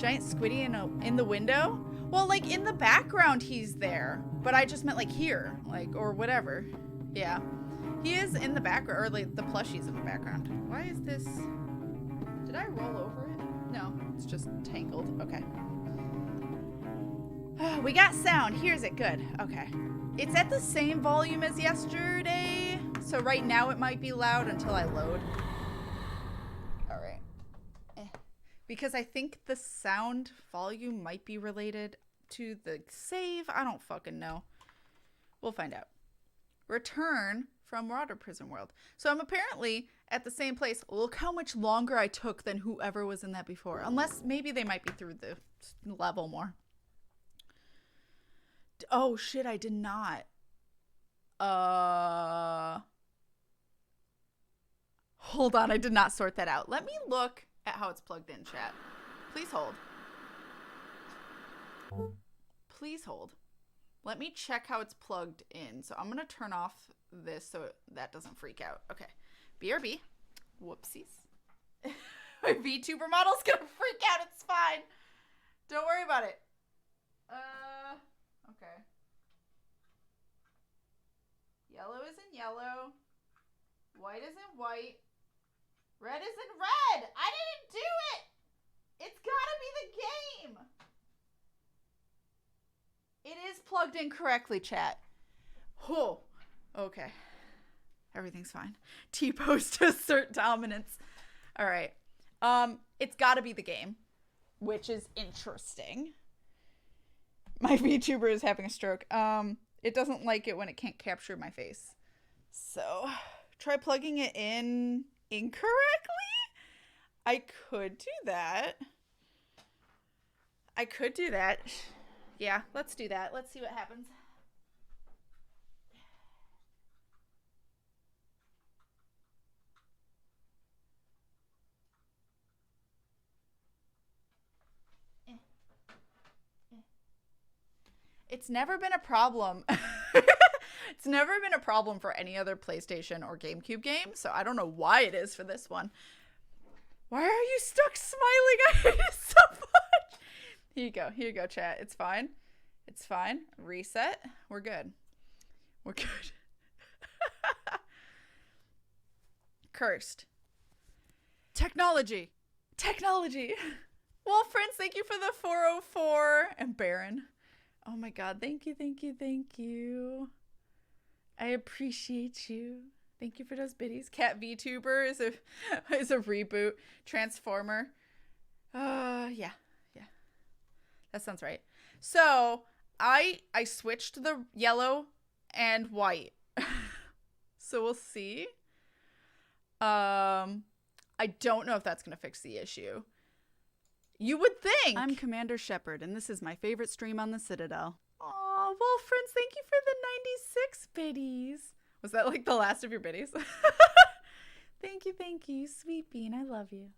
Giant squiddy in the window? Well, like, in the background he's there. But I just meant, like, here. Like, or whatever. Yeah. He is in the background. Or, like, the plushie's in the background. Why is this... Did I roll over it? No. It's just tangled. Okay. We got sound. Here's it. Good. Okay. It's at the same volume as yesterday. So right now it might be loud until I load. Alright. Because I think the sound volume might be related to the save. I don't fucking know. We'll find out. Return from Water Prison World. So I'm apparently at the same place. Look how much longer I took than whoever was in that before. Unless maybe they might be through the level more. Oh shit, I did not. Hold on, I did not sort that out. Let me look at how it's plugged in, chat. Please hold. Please hold. Let me check how it's plugged in. So I'm going to turn off this so that doesn't freak out. Okay. BRB. Whoopsies. My VTuber model's going to freak out. It's fine. Don't worry about it. Okay. Yellow is in yellow. White is in white. Red is in red. I didn't do it. It's gotta be the game. It is plugged in correctly, chat. Oh, okay. Everything's fine. T-pose to assert dominance. All right. It's gotta be the game, which is interesting. My VTuber is having a stroke. It doesn't like it when it can't capture my face. So, try plugging it in incorrectly? I could do that. Yeah, let's do that. Let's see what happens. It's never been a problem. It's never been a problem for any other PlayStation or GameCube game, so I don't know why it is for this one. Why are you stuck smiling at it so much? Here you go, chat. It's fine. It's fine. Reset. We're good. We're good. Cursed. Technology. Well, friends, thank you for the 404. And Baron. Oh my god, thank you. I appreciate you. Thank you for those biddies. Cat VTuber is a reboot. Transformer. Yeah. That sounds right. So, I switched the yellow and white. So we'll see. I don't know if that's going to fix the issue. You would think. I'm Commander Shepard, and this is my favorite stream on the Citadel. Aw, well, friends, thank you for the 96 biddies. Was that like the last of your biddies? Thank you. Sweet bean, I love you.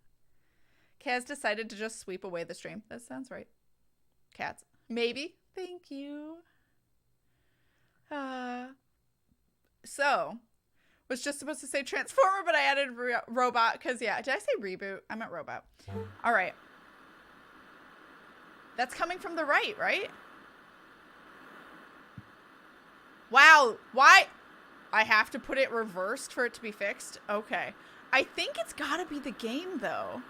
Kaz decided to just sweep away the stream. That sounds right. Cats. Maybe. Thank you. So, was just supposed to say Transformer, but I added robot, because, yeah. Did I say reboot? I meant robot. All right. That's coming from the right? Wow. Why? I have to put it reversed for it to be fixed? Okay. I think it's gotta be the game, though.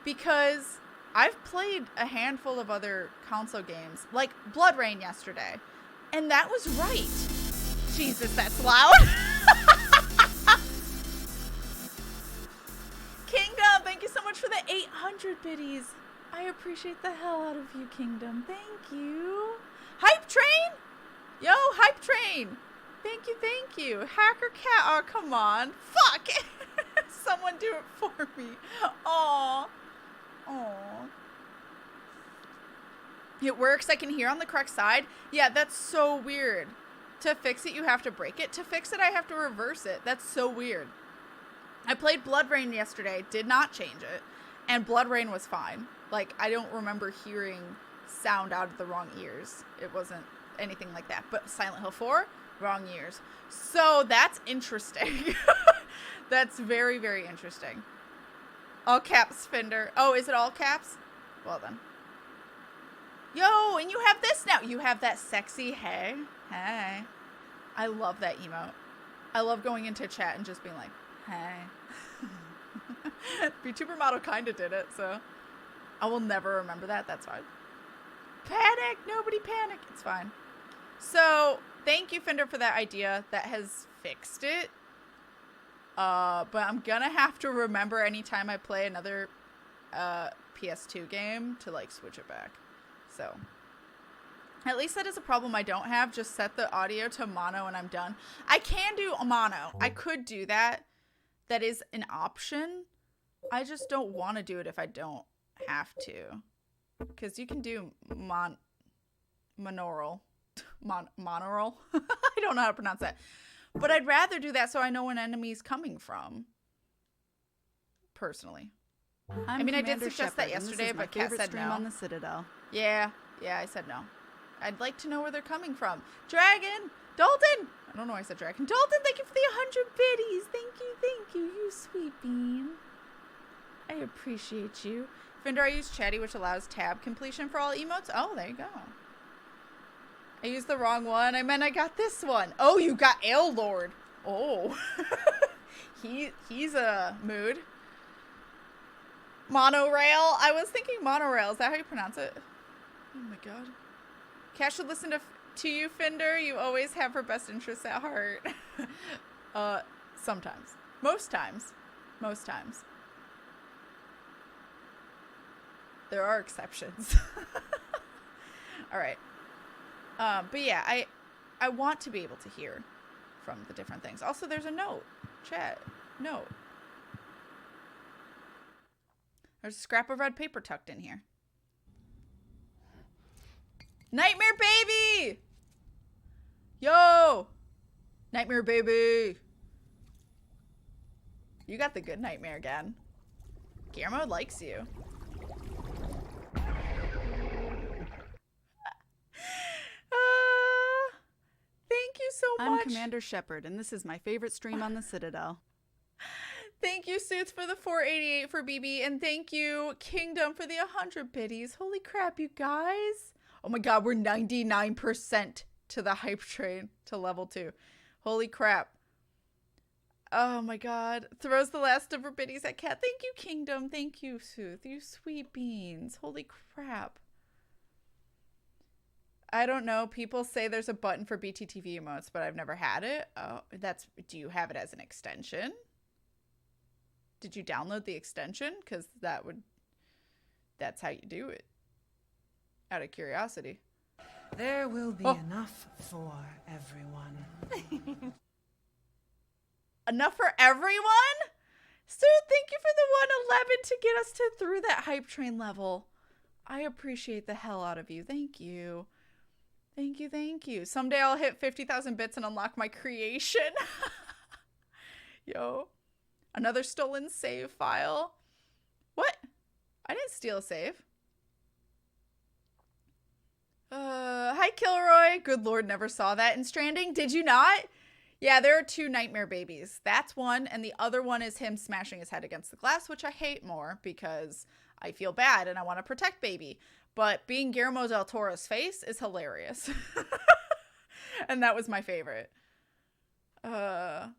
Because I've played a handful of other console games, like Blood Rain yesterday. And that was right. Jesus, that's loud. Kingdom, thank you so much for the 800 biddies. I appreciate the hell out of you, Kingdom. Thank you. Hype Train? Yo, Hype Train. Thank you. Hacker Cat. Oh, come on. Fuck. Someone do it for me. Aw. It works. I can hear on the correct side. Yeah, that's so weird. To fix it, you have to break it. To fix it, I have to reverse it. That's so weird. I played Blood Rain yesterday. Did not change it. And Blood Rain was fine. Like, I don't remember hearing sound out of the wrong ears. It wasn't anything like that. But Silent Hill 4, wrong ears. So that's interesting. That's very, very interesting. All caps, Fender. Oh, is it all caps? Well then. Yo, and you have this now. You have that sexy hey. Hey. I love that emote. I love going into chat and just being like, hey. VTuber model kind of did it, so I will never remember that. That's fine. Panic! Nobody panic. It's fine. So, thank you, Fender, for that idea. That has fixed it. But I'm gonna have to remember anytime I play another PS2 game to, like, switch it back. So, at least that is a problem I don't have. Just set the audio to mono and I'm done. I can do a mono. I could do that. That is an option. I just don't want to do it if I don't have to. Because you can do monaural. Monaural? I don't know how to pronounce that. But I'd rather do that so I know when enemy's coming from. Personally. I mean, I did suggest that yesterday, but Kat said no. On the Citadel. Yeah, I said no. I'd like to know where they're coming from. Dragon! Dalton! I don't know why I said dragon. Dalton, thank you for the 100 biddies. Thank you, you sweet bean. I appreciate you. Fender, I use Chatty, which allows tab completion for all emotes. Oh, there you go. I used the wrong one. I meant I got this one. Oh, you got Ale Lord. Oh. He's a mood. Monorail. I was thinking monorail. Is that how you pronounce it? Oh my god. Kat should listen to you, Fender. You always have her best interests at heart. Sometimes. Most times. There are exceptions. All right. But yeah, I want to be able to hear from the different things. Also, there's a note. Chat. Note. There's a scrap of red paper tucked in here. Nightmare baby! Yo! Nightmare baby! You got the good nightmare again. Guillermo likes you. Thank you so much. I'm Commander Shepard, and this is my favorite stream on the Citadel. Thank you, Suits, for the 488 for BB, and thank you, Kingdom, for the 100 biddies. Holy crap, you guys. Oh my god, we're 99% to the hype train to level 2. Holy crap. Oh my god. Throws the last of her biddies at Kat. Thank you, Kingdom. Thank you, Sooth. You sweet beans. Holy crap. I don't know. People say there's a button for BTTV emotes, but I've never had it. Oh, do you have it as an extension? Did you download the extension? Because that's how you do it. Out of curiosity. There will be enough for everyone. Enough for everyone? Sue, thank you for the 111 to get us through that hype train level. I appreciate the hell out of you. Thank you. Thank you. Someday I'll hit 50,000 bits and unlock my creation. Yo. Another stolen save file. What? I didn't steal a save. Hi, Kilroy. Good lord, never saw that in Stranding. Did you not? Yeah, there are 2 nightmare babies. That's one, and the other one is him smashing his head against the glass, which I hate more because I feel bad and I want to protect baby. But being Guillermo del Toro's face is hilarious. And that was my favorite. Then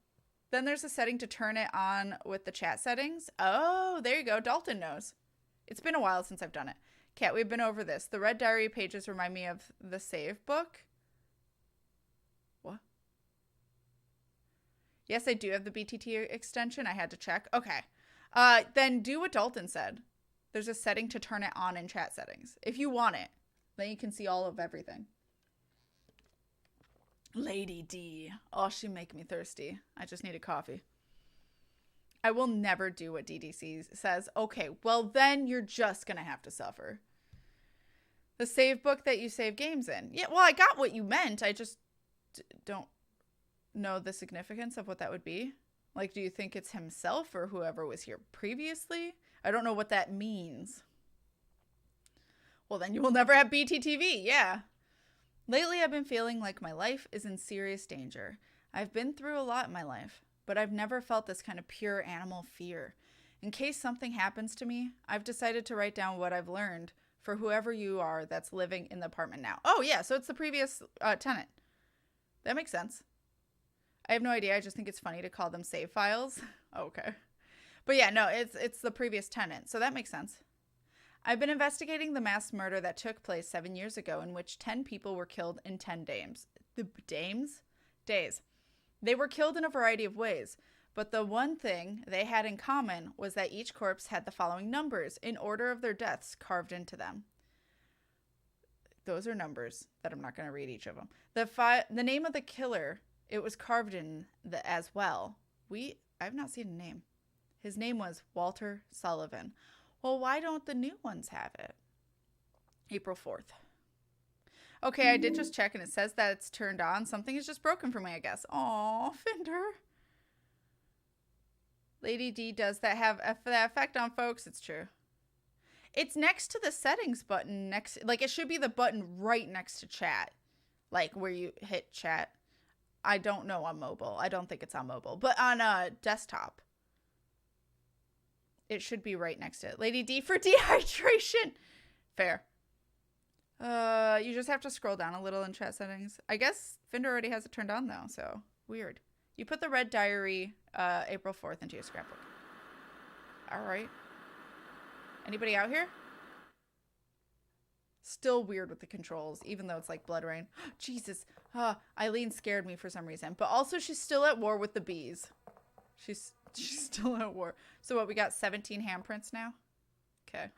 there's a setting to turn it on with the chat settings. Oh, there you go. Dalton knows. It's been a while since I've done it. Kat, we've been over this. The red diary pages remind me of the save book. What? Yes, I do have the BTT extension. I had to check. Okay. Then do what Dalton said. There's a setting to turn it on in chat settings. If you want it, then you can see all of everything. Lady D. Oh, she make me thirsty. I just need a coffee. I will never do what DDC says. Okay, well then you're just going to have to suffer. The save book that you save games in. Yeah, well, I got what you meant. I just don't know the significance of what that would be. Like, do you think it's himself or whoever was here previously? I don't know what that means. Well, then you will never have BTTV. Yeah. Lately, I've been feeling like my life is in serious danger. I've been through a lot in my life, but I've never felt this kind of pure animal fear. In case something happens to me, I've decided to write down what I've learned for whoever you are that's living in the apartment now. Oh, yeah, so it's the previous tenant. That makes sense. I have no idea. I just think it's funny to call them save files. Okay. But yeah, no, it's the previous tenant, so that makes sense. I've been investigating the mass murder that took place 7 years ago in which 10 people were killed in 10 days. Days. They were killed in a variety of ways, but the one thing they had in common was that each corpse had the following numbers in order of their deaths carved into them. Those are numbers that I'm not going to read each of them. The name of the killer, it was carved in as well. I've not seen a name. His name was Walter Sullivan. Well, why don't the new ones have it? April 4th. Okay, I did just check and it says that it's turned on. Something is just broken for me, I guess. Aw, Fender. Lady D, does that have that effect on folks? It's true. It's next to the settings button. It should be the button right next to chat. Like where you hit chat. I don't know on mobile. I don't think it's on mobile. But on a desktop. It should be right next to it. Lady D for dehydration. Fair. You just have to scroll down a little in chat settings. I guess Fender already has it turned on though, so weird. You put the red diary, April 4th into your scrapbook. All right. Anybody out here? Still weird with the controls, even though it's like Blood Rain. Jesus. Eileen scared me for some reason. But also she's still at war with the bees. She's still at war. So what, we got 17 handprints now? Okay.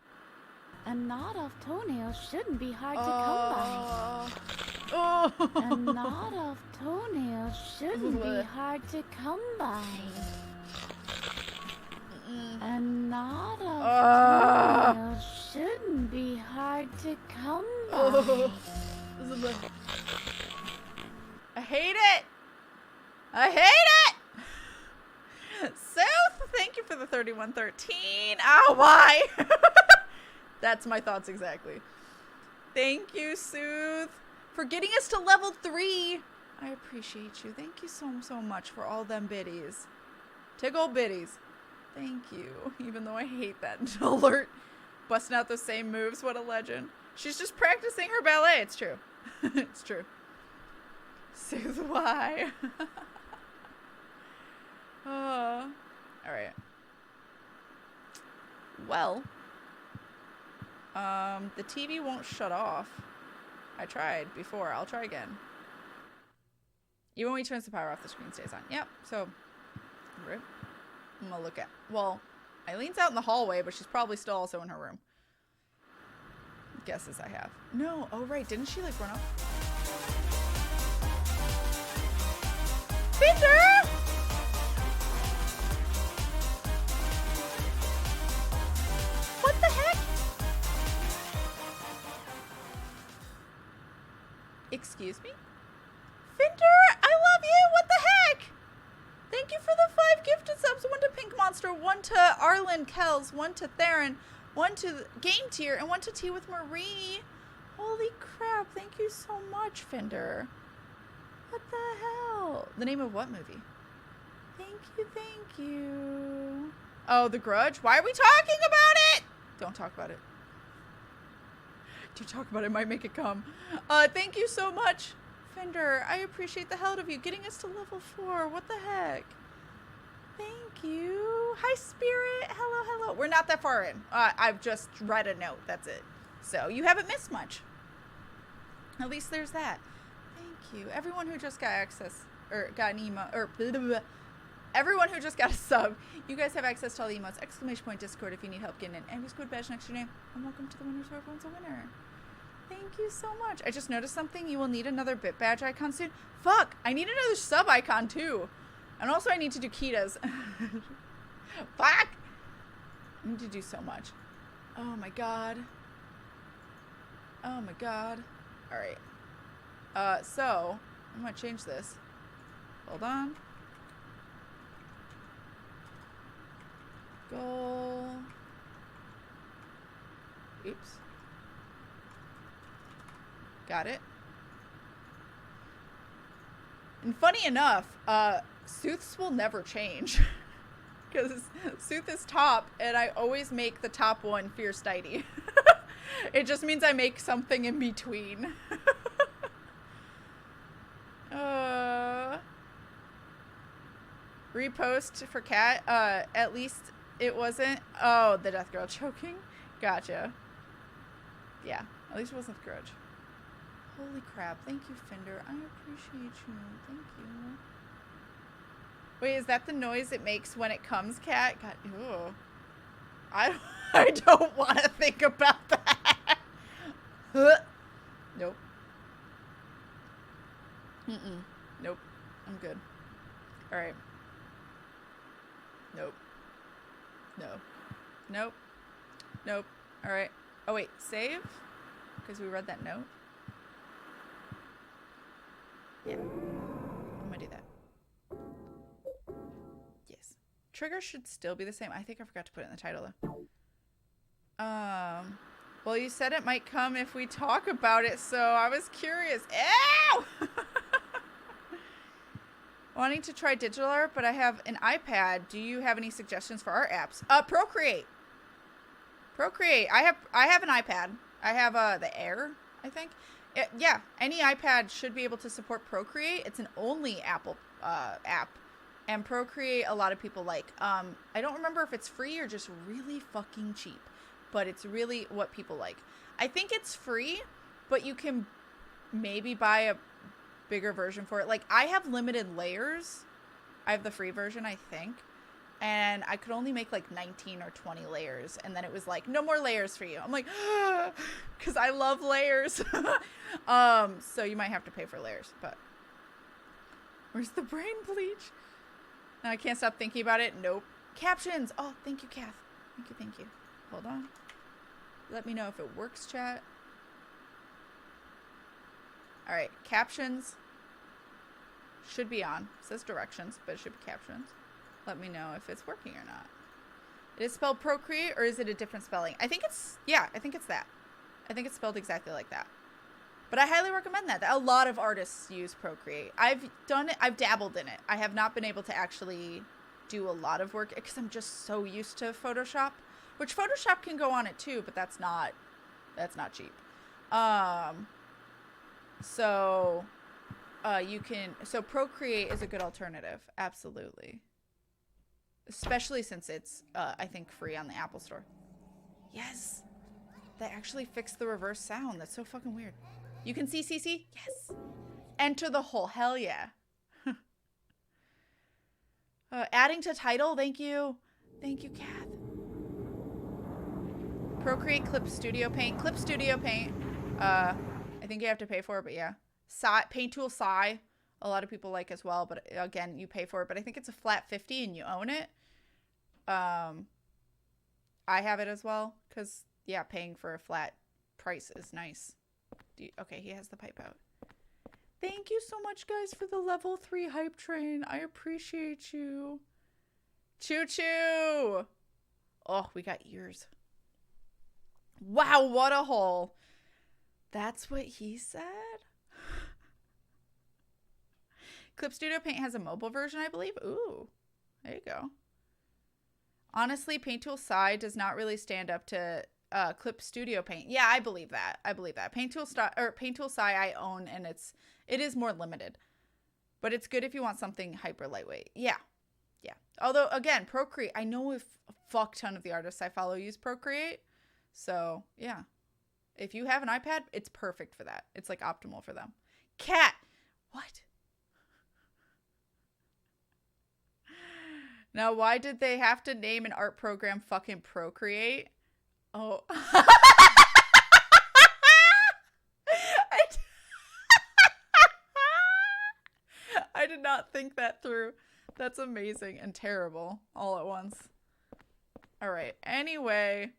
A knot of toenails shouldn't be hard to come by. Oh. A knot of toenails shouldn't be hard to come by. A knot of toenails shouldn't be hard to come by. I hate it. I hate it. South, thank you for the 3113. Ow, why? That's my thoughts exactly. Thank you, Sooth, for getting us to level 3. I appreciate you. Thank you so much for all them biddies. Tickle biddies. Thank you. Even though I hate that alert. Busting out the same moves. What a legend. She's just practicing her ballet. It's true. It's true. Sooth, why? All right. Well, the TV won't shut off. I tried before. I'll try again. Even when we turn the power off, the screen stays on. Yep. So, right. I'm gonna look at. Well, Eileen's out in the hallway, but she's probably still also in her room. Guesses I have. No. Oh right. Didn't she like run off? Cinder! What the heck? Excuse me? Finder, I love you! What the heck? Thank you for the 5 gifted subs. 1 to Pink Monster, 1 to Arlen Kells, 1 to Theron, 1 to Game Tier, and 1 to Tea with Marie. Holy crap, thank you so much, Finder. What the hell? The name of what movie? Thank you. Oh, The Grudge? Why are we talking about it? Don't talk about it. Do talk about it, might make it come. Thank you so much, Fender. I appreciate the hell out of you getting us to level 4. What the heck? Thank you. Hi, Spirit. Hello. We're not that far in. I've just read a note. That's it. So you haven't missed much. At least there's that. Thank you. Everyone who just got access, or got an emo, or blah, blah, blah. Everyone who just got a sub, you guys have access to all the emotes. ! Discord if you need help getting in. And squid badge next to your name. And welcome to the winner, so everyone's a winner. Thank you so much. I just noticed something. You will need another bit badge icon soon. Fuck! I need another sub icon too. And also I need to do Kita's. Fuck! I need to do so much. Oh my god. Alright. So, I'm gonna change this. Hold on. Goal. Oops. Got it. And funny enough, Sooths will never change. Because Sooth is top, and I always make the top one Fierce Deity. It just means I make something in between. Repost for Kat. At least it wasn't. Oh, the death girl choking. Gotcha. Yeah, at least it wasn't the grudge. Holy crap! Thank you, Fender. I appreciate you. Thank you. Wait, is that the noise it makes when it comes, Kat? God, ew. I don't want to think about that. Nope. Nope. I'm good. All right. Nope. No. Nope. Nope. All right. Oh wait, save? Because we read that note. Yeah. I'm gonna do that. Yes. Trigger should still be the same. I think I forgot to put it in the title though. Well, you said it might come if we talk about it, so I was curious. Ew! Wanting to try digital art, but I have an iPad. Do you have any suggestions for art apps? Procreate. Procreate. I have an iPad. I have the Air, I think. Yeah, any iPad should be able to support Procreate. It's an only Apple app. And Procreate, a lot of people like. I don't remember if it's free or just really fucking cheap. But it's really what people like. I think it's free, but you can maybe buy a bigger version for it. Like, I have limited layers. I have the free version, I think. And I could only make like 19 or 20 layers. And then it was like, no more layers for you. I'm like, because I love layers. So you might have to pay for layers. But where's the brain bleach? Now I can't stop thinking about it. Nope. Captions. Oh, thank you, Kath. Thank you, thank you. Hold on. Let me know if it works, chat. All right, captions should be on. It says directions, but it should be captions. Let me know if it's working or not. It is spelled Procreate, or is it a different spelling? I think it's, yeah, I think it's that. I think it's spelled exactly like that. But I highly recommend that. A lot of artists use Procreate. I've done it. I've dabbled in it. I have not been able to actually do a lot of work because I'm just so used to Photoshop. Which Photoshop can go on it too, but that's not cheap. So Procreate is a good alternative. Absolutely. Especially since it's, I think, free on the Apple Store. Yes. They actually fixed the reverse sound. That's so fucking weird. You can see CC? Yes. Enter the hole. Hell yeah. Adding to title. Thank you. Thank you, Kath. Procreate Clip Studio Paint. Clip Studio Paint. I think you have to pay for it, but yeah. Paint Tool Psy. A lot of people like as well, but again, you pay for it. But I think it's a flat 50 and you own it. I have it as well because, yeah, paying for a flat price is nice. Okay, he has the pipe out. Thank you so much, guys, for the level 3 hype train. I appreciate you. Choo choo. Oh, we got ears. Wow, what a hole. That's what he said? Clip Studio Paint has a mobile version, I believe. Ooh, there you go. Honestly, Paint Tool Psy does not really stand up to Clip Studio Paint. Yeah, I believe that. I believe that. Paint Tool Psy I own, and it is more limited. But it's good if you want something hyper lightweight. Yeah. Yeah. Although, again, Procreate, I know a fuck ton of the artists I follow use Procreate. So, yeah. If you have an iPad, it's perfect for that. It's like optimal for them. Cat! What? Now, why did they have to name an art program fucking Procreate? Oh. I did not think that through. That's amazing and terrible all at once. All right. Anyway,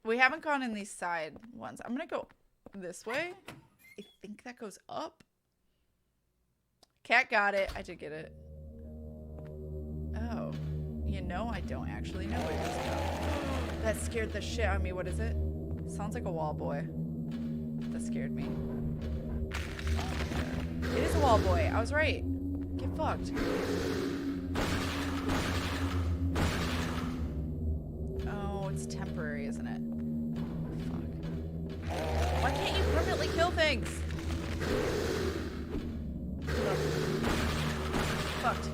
we haven't gone in these side ones. I'm going to go this way. I think that goes up. Cat got it. I did get it. Oh. You know, I don't actually know where it's going. That scared the shit out of me. What is it? Sounds like a wall boy. That scared me. It is a wall boy. I was right. Get fucked. Oh, it's temporary, isn't it? Fuck. Why can't you permanently kill things? Ugh. Fucked.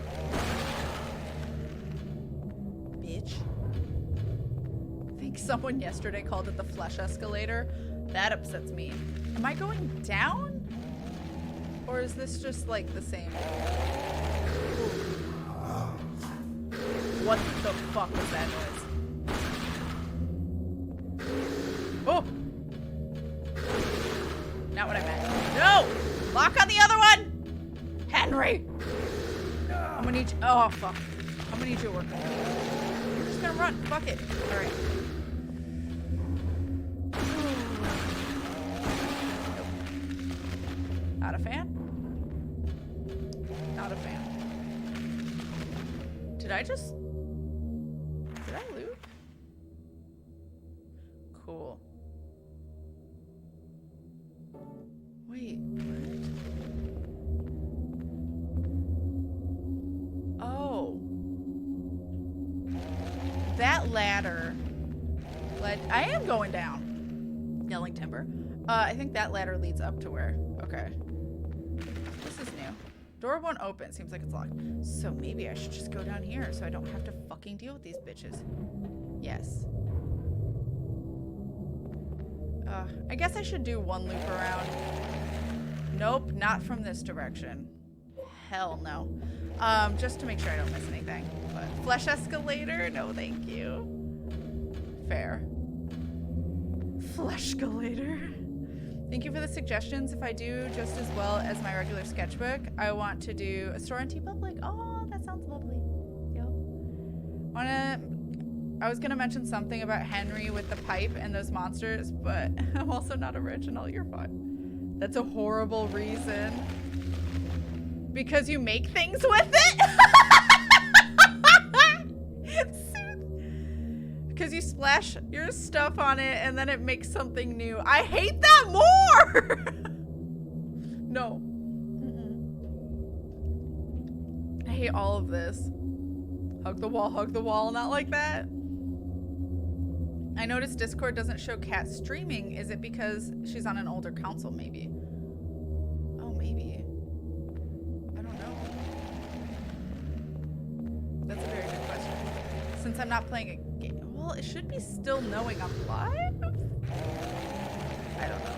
Bitch. I think someone yesterday called it the flesh escalator. That upsets me. Am I going down? Or is this just like the same? What the fuck was that noise? Oh! Not what I meant. No! Lock on the other one! Henry! I'm gonna need you. Oh, fuck. I'm gonna need you to work. We're just gonna run. Fuck it. Alright. Not a fan? Not a fan. Did I loot? Cool. Wait, what? Oh. That ladder led. I am going down. Yelling timber. I think that ladder leads up to where. Okay. This is new. Door won't open. Seems like it's locked. So maybe I should just go down here so I don't have to fucking deal with these bitches. Yes. I guess I should do one loop around. Nope, not from this direction. Hell no. Just to make sure I don't miss anything. But flesh escalator? No, thank you. Fair. Flesh escalator. Thank you for the suggestions. If I do just as well as my regular sketchbook, I want to do a store on TeePublic. Oh, that sounds lovely. Yep. I was gonna mention something about Henry with the pipe and those monsters, but I'm also not original. You're fine. That's a horrible reason. Because you make things with it? Because you splash your stuff on it and then it makes something new. I hate that more! No. I hate all of this. Hug the wall, not like that. I noticed Discord doesn't show Kat streaming. Is it because she's on an older console, maybe? Oh, maybe. I don't know. That's a very good question. Since I'm not playing a game. Well, it should be still knowing I'm live? I don't know.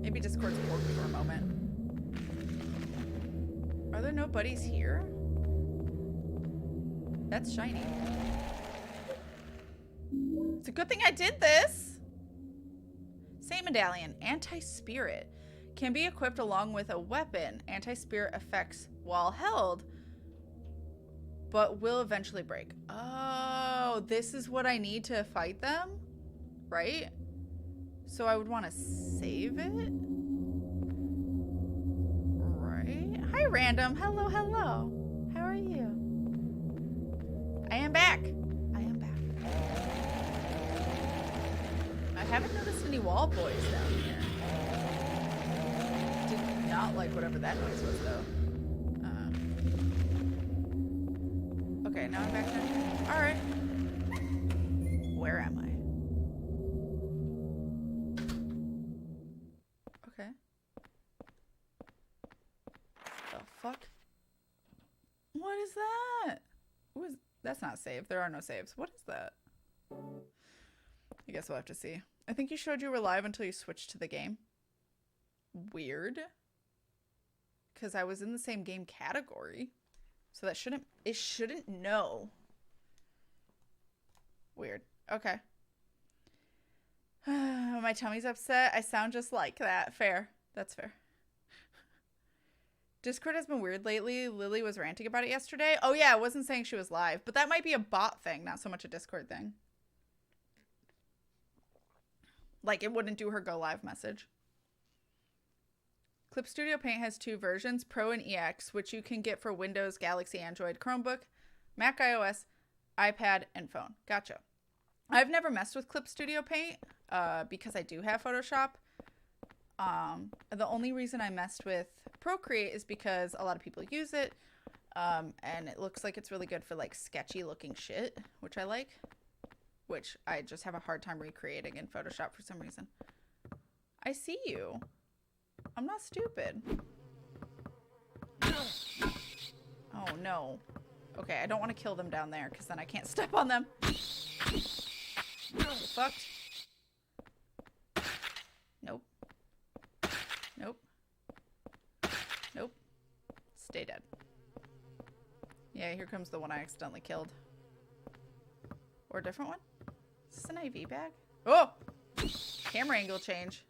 Maybe Discord's worked for a moment. Are there no buddies here? That's shiny. It's a good thing I did this. Same medallion. Anti-spirit. Can be equipped along with a weapon. Anti-spirit effects while held, but will eventually break. Oh, this is what I need to fight them? Right? So I would want to save it? Right? Hi, random. Hello, hello. How are you? I am back. I am back. I haven't noticed any wall boys down here. Did not like whatever that noise was, though. Okay, now I'm back down here. Alright. Where am I? Okay. The fuck? What is that? That's not saved. There are no saves. What is that? I guess we'll have to see. I think you showed you were live until you switched to the game. Weird. Because I was in the same game category. So that it shouldn't know. Weird. Okay. My tummy's upset. I sound just like that. Fair. That's fair. Discord has been weird lately. Lily was ranting about it yesterday. Oh yeah, I wasn't saying she was live, but that might be a bot thing, not so much a Discord thing. Like it wouldn't do her go live message. Clip Studio Paint has two versions, Pro and EX, which you can get for Windows, Galaxy, Android, Chromebook, Mac iOS, iPad, and phone. Gotcha. I've never messed with Clip Studio Paint because I do have Photoshop. The only reason I messed with Procreate is because a lot of people use it. And it looks like it's really good for like sketchy looking shit, which I like, which I just have a hard time recreating in Photoshop for some reason. I see you. I'm not stupid. Oh no. Okay, I don't want to kill them down there because then I can't step on them. Fucked. Nope. Nope. Nope. Stay dead. Yeah, here comes the one I accidentally killed. Or a different one? Is this an IV bag? Oh! Camera angle change.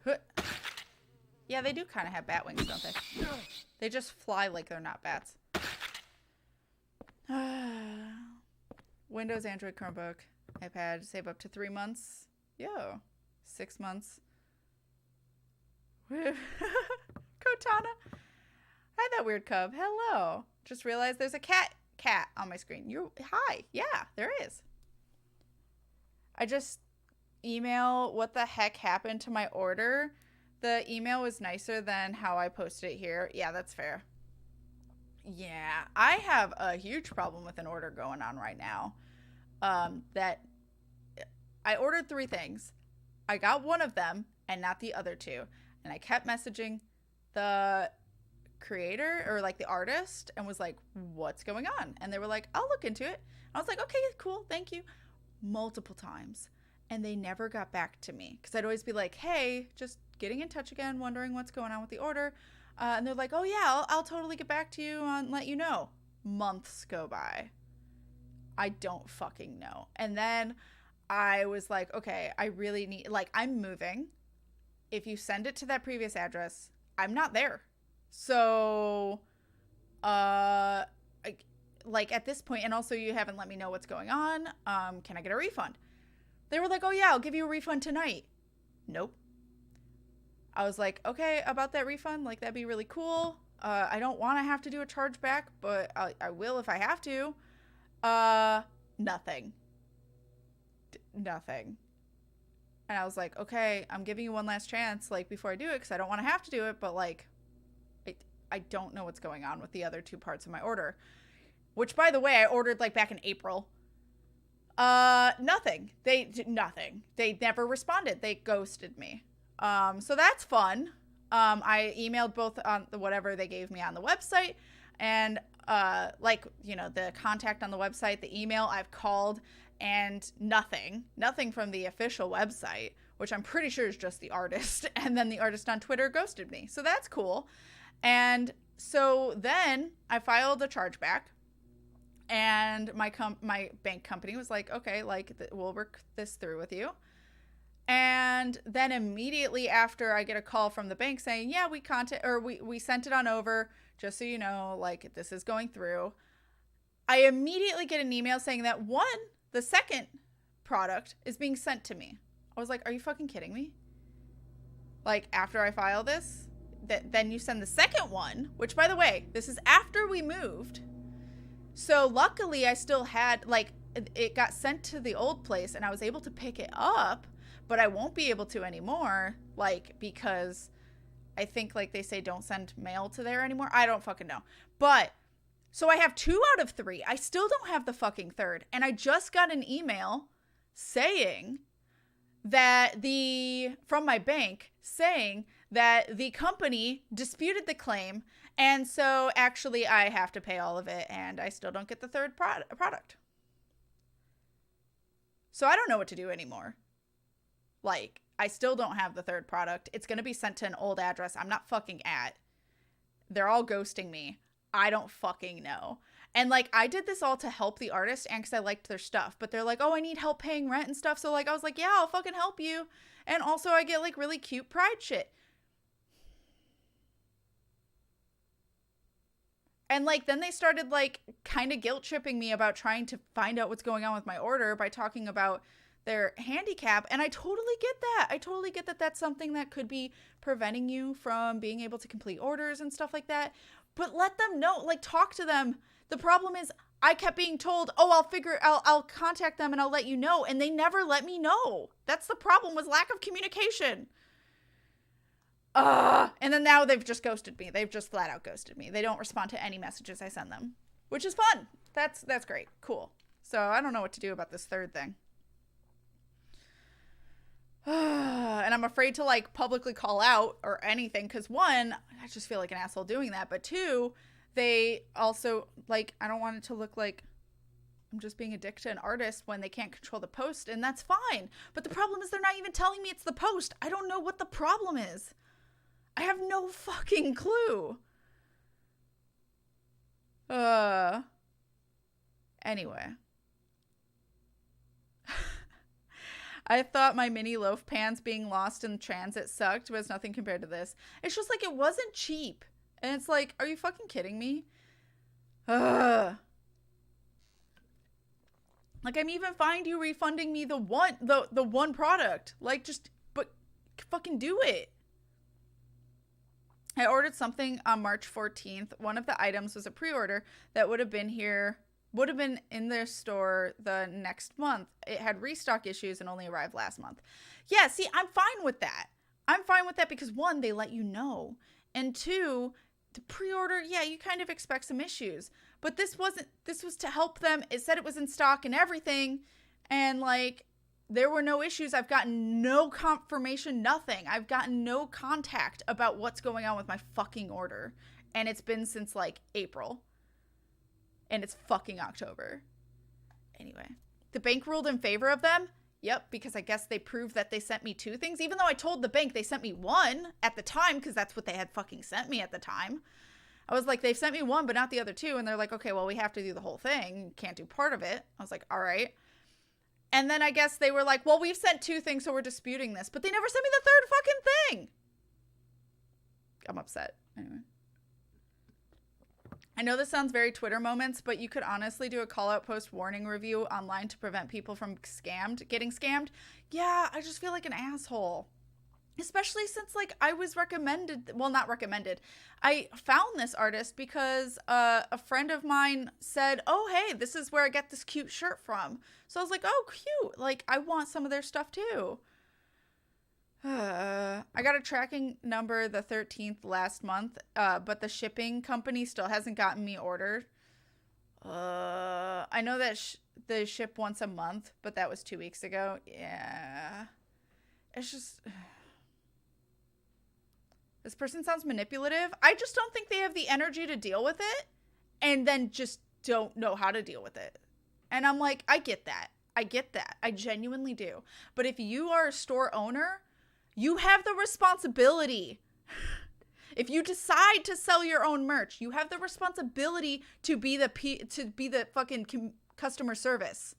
Huh. Yeah, they do kind of have bat wings, don't they? They just fly like they're not bats. Windows, Android, Chromebook, iPad, save up to 3 months. Yo, 6 months. Cortana. Hi, that weird cub. Hello. Just realized there's a cat on my screen. Hi. Yeah, there is. I just email what the heck happened to my order. The email was nicer than how I posted it here. Yeah, that's fair. Yeah, I have a huge problem with an order going on right now. That I ordered 3 things. I got one of them and not the other 2. And I kept messaging the creator or like the artist and was like, what's going on? And they were like, I'll look into it. I was like, okay, cool, thank you. Multiple times. And they never got back to me because I'd always be like, hey, just getting in touch again, wondering what's going on with the order. And they're like, oh yeah, I'll totally get back to you and let you know. Months go by. I don't fucking know. And then I was like, okay, I really need, like, I'm moving. If you send it to that previous address, I'm not there. So, like at this point, and also you haven't let me know what's going on. Can I get a refund? They were like, oh yeah, I'll give you a refund tonight. Nope. I was like, okay, about that refund, like that'd be really cool. I don't want to have to do a chargeback, but I will if I have to. Nothing. Nothing. And I was like, okay, I'm giving you one last chance, like, before I do it, because I don't want to have to do it, but, like, I don't know what's going on with the other 2 parts of my order. Which, by the way, I ordered, like, back in April. Nothing. Nothing. They never responded. They ghosted me. So that's fun. I emailed both on whatever they gave me on the website, and, like, you know, the contact on the website, the email, I've called, and nothing from the official website, which I'm pretty sure is just the artist. And then the artist on Twitter ghosted me. So that's cool. And so then I filed a chargeback, and my bank company was like, okay, like we'll work this through with you. And then immediately after I get a call from the bank saying, yeah, we sent it on over, just so you know, like this is going through. I immediately get an email saying that the second product is being sent to me. I was like, are you fucking kidding me? Like, after I file this, then you send the second one, which, by the way, this is after we moved. So luckily I still had, like, it got sent to the old place and I was able to pick it up, but I won't be able to anymore, like, because I think, like, they say don't send mail to there anymore. I don't fucking know. But so I have 2 out of 3. I still don't have the fucking third. And I just got an email saying that from my bank saying that the company disputed the claim. And so actually I have to pay all of it and I still don't get the third product. So I don't know what to do anymore. Like, I still don't have the third product. It's going to be sent to an old address I'm not fucking at. They're all ghosting me. I don't fucking know. And, like, I did this all to help the artist and because I liked their stuff. But they're like, oh, I need help paying rent and stuff. So, like, I was like, yeah, I'll fucking help you. And also I get, like, really cute pride shit. And, like, then they started, like, kind of guilt-tripping me about trying to find out what's going on with my order by talking about their handicap. And I totally get that. I totally get that that's something that could be preventing you from being able to complete orders and stuff like that. But let them know, like, talk to them. The problem is I kept being told, oh, I'll contact them and I'll let you know. And they never let me know. That's the problem, was lack of communication. And then now they've just ghosted me. They've just flat out ghosted me. They don't respond to any messages I send them, which is fun. That's great. Cool. So I don't know what to do about this third thing. And I'm afraid to like publicly call out or anything because one, I just feel like an asshole doing that. But two, they also like, I don't want it to look like I'm just being a dick to an artist when they can't control the post, and that's fine. But the problem is they're not even telling me it's the post. I don't know what the problem is. I have no fucking clue. Anyway. I thought my mini loaf pans being lost in transit sucked, but it's nothing compared to this. It's just like, it wasn't cheap. And it's like, are you fucking kidding me? Like, I'm even fine you refunding me the one product. Like, just, but fucking do it. I ordered something on March 14th. One of the items was a pre-order that would have been in their store the next month. It had restock issues and only arrived last month. Yeah, see, I'm fine with that. I'm fine with that because one, they let you know. And two, the pre-order, yeah, you kind of expect some issues. But this was to help them. It said it was in stock and everything. And like, there were no issues. I've gotten no confirmation, nothing. I've gotten no contact about what's going on with my fucking order. And it's been since like April. And it's fucking October. Anyway, the bank ruled in favor of them. Yep, because I guess they proved that they sent me 2 things. Even though I told the bank they sent me 1 at the time, because that's what they had fucking sent me at the time. I was like, they've sent me 1, but not the other 2. And they're like, okay, well, we have to do the whole thing. Can't do part of it. I was like, all right. And then I guess they were like, well, we've sent 2 things, so we're disputing this. But they never sent me the 3rd fucking thing. I'm upset. Anyway. I know this sounds very Twitter moments, but you could honestly do a call-out post warning review online to prevent people from getting scammed. Yeah, I just feel like an asshole. Especially since, like, I was recommended, well, not recommended. I found this artist because a friend of mine said, oh, hey, this is where I get this cute shirt from. So I was like, oh, cute. Like, I want some of their stuff, too. I got a tracking number the 13th last month, but the shipping company still hasn't gotten me ordered. I know that they ship once a month, but that was 2 weeks ago. Yeah. It's just... This person sounds manipulative. I just don't think they have the energy to deal with it and then just don't know how to deal with it. And I'm like, I get that. I get that. I genuinely do. But if you are a store owner, you have the responsibility. If you decide to sell your own merch, you have the responsibility to be the fucking customer service.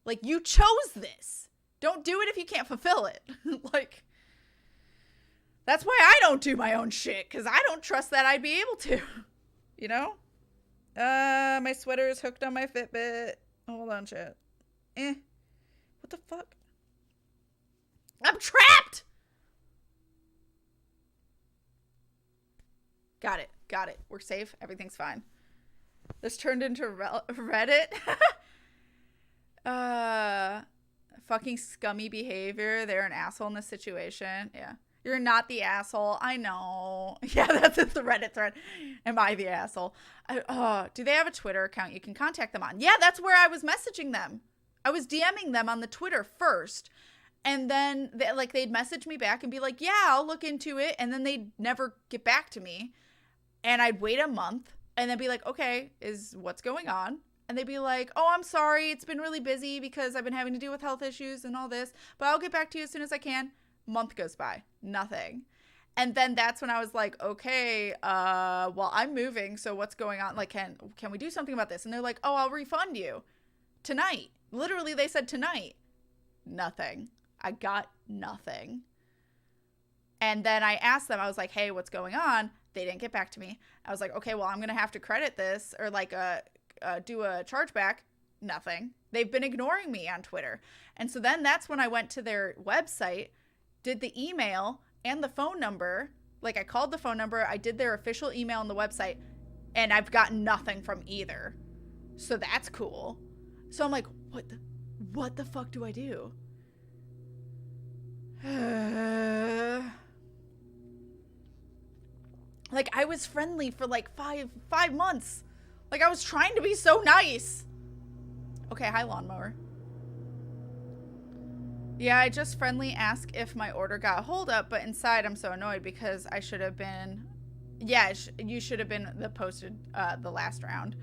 Like, you chose this. Don't do it if you can't fulfill it. Like, that's why I don't do my own shit, because I don't trust that I'd be able to. You know? My sweater is hooked on my Fitbit. Hold on, chat. What the fuck? I'm trapped! Got it. We're safe. Everything's fine. This turned into Reddit. Fucking scummy behavior. They're an asshole in this situation. Yeah. You're not the asshole. I know. Yeah, that's the Reddit thread. Am I the asshole? Do they have a Twitter account you can contact them on? Yeah, that's where I was messaging them. I was DMing them on the Twitter first. And then they'd message me back and be like, yeah, I'll look into it. And then they'd never get back to me. And I'd wait a month and then be like, okay, what's going on? And they'd be like, oh, I'm sorry. It's been really busy because I've been having to deal with health issues and all this. But I'll get back to you as soon as I can. Month goes by. Nothing. And then that's when I was like, okay, well, I'm moving. So what's going on? Like, can we do something about this? And they're like, oh, I'll refund you tonight. Literally, they said tonight. Nothing. I got nothing. And then I asked them, I was like, hey, what's going on? They didn't get back to me. I was like, okay, well, I'm going to have to credit this or like do a chargeback. Nothing. They've been ignoring me on Twitter. And so then that's when I went to their website, did the email and the phone number. Like, I called the phone number. I did their official email on the website, and I've gotten nothing from either. So that's cool. So I'm like, what the fuck do I do? Like, I was friendly for like five months. Like, I was trying to be so nice. Okay, hi, lawnmower. Yeah, I just friendly asked if my order got hold up, but inside I'm so annoyed because I should have been... Yeah, you should have been posted the last round.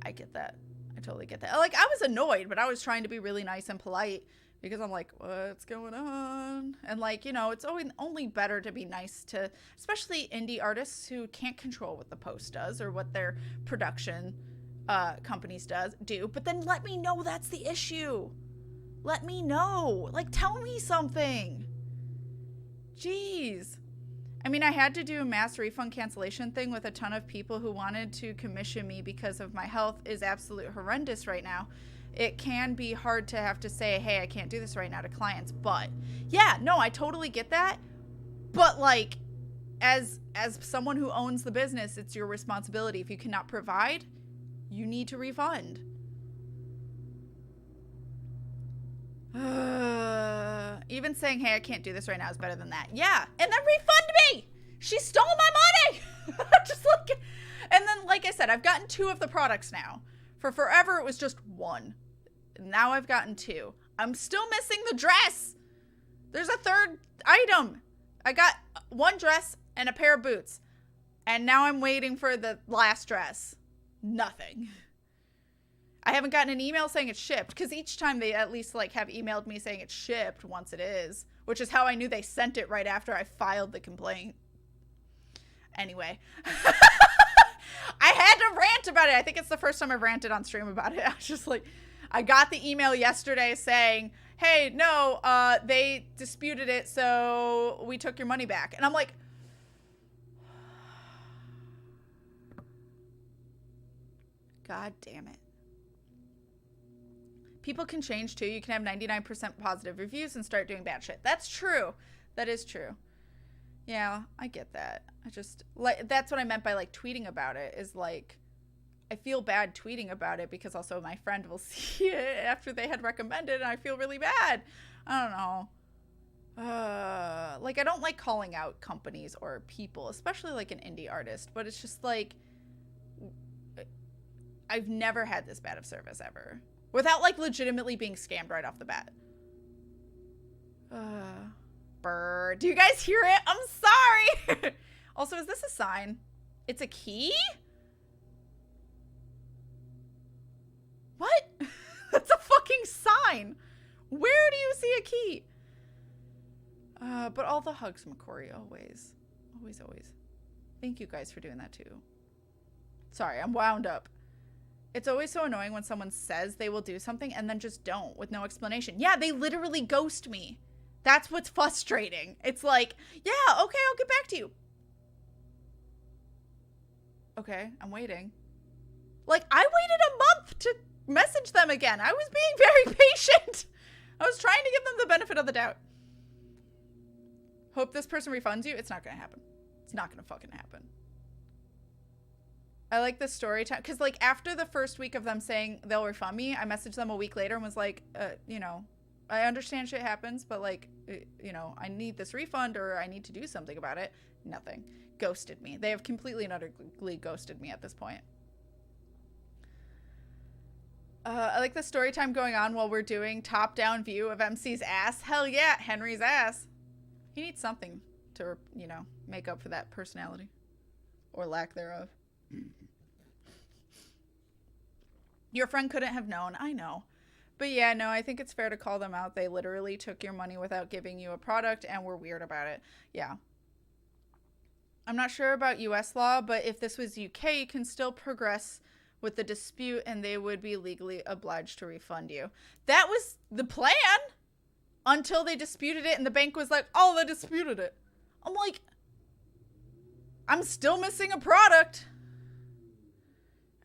I get that. I totally get that. Like, I was annoyed, but I was trying to be really nice and polite because I'm like, what's going on? And like, you know, it's only better to be nice to, especially indie artists who can't control what the post does or what their production companies do. But then let me know that's the issue. Let me know. Like, tell me something. Jeez. I mean, I had to do a mass refund cancellation thing with a ton of people who wanted to commission me because of my health is absolute horrendous right now. It can be hard to have to say, hey, I can't do this right now to clients. But yeah, no, I totally get that. But like, as someone who owns the business, it's your responsibility. If you cannot provide, you need to refund. Even saying, hey, I can't do this right now is better than that. Yeah, and then refund me. She stole my money. Just like, and then, like I said, I've gotten 2 of the products now. For forever, it was just 1. Now I've gotten 2. I'm still missing the dress. There's a 3rd item. I got 1 dress and a pair of boots. And now I'm waiting for the last dress. Nothing. I haven't gotten an email saying it's shipped, because each time they at least like have emailed me saying it's shipped once it is, which is how I knew they sent it right after I filed the complaint. Anyway, I had to rant about it. I think it's the first time I've ranted on stream about it. I was just like, I got the email yesterday saying, hey, no, they disputed it, so we took your money back. And I'm like, God damn it. People can change too. You can have 99% positive reviews and start doing bad shit. That's true. That is true. Yeah, I get that. I just, like, that's what I meant by like tweeting about it, is like, I feel bad tweeting about it because also my friend will see it after they had recommended and I feel really bad. I don't know. Like, I don't like calling out companies or people, especially like an indie artist, but it's just like, I've never had this bad of service ever. Without, like, legitimately being scammed right off the bat. Brr. Do you guys hear it? I'm sorry. Also, is this a sign? It's a key? What? That's a fucking sign. Where do you see a key? But all the hugs, McCory, always. Always, always. Thank you guys for doing that, too. Sorry, I'm wound up. It's always so annoying when someone says they will do something and then just don't with no explanation. Yeah, they literally ghost me. That's what's frustrating. It's like, yeah, okay, I'll get back to you. Okay, I'm waiting. Like, I waited a month to message them again. I was being very patient. I was trying to give them the benefit of the doubt. Hope this person refunds you. It's not going to happen. It's not going to fucking happen. I like the story time, because like after the first week of them saying they'll refund me, I messaged them a week later and was like, you know, I understand shit happens, but like, you know, I need this refund or I need to do something about it. Nothing. Ghosted me. They have completely and utterly ghosted me at this point. I like the story time going on while we're doing top-down view of MC's ass. Hell yeah, Henry's ass. He needs something to, you know, make up for that personality or lack thereof. Your friend couldn't have known. I know. But yeah, no, I think it's fair to call them out. They literally took your money without giving you a product and were weird about it. Yeah. I'm not sure about US law, but if this was UK, you can still progress with the dispute and they would be legally obliged to refund you. That was the plan until they disputed it and the bank was like, oh, they disputed it. I'm like, I'm still missing a product.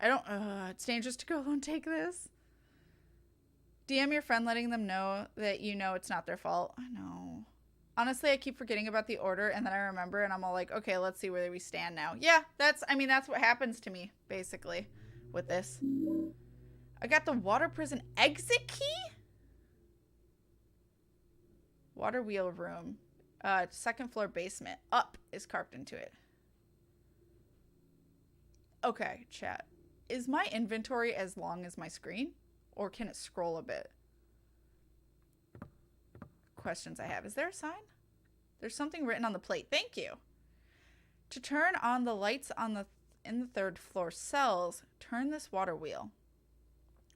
It's dangerous to go alone. Take this. DM your friend letting them know that you know it's not their fault. I know. Honestly, I keep forgetting about the order and then I remember and I'm all like, okay, let's see where we stand now. Yeah, that's what happens to me, basically, with this. I got the water prison exit key? Water wheel room. 2nd floor basement. Up is carved into it. Okay, chat. Is my inventory as long as my screen? Or can it scroll a bit? Questions I have. Is there a sign? There's something written on the plate. Thank you. To turn on the lights on in the 3rd floor cells, turn this water wheel.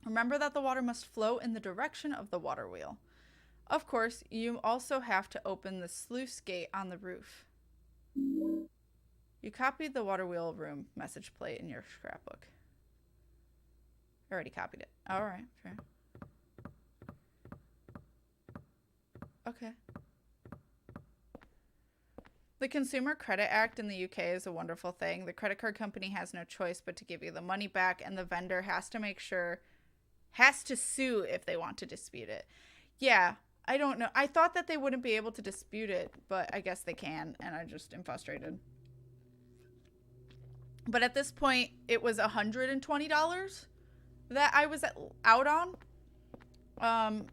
Remember that the water must flow in the direction of the water wheel. Of course, you also have to open the sluice gate on the roof. You copied the water wheel room message plate in your scrapbook. I already copied it. All right, fair. Okay. The Consumer Credit Act in the UK is a wonderful thing. The credit card company has no choice but to give you the money back, and the vendor has to sue if they want to dispute it. Yeah, I don't know. I thought that they wouldn't be able to dispute it, but I guess they can, and I just am frustrated. But at this point, it was $120 that I was out on.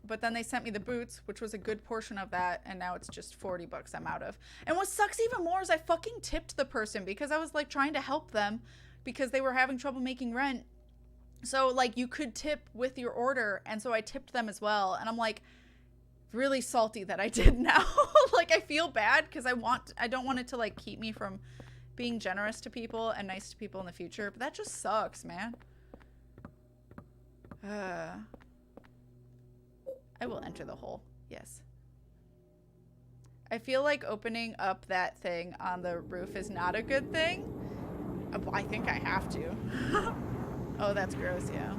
But then they sent me the boots, which was a good portion of that, and now it's just $40 I'm out of. And what sucks even more is I fucking tipped the person because I was like trying to help them because they were having trouble making rent. So like you could tip with your order, and so I tipped them as well. And I'm like really salty that I did now. Like I feel bad because I don't want it to like keep me from being generous to people and nice to people in the future, but that just sucks, man. I will enter the hole. Yes. I feel like opening up that thing on the roof is not a good thing. I think I have to. Oh, that's gross, yeah.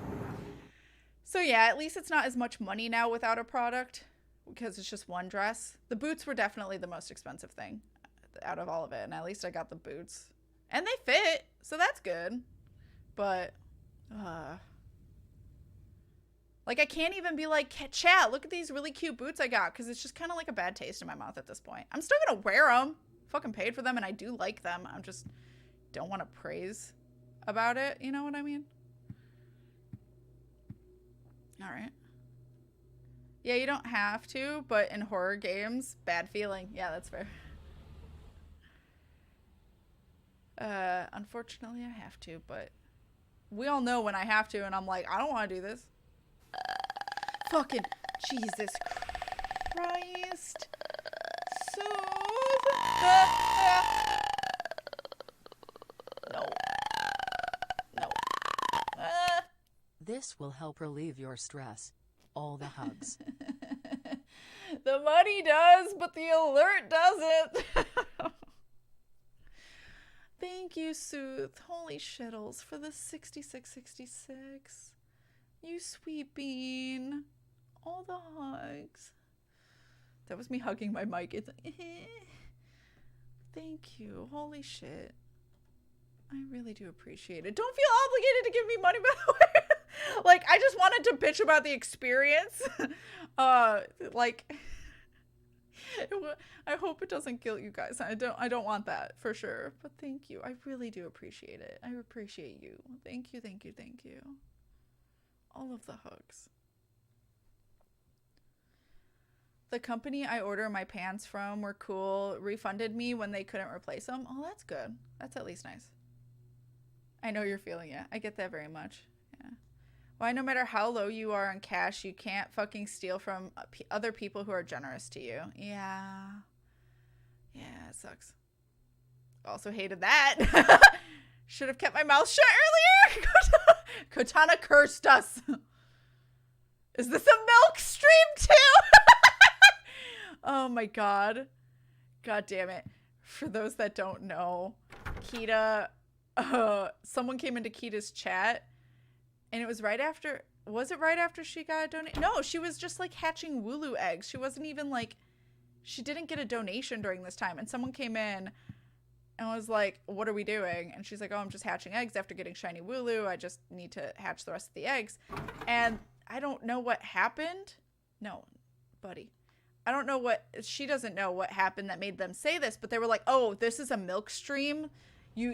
So yeah, at least it's not as much money now without a product because it's just one dress. The boots were definitely the most expensive thing out of all of it, and at least I got the boots. And they fit, so that's good. But, like, I can't even be like, chat, look at these really cute boots I got, because it's just kind of like a bad taste in my mouth at this point. I'm still going to wear them. Fucking paid for them, and I do like them. I just don't want to praise about it. You know what I mean? All right. Yeah, you don't have to, but in horror games, bad feeling. Yeah, that's fair. Unfortunately, I have to, but we all know when I have to, and I'm like, I don't want to do this. Fucking Jesus Christ. No. No. This will help relieve your stress. All the hugs. The money does, but the alert doesn't. Thank you, Sooth. Holy shittles for the 6666. You sweet bean. All the hugs. That was me hugging my mic. It's Thank you. Holy shit. I really do appreciate it. Don't feel obligated to give me money, by the way. Like, I just wanted to bitch about the experience. Like, I hope it doesn't guilt you guys. I don't want that for sure. But thank you. I really do appreciate it. I appreciate you. Thank you, thank you, thank you. All of the hugs. The company I order my pants from were cool. Refunded me when they couldn't replace them. Oh, that's good. That's at least nice. I know you're feeling it. I get that very much. Yeah. Why, no matter how low you are on cash, you can't fucking steal from other people who are generous to you. Yeah. Yeah, it sucks. Also hated that. Should have kept my mouth shut earlier. Katana cursed us. Is this a milk stream too? Oh my god. God damn it. For those that don't know, Kita, someone came into Kita's chat, and it was right after, was it right after she got a donation? No, she was just like hatching Wooloo eggs. She wasn't even like, she didn't get a donation during this time. And someone came in and was like, what are we doing? And she's like, oh, I'm just hatching eggs after getting shiny Wooloo. I just need to hatch the rest of the eggs. And I don't know what happened. No, buddy. I don't know what, she doesn't know what happened that made them say this, but they were like, oh, this is a milk stream.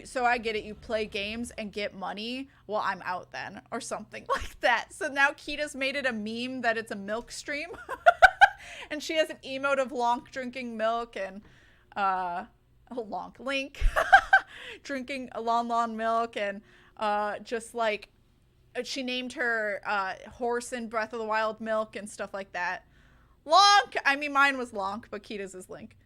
So I get it. You play games and get money. Well, I'm out then, or something like that. So now Kita's made it a meme that it's a milk stream. And she has an emote of Lonk drinking milk and, Lonk Link drinking a Lon milk and, Just like she named her horse in Breath of the Wild Milk and stuff like that. Lonk! I mean, mine was Lonk, but Kita's is Link.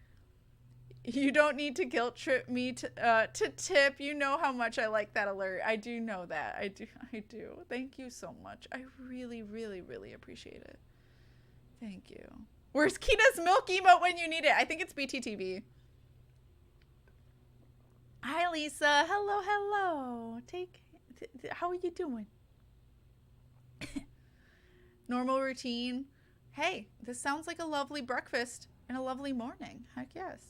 You don't need to guilt trip me to tip. You know how much I like that alert. I do know that. I do. Thank you so much. I really, really, really appreciate it. Thank you. Where's Kita's milk emote when you need it? I think it's BTTV. Hi, Lisa. Hello, hello. How are you doing? Normal routine. Hey, this sounds like a lovely breakfast and a lovely morning. Heck yes.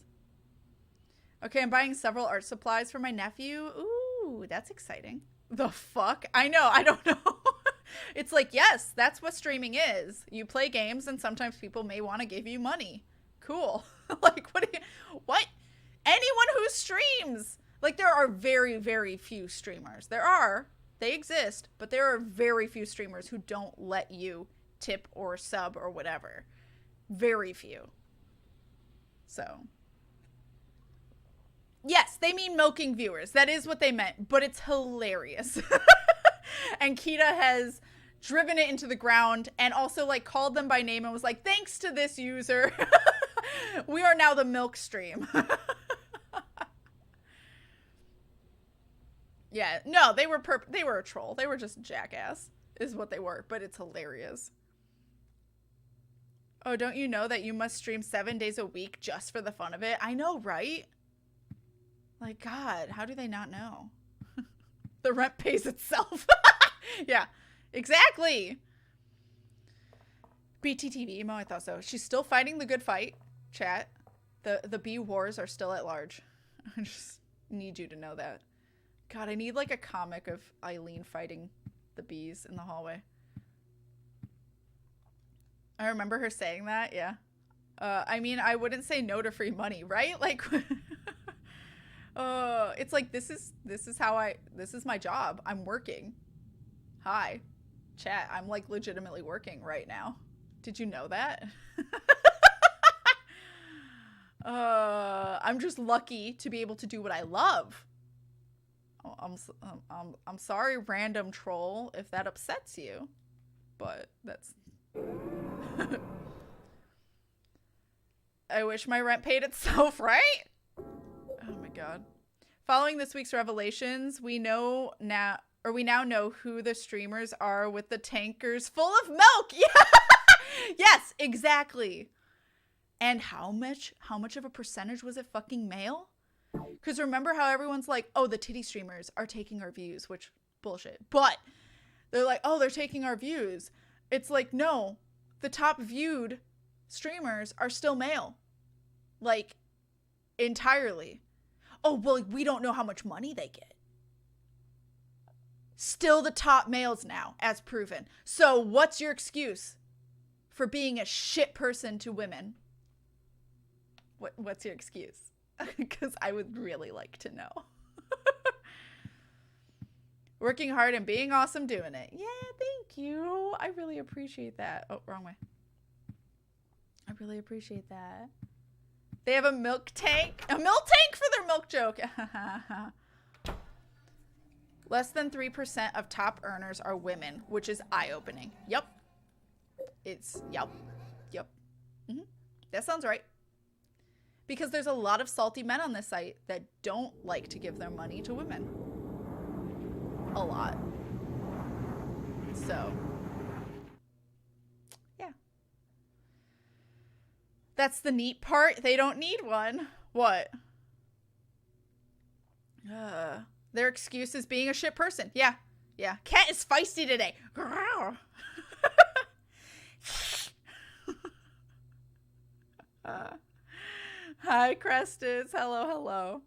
Okay, I'm buying several art supplies for my nephew. Ooh, that's exciting. The fuck? I know, I don't know. It's like, yes, that's what streaming is. You play games and sometimes people may want to give you money. Cool. Like, what? Anyone who streams. Like, there are very, very few streamers. They exist, but there are very few streamers who don't let you tip or sub or whatever. Very few. So, yes, they mean milking viewers. That is what they meant, but it's hilarious. And Kita has driven it into the ground and also like called them by name and was like, thanks to this user, we are now the milk stream. Yeah, no, they were a troll. They were just a jackass is what they were, but it's hilarious. Oh, don't you know that you must stream 7 days a week just for the fun of it? I know, right? Like, God, how do they not know? The rent pays itself. Yeah, exactly. BTTV emo, I thought so. She's still fighting the good fight, chat. The bee wars are still at large. I just need you to know that. God, I need like a comic of Eileen fighting the bees in the hallway. I remember her saying that, yeah. I mean, I wouldn't say no to free money, right? Like, it's like, this is my job. I'm working. Hi, chat. I'm like legitimately working right now. Did you know that? I'm just lucky to be able to do what I love. I'm sorry, random troll, if that upsets you, but that's. I wish my rent paid itself, right? Oh my God. Following this week's revelations, we now know who the streamers are with the tankers full of milk. Yeah. Yes, exactly. And how much of a percentage was it fucking male? Because remember how everyone's like, oh, the titty streamers are taking our views, which bullshit. But they're like, oh, they're taking our views. It's like, no, the top viewed streamers are still male. Like, entirely. Oh, well, we don't know how much money they get. Still the top males now, as proven. So what's your excuse for being a shit person to women? What's your excuse? Because I would really like to know. Working hard and being awesome doing it. Yeah, thank you. I really appreciate that. Oh, wrong way. I really appreciate that. They have a milk tank. A milk tank for their milk joke. Less than 3% of top earners are women, which is eye-opening. Yep. Yep. Mm-hmm. That sounds right. Because there's a lot of salty men on this site that don't like to give their money to women. A lot. So, yeah. That's the neat part. They don't need one. What? Their excuse is being a shit person. Yeah. Yeah. Cat is feisty today. Hi, Crestus. Hello.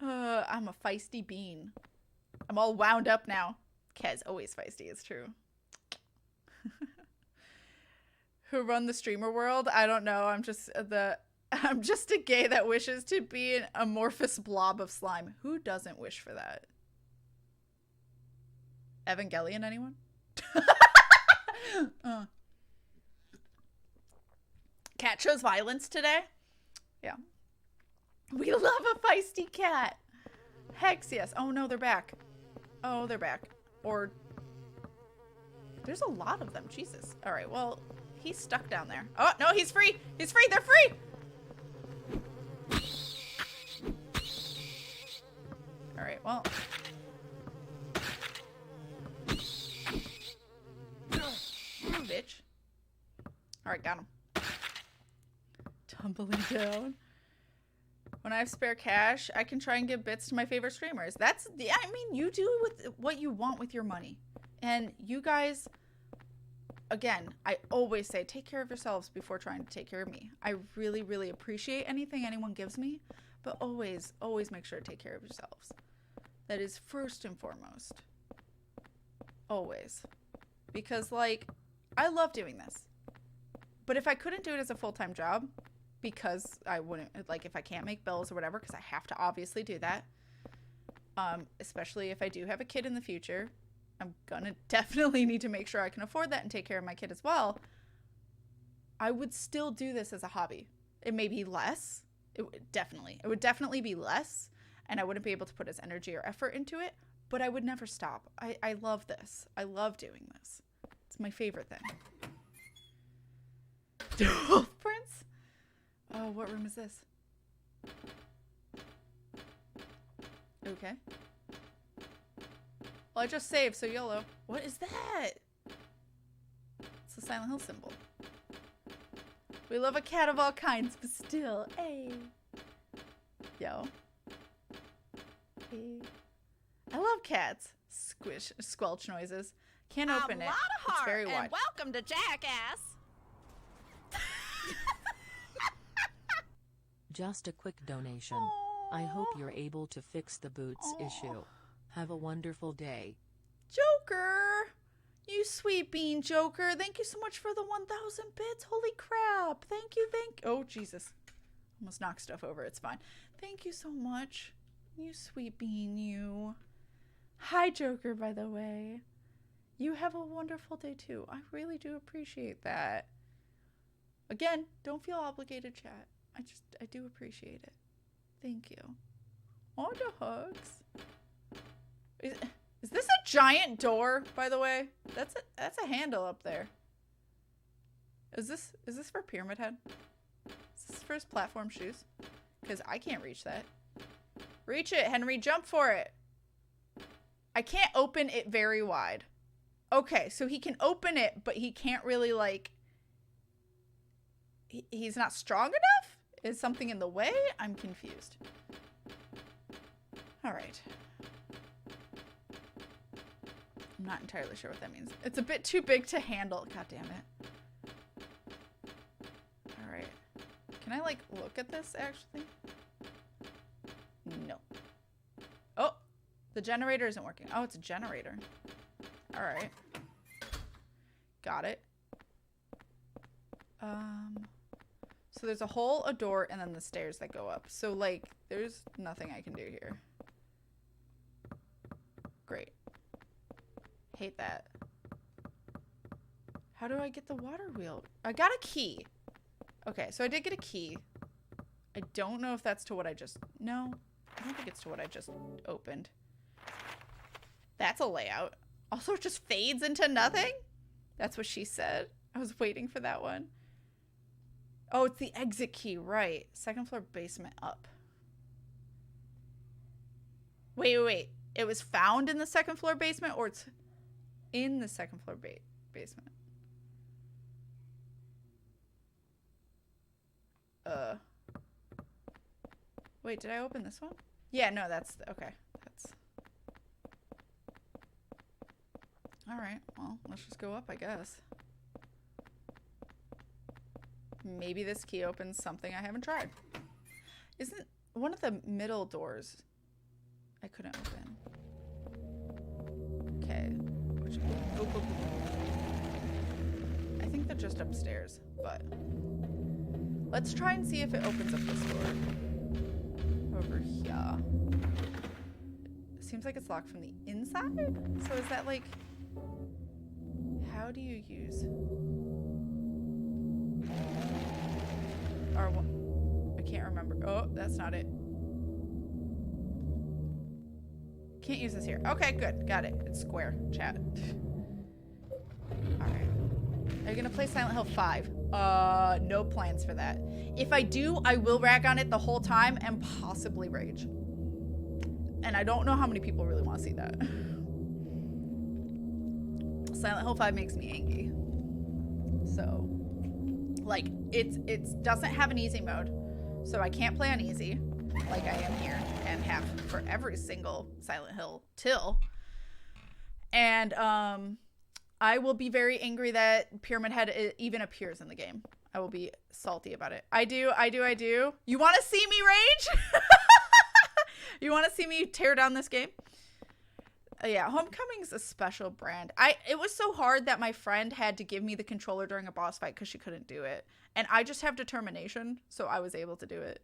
I'm a feisty bean. I'm all wound up now. Cat is always feisty. It's true. Who run the streamer world? I don't know. I'm just a gay that wishes to be an amorphous blob of slime. Who doesn't wish for that? Evangelion, anyone? Cat chose violence today? Yeah. We love a feisty cat. Hex, yes. Oh no, they're back. Oh, they're back. Or there's a lot of them. Jesus. All right. Well, he's stuck down there. Oh, no, he's free. He's free. They're free. All right. Well. Bitch. All right. Got him. Tumbling down. When I have spare cash, I can try and give bits to my favorite streamers. That's, I mean, you do with what you want with your money. And you guys, again, I always say, take care of yourselves before trying to take care of me. I really, really appreciate anything anyone gives me, but always, always make sure to take care of yourselves. That is first and foremost. Always. Because, like, I love doing this. But if I couldn't do it as a full-time job, because I wouldn't, like, if I can't make bills or whatever, because I have to obviously do that, especially if I do have a kid in the future, I'm gonna definitely need to make sure I can afford that and take care of my kid as well. I would still do this as a hobby. It may be less. It would definitely be less, and I wouldn't be able to put as energy or effort into it, but I would never stop. I love this. I love doing this. It's my favorite thing. Prince? Oh, what room is this? Okay. Well, I just saved, so YOLO. What is that? It's the Silent Hill symbol. We love a cat of all kinds, but still, hey. Yo. Hey. I love cats. Squish, squelch noises. Can't open it. It's very wide. And welcome to Jackass. Just a quick donation. I hope you're able to fix the boots issue. Have a wonderful day. Joker! You sweet bean, Joker. Thank you so much for the 1,000 bits. Holy crap. Thank you. Oh, Jesus. Almost knocked stuff over. It's fine. Thank you so much. You sweet bean, you. Hi, Joker, by the way. You have a wonderful day, too. I really do appreciate that. Again, don't feel obligated, chat. I do appreciate it. Thank you. Oh, the hugs. Is this a giant door, by the way? That's a handle up there. Is this for Pyramid Head? Is this for his platform shoes? Because I can't reach that. Reach it, Henry. Jump for it. I can't open it very wide. Okay, so he can open it, but he can't really, like... He's not strong enough? Is something in the way? I'm confused. All right. I'm not entirely sure what that means. It's a bit too big to handle. God damn it. All right. Can I, like, look at this, actually? No. Oh, the generator isn't working. Oh, it's a generator. All right. Got it. So there's a hole, a door, and then the stairs that go up. So, like, there's nothing I can do here. Great. Hate that. How do I get the water wheel? I got a key. Okay, so I did get a key. I don't know if that's to what I just... No, I don't think it's to what I just opened. That's a layout. Also, it just fades into nothing? That's what she said. I was waiting for that one. Oh, it's the exit key, right. Second floor basement up. Wait. It was found in the second floor basement, or it's in the second floor basement? Wait, did I open this one? Yeah, no, that's... Okay, that's... Alright, well, let's just go up, I guess. Maybe this key opens something I haven't tried. Isn't one of the middle doors I couldn't open? Okay. I think they're just upstairs, but let's try and see if it opens up this door. Over here. It seems like it's locked from the inside? So is that like... How do you use... I can't remember. Oh, that's not it. Can't use this here. Okay, good. Got it. It's square. Chat. Alright. Are you gonna play Silent Hill 5? No plans for that. If I do, I will rag on it the whole time and possibly rage. And I don't know how many people really want to see that. Silent Hill 5 makes me angry. So, like, it doesn't have an easy mode. So I can't play on easy, like I am here, and have for every single Silent Hill till. And, I will be very angry that Pyramid Head even appears in the game. I will be salty about it. I do. You want to see me rage? You want to see me tear down this game? Yeah, Homecoming's a special brand. It was so hard that my friend had to give me the controller during a boss fight because she couldn't do it. And I just have determination, so I was able to do it.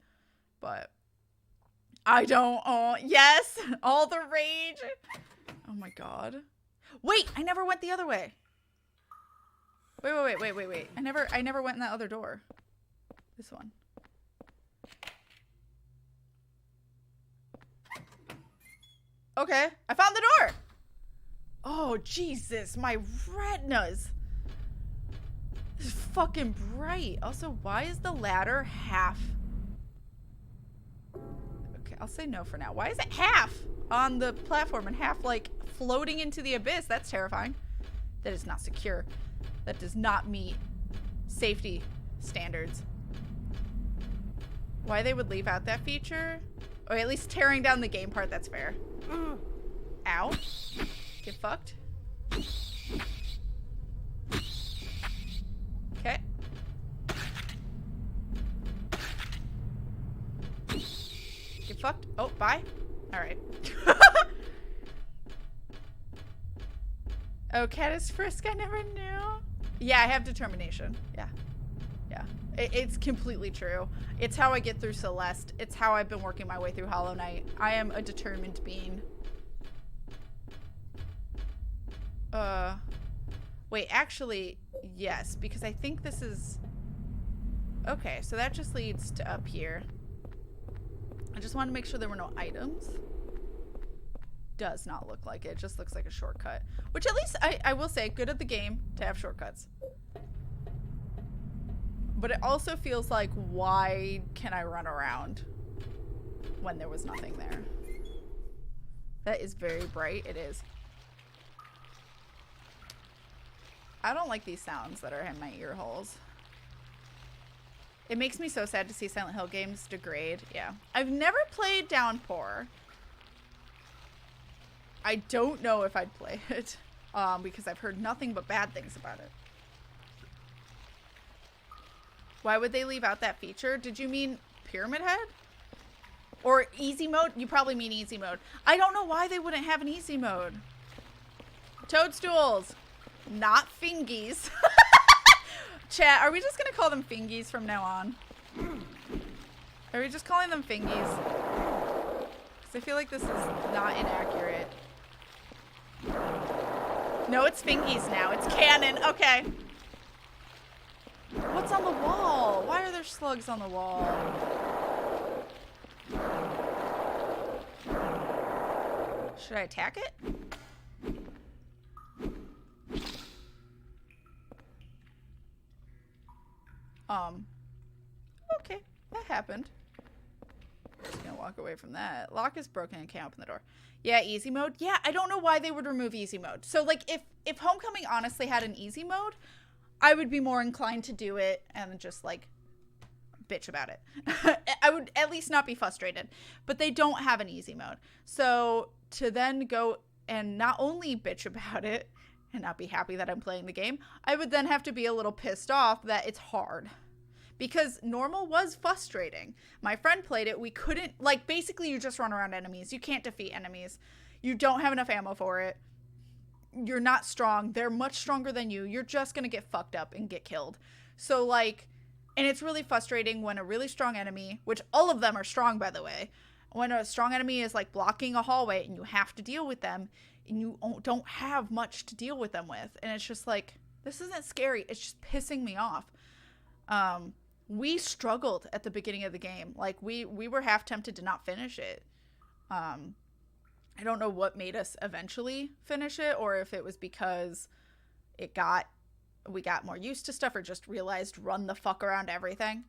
But I don't. Oh, yes, all the rage. Oh my god. Wait, I never went the other way. Wait. I never went in that other door. This one. Okay, I found the door. Oh, Jesus, my retinas. This is fucking bright. Also, why is the ladder half? Okay, I'll say no for now. Why is it half on the platform and half, like, floating into the abyss? That's terrifying. That is not secure. That does not meet safety standards. Why they would leave out that feature? Or at least tearing down the game part, that's fair. Ow. Get fucked. Okay. Get fucked. Oh, bye. Alright. Oh, Cat is Frisk. I never knew. Yeah, I have determination. Yeah. It's completely true. It's how I get through Celeste. It's how I've been working my way through Hollow Knight. I am a determined being. Wait, actually, yes, because I think this is... Okay, so that just leads to up here. I just wanted to make sure there were no items. Does not look like it. It just looks like a shortcut. Which at least, I will say, good at the game to have shortcuts. But it also feels like, why can I run around when there was nothing there? That is very bright. It is. I don't like these sounds that are in my ear holes. It makes me so sad to see Silent Hill games degrade. Yeah. I've never played Downpour. I don't know if I'd play it. Because I've heard nothing but bad things about it. Why would they leave out that feature? Did you mean Pyramid Head? Or easy mode? You probably mean easy mode. I don't know why they wouldn't have an easy mode. Toadstools. Not fingies. Chat, are we just going to call them fingies from now on? Are we just calling them fingies? Because I feel like this is not inaccurate. No, it's fingies now. It's canon. Okay. What's on the wall? Why are there slugs on the wall? Should I attack it? Okay, that happened. Just gonna walk away from that. Lock is broken and can't open the door. Yeah, easy mode. Yeah, I don't know why they would remove easy mode. So, like, if Homecoming honestly had an easy mode, I would be more inclined to do it and just, like, bitch about it. I would at least not be frustrated. But they don't have an easy mode. So, to then go and not only bitch about it and not be happy that I'm playing the game, I would then have to be a little pissed off that it's hard. Because normal was frustrating. My friend played it. We couldn't, like, basically you just run around enemies. You can't defeat enemies. You don't have enough ammo for it. You're not strong. They're much stronger than you. You're just going to get fucked up and get killed. So, like, and it's really frustrating when a really strong enemy, which all of them are strong, by the way, when a strong enemy is, like, blocking a hallway and you have to deal with them and you don't have much to deal with them with. And it's just like, this isn't scary. It's just pissing me off. We struggled at the beginning of the game. Like, we were half tempted to not finish it. I don't know what made us eventually finish it, or if it was because we got more used to stuff or just realized run the fuck around everything.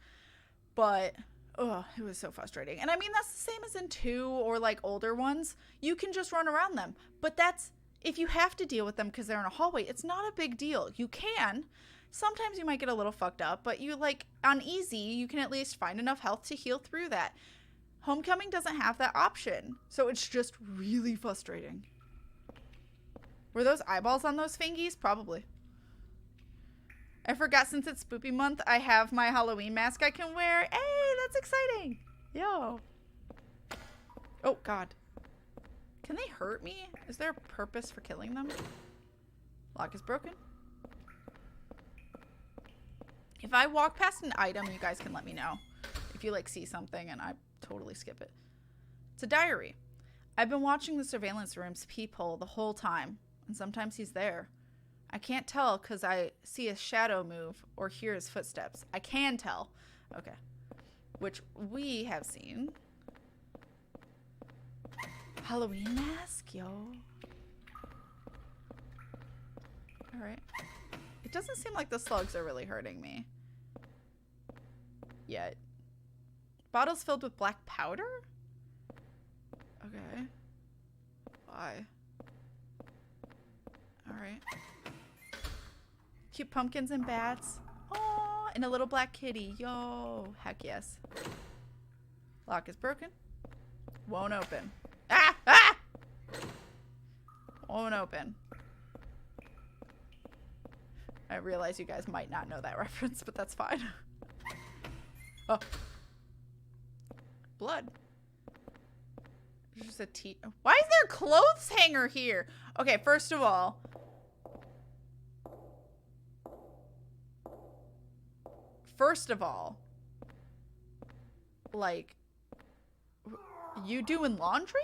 But it was so frustrating. And I mean, that's the same as in 2 or like older ones. You can just run around them. But that's if you have to deal with them because they're in a hallway, it's not a big deal. You can. Sometimes you might get a little fucked up, but you like on easy, you can at least find enough health to heal through that. Homecoming doesn't have that option. So it's just really frustrating. Were those eyeballs on those fingies? Probably. I forgot since it's spoopy month, I have my Halloween mask I can wear. Hey, that's exciting. Yo. Oh, God. Can they hurt me? Is there a purpose for killing them? Lock is broken. If I walk past an item, you guys can let me know. If you like see something and I totally skip it. It's a diary. I've been watching the surveillance room's peephole the whole time, and sometimes he's there. I can't tell because I see a shadow move or hear his footsteps. I can tell. Okay. Which we have seen. Halloween mask, yo. Alright. It doesn't seem like the slugs are really hurting me. Yet. Bottles filled with black powder? Okay. Why? Alright. Cute pumpkins and bats. Oh, and a little black kitty. Yo. Heck yes. Lock is broken. Won't open. Ah! Ah! Won't open. I realize you guys might not know that reference, but that's fine. Oh. Blood. There's just a tea. Why is there a clothes hanger here? Okay, first of all. Like, you doing laundry?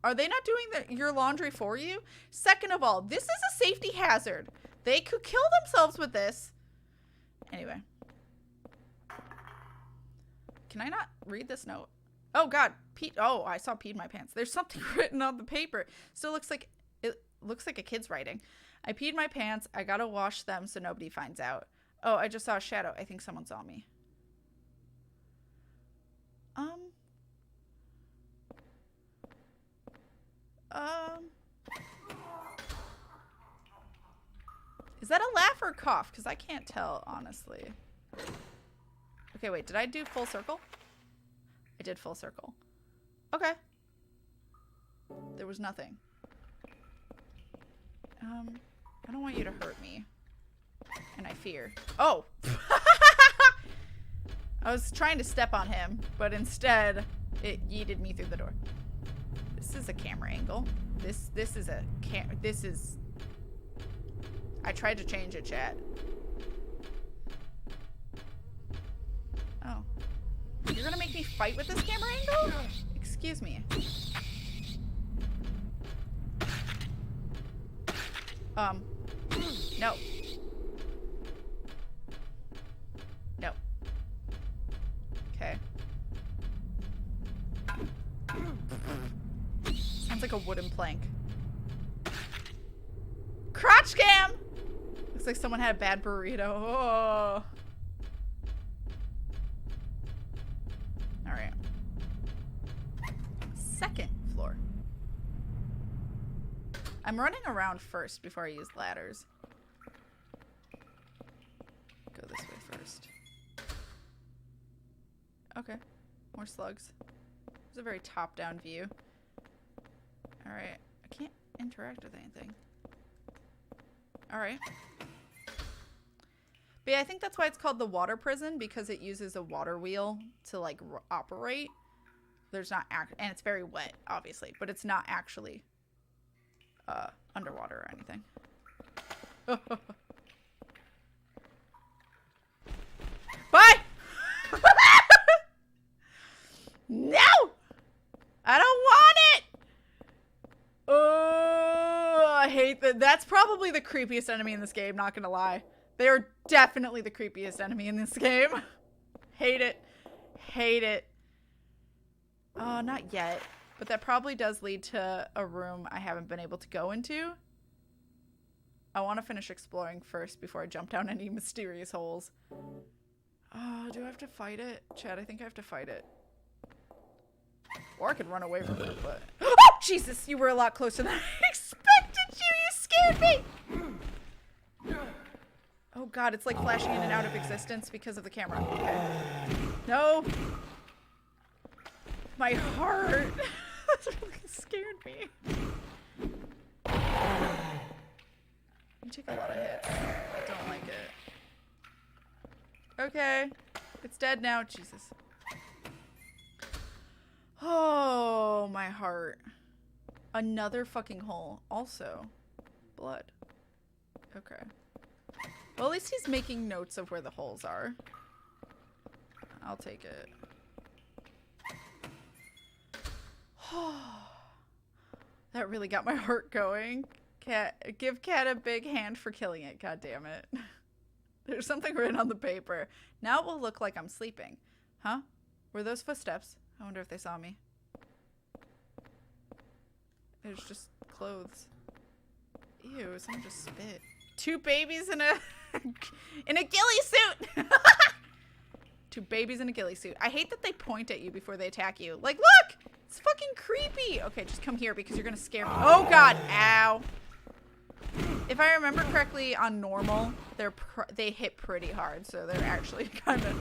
Are they not doing your laundry for you? Second of all, this is a safety hazard. They could kill themselves with this. Anyway. Can I not read this note? Oh, God. Pete. Oh, I saw peed my pants. There's something written on the paper. Still looks like a kid's writing. I peed my pants. I gotta wash them so nobody finds out. Oh, I just saw a shadow. I think someone saw me. Is that a laugh or a cough? Because I can't tell, honestly. Okay, wait. Did I do full circle? I did full circle. Okay. There was nothing. I don't want you to hurt me. And I fear. Oh! I was trying to step on him, but instead it yeeted me through the door. This is a camera angle. This is a this is... I tried to change it, chat. Oh. You're gonna make me fight with this camera angle? Excuse me. No. No. Okay. Sounds like a wooden plank. Crotch cam! Looks like someone had a bad burrito. Oh. Alright. Second floor. I'm running around first before I use ladders. Go this way first. Okay. More slugs. It's a very top-down view. Alright. I can't interact with anything. Alright. But yeah, I think that's why it's called the water prison, because it uses a water wheel to, like, operate. There's not... and it's very wet, obviously. But it's not actually underwater or anything. Bye! No! I don't want it! Oh, I hate that. That's probably the creepiest enemy in this game, not gonna lie. They are definitely the creepiest enemy in this game. Hate it. Hate it. Oh, not yet. But that probably does lead to a room I haven't been able to go into. I want to finish exploring first before I jump down any mysterious holes. Oh, do I have to fight it? Chad, I think I have to fight it. Or I could run away from it, but... Oh, Jesus! You were a lot closer than I expected you! You scared me! Oh god, it's like flashing in and out of existence because of the camera. Okay. No! My heart! That really scared me. You take a lot of hits. I don't like it. Okay. It's dead now. Jesus. Oh, my heart. Another fucking hole. Also, blood. Okay. Well, at least he's making notes of where the holes are. I'll take it. That really got my heart going. Cat, give Cat a big hand for killing it. God damn it. There's something written on the paper. Now it will look like I'm sleeping. Huh? Were those footsteps? I wonder if they saw me. There's just clothes. Ew, someone just spit. 2 babies in a in a ghillie suit. 2 babies in a ghillie suit. I hate that they point at you before they attack you. Like, look! It's fucking creepy. Okay, just come here because you're gonna scare me. Oh god, ow. If I remember correctly, on normal, they hit pretty hard, so they're actually kind of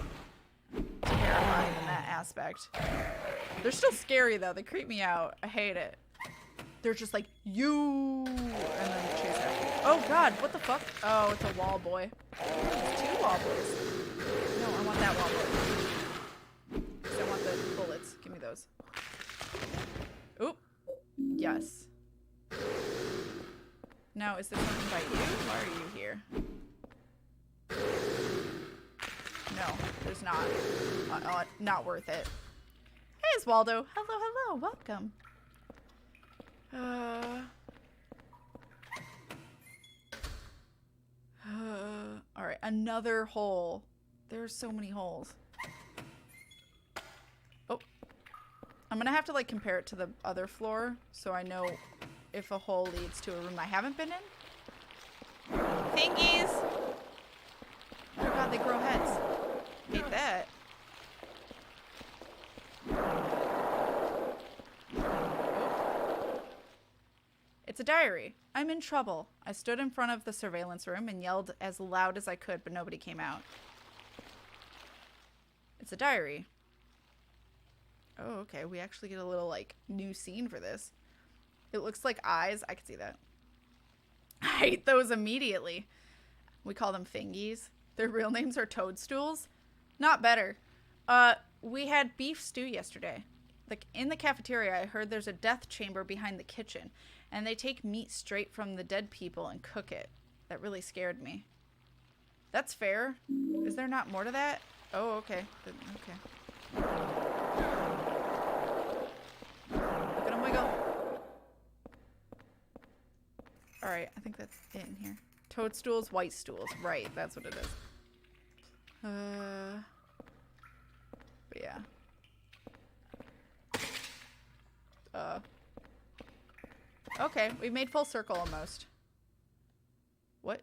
terrifying in that aspect. They're still scary though. They creep me out. I hate it. They're just like, you, and then chase after you. Oh god, what the fuck? Oh, it's a wall boy. There's 2 wall boys. No, I want that wall boy. Because I want the bullets. Give me those. Oop. Yes. Now, is there something by you? Why are you here? No, there's not. Not worth it. Hey, Oswaldo. Hello, hello. Welcome. Alright, another hole. There's so many holes. Oh. I'm gonna have to, like, compare it to the other floor so I know if a hole leads to a room I haven't been in. Thingies! Oh god, they grow heads. Hate that. It's a diary. I'm in trouble. I stood in front of the surveillance room and yelled as loud as I could, but nobody came out. It's a diary. Oh, okay. We actually get a little, like, new scene for this. It looks like eyes. I can see that. I hate those immediately. We call them fingies. Their real names are toadstools. Not better. We had beef stew yesterday. Like, in the cafeteria, I heard there's a death chamber behind the kitchen. And they take meat straight from the dead people and cook it. That really scared me. That's fair. Is there not more to that? Oh, okay. Okay. Look at him wiggle. Alright, I think that's it in here. Toadstools, white stools. Right, that's what it is. But yeah. Okay, we've made full circle almost. What?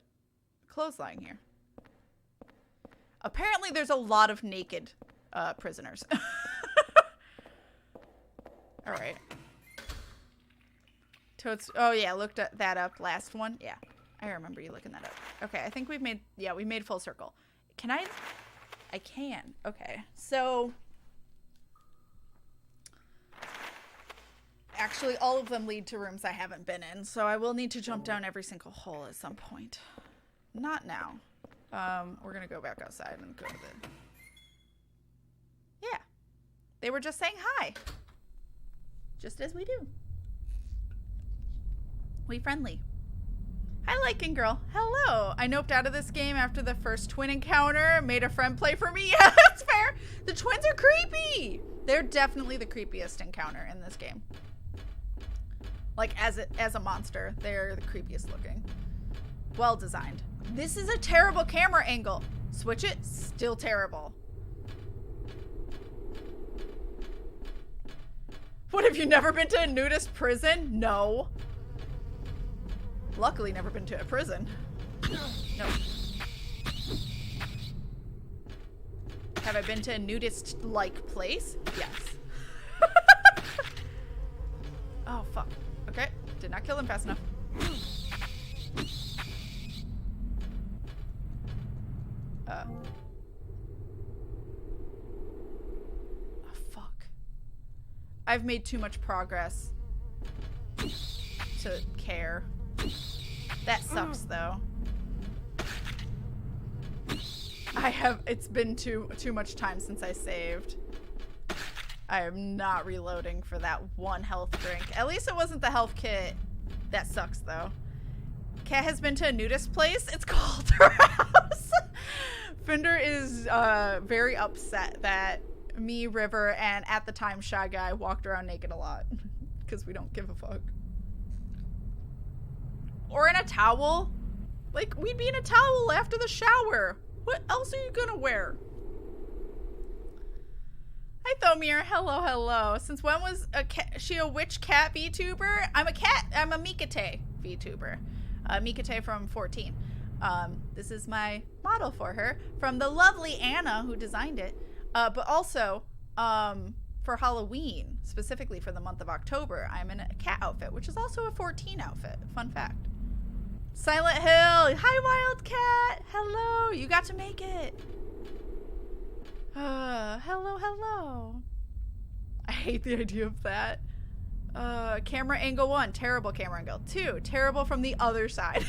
Clothesline here. Apparently there's a lot of naked prisoners. Alright. Oh yeah, looked at that up last one. Yeah, I remember you looking that up. Okay, I think we've made, yeah, we made full circle. Can I can. Okay, so actually all of them lead to rooms I haven't been in, so I will need to jump down every single hole at some point. Not now. We're gonna go back outside and go to the... Yeah. They were just saying hi. Just as we do. We friendly. Hi, Lycan Girl. Hello. I noped out of this game after the first twin encounter. Made a friend play for me. Yeah, that's fair. The twins are creepy. They're definitely the creepiest encounter in this game. Like, as a monster, they're the creepiest looking. Well designed. This is a terrible camera angle. Switch it. Still terrible. What, have you never been to a nudist prison? No. Luckily, never been to a prison. No. Have I been to a nudist-like place? Yes. Oh, fuck. Okay. Did not kill him fast enough. Oh, fuck. I've made too much progress to care. That sucks, though. It's been too much time since I saved. I am not reloading for that one health drink. At least it wasn't the health kit. That sucks, though. Kat has been to a nudist place. It's called her house. Fender is very upset that me, River, and at the time Shy Guy walked around naked a lot. Because we don't give a fuck. Or in a towel. Like, we'd be in a towel after the shower. What else are you gonna wear? Hi, Thomir. Hello, hello. Since when was she a witch cat VTuber? I'm a Mikate VTuber. Mikate from 14. This is my model for her from the lovely Anna who designed it. But also, for Halloween, specifically for the month of October, I'm in a cat outfit, which is also a 14 outfit. Fun fact. Silent Hill. Hi, Wildcat. Hello. You got to make it. Hello, hello. I hate the idea of that. Camera angle 1, terrible camera angle. 2, terrible from the other side.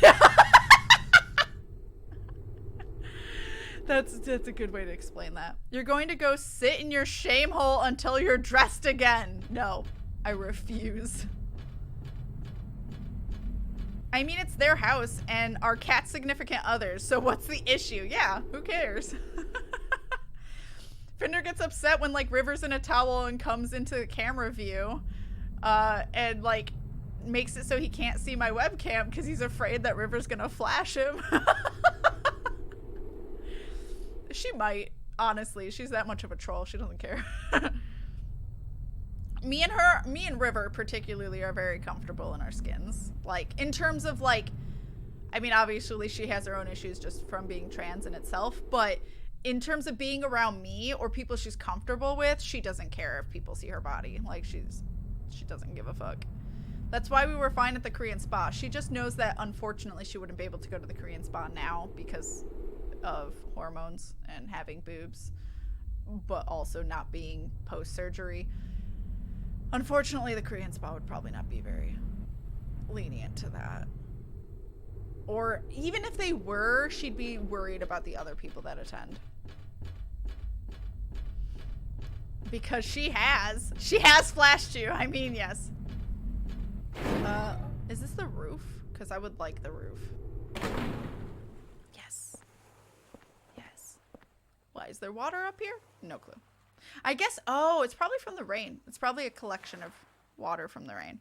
That's a good way to explain that. You're going to go sit in your shame hole until you're dressed again. No, I refuse. I mean, it's their house and our cat's significant others, so what's the issue? Yeah, who cares? Fender gets upset when, like, River's in a towel and comes into the camera view, and, like, makes it so he can't see my webcam because he's afraid that River's gonna flash him. She might, honestly. She's that much of a troll. She doesn't care. Me and River particularly are very comfortable in our skins. Like, in terms of, like, I mean, obviously she has her own issues just from being trans in itself, but in terms of being around me or people she's comfortable with, she doesn't care if people see her body. Like, she doesn't give a fuck. That's why we were fine at the Korean spa. She just knows that, unfortunately, she wouldn't be able to go to the Korean spa now because of hormones and having boobs, but also not being post-surgery. Unfortunately, the Korean spa would probably not be very lenient to that. Or even if they were, she'd be worried about the other people that attend. Because she has flashed you. I mean, yes. Is this the roof? Because I would like the roof. Yes. Yes. Why, is there water up here? No clue. I guess, oh, it's probably from the rain. It's probably a collection of water from the rain.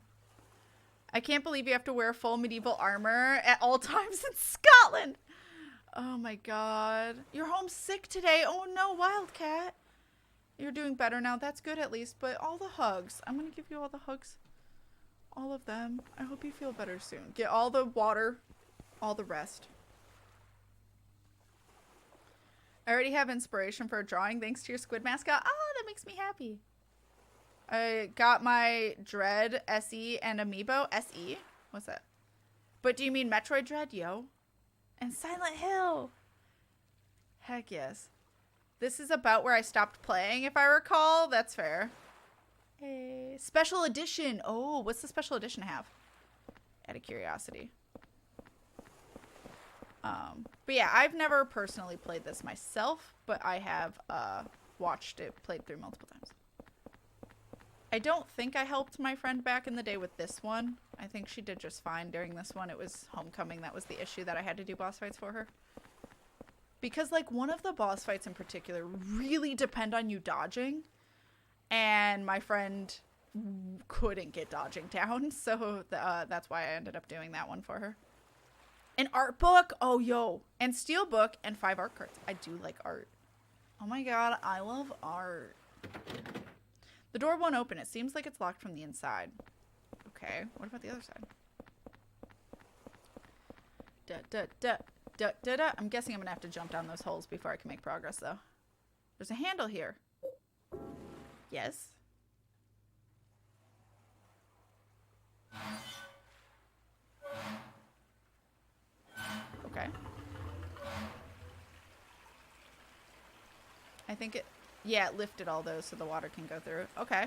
I can't believe you have to wear full medieval armor at all times in Scotland. Oh my god. You're homesick today. Oh no, Wildcat. You're doing better now. That's good at least, but all the hugs. I'm going to give you all the hugs. All of them. I hope you feel better soon. Get all the water, all the rest. I already have inspiration for a drawing thanks to your squid mascot. Oh, that makes me happy. I got my Dread SE and Amiibo. SE? What's that? But do you mean Metroid Dread? Yo. And Silent Hill. Heck yes. This is about where I stopped playing, if I recall. That's fair. Hey. Special edition. Oh, what's the special edition have? Out of curiosity. But yeah, I've never personally played this myself, but I have watched it played through multiple times. I don't think I helped my friend back in the day with this one. I think she did just fine during this one. It was Homecoming that was the issue that I had to do boss fights for her. Because, like, one of the boss fights in particular really depend on you dodging. And my friend couldn't get dodging down. So that's why I ended up doing that one for her. An art book? Oh, yo. And steelbook and 5 art cards. I do like art. Oh my god, I love art. The door won't open. It seems like it's locked from the inside. Okay, what about the other side? I'm guessing I'm gonna have to jump down those holes before I can make progress, though. There's a handle here. Yes. Okay. I think it... Yeah, it lifted all those so the water can go through. Okay.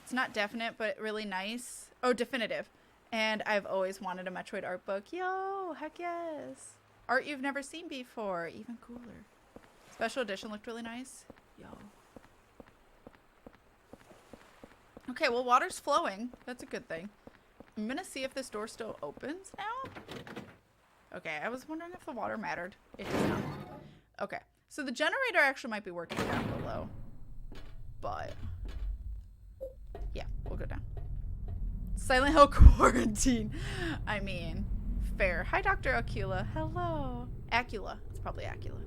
It's not definite, but really nice. Oh, definitive. And I've always wanted a Metroid art book. Yo, heck yes. Art you've never seen before. Even cooler. Special edition looked really nice. Yo. Okay, well, water's flowing. That's a good thing. I'm gonna see if this door still opens now. Okay, I was wondering if the water mattered. It does not. Okay, so the generator actually might be working down below. But... yeah, we'll go down. Silent Hill quarantine. I mean, fair. Hi, Dr. Acula. Hello. Acula. It's probably Acula.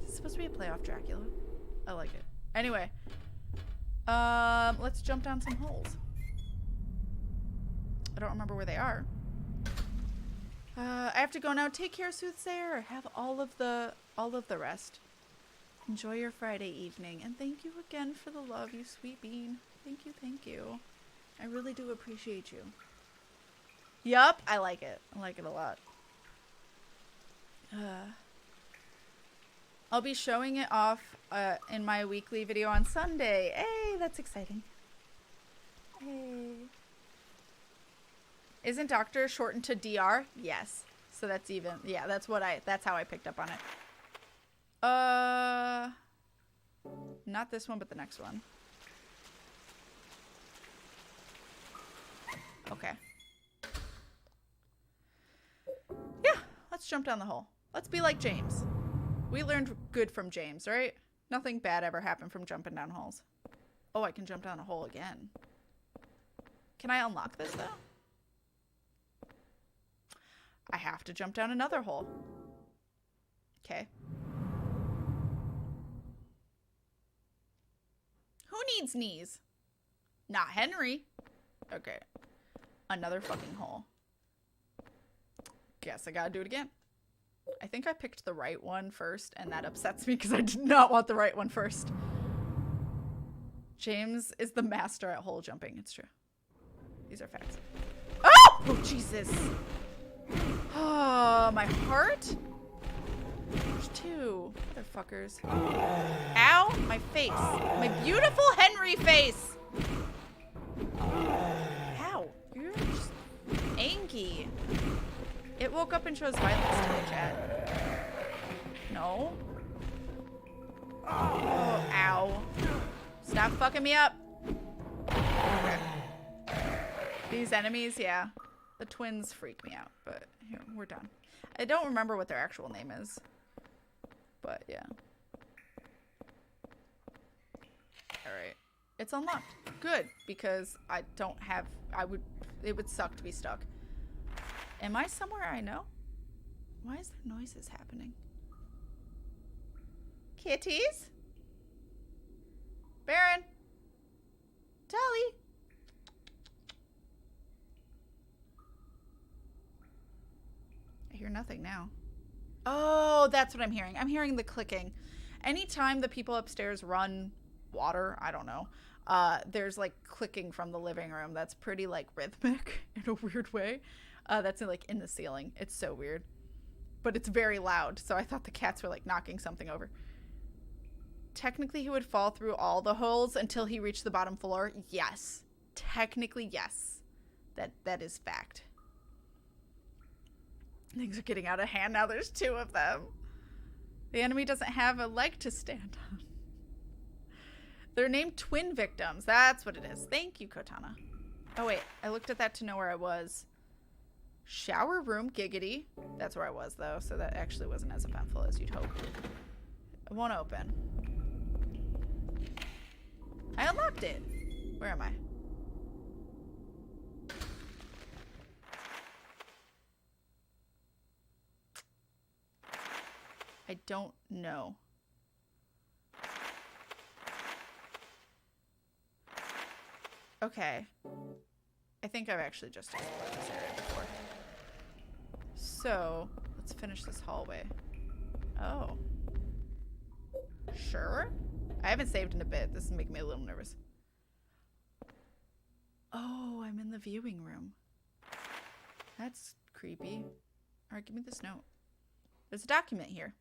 Is it supposed to be a play off Dracula? I like it. Anyway. Let's jump down some holes. I don't remember where they are. I have to go now. Take care, Soothsayer. Have all of the rest. Enjoy your Friday evening. And thank you again for the love, you sweet bean. Thank you, thank you. I really do appreciate you. Yup, I like it. I like it a lot. I'll be showing it off in my weekly video on Sunday. Hey, that's exciting. Hey. Isn't Doctor shortened to DR? Yes. So that's even, yeah, that's how I picked up on it. Not this one, but the next one. Okay. Yeah, let's jump down the hole. Let's be like James. We learned good from James, right? Nothing bad ever happened from jumping down holes. Oh, I can jump down a hole again. Can I unlock this, though? I have to jump down another hole. Okay. Who needs knees? Not Henry. Okay. Another fucking hole. Guess I gotta do it again. I think I picked the right one first, and that upsets me because I did not want the right one first. James is the master at hole jumping. It's true. These are facts. Oh! Oh, Jesus. Oh, my heart? There's two motherfuckers. Ow! My face. My beautiful Henry face! Ow. You're just angy. It woke up and chose violence to the chat. No. Oh, ow. Stop fucking me up. Okay. These enemies, yeah. The twins freak me out, but here, we're done. I don't remember what their actual name is. But, yeah. Alright. It's unlocked. Good, because I don't have... it would suck to be stuck. Am I somewhere I know? Why is there noises happening? Kitties? Baron? Dolly? I hear nothing now. Oh, that's what I'm hearing. I'm hearing the clicking. Anytime the people upstairs run water, I don't know, there's like clicking from the living room that's pretty like rhythmic in a weird way. That's like in the ceiling. It's so weird. But it's very loud, so I thought the cats were like knocking something over. Technically, he would fall through all the holes until he reached the bottom floor. Yes. Technically, yes. That is fact. Things are getting out of hand now. There's two of them. The enemy doesn't have a leg to stand on. They're named twin victims. That's what it is. Thank you, Kotana. Oh, wait. I looked at that to know where I was. Shower room, giggity. That's where I was, though, so that actually wasn't as eventful as you'd hope. It won't open. I unlocked it. Where am I? I don't know. Okay. I think I've actually just explored this area before. So, let's finish this hallway. Oh. Sure. I haven't saved in a bit. This is making me a little nervous. Oh, I'm in the viewing room. That's creepy. Alright, give me this note. There's a document here.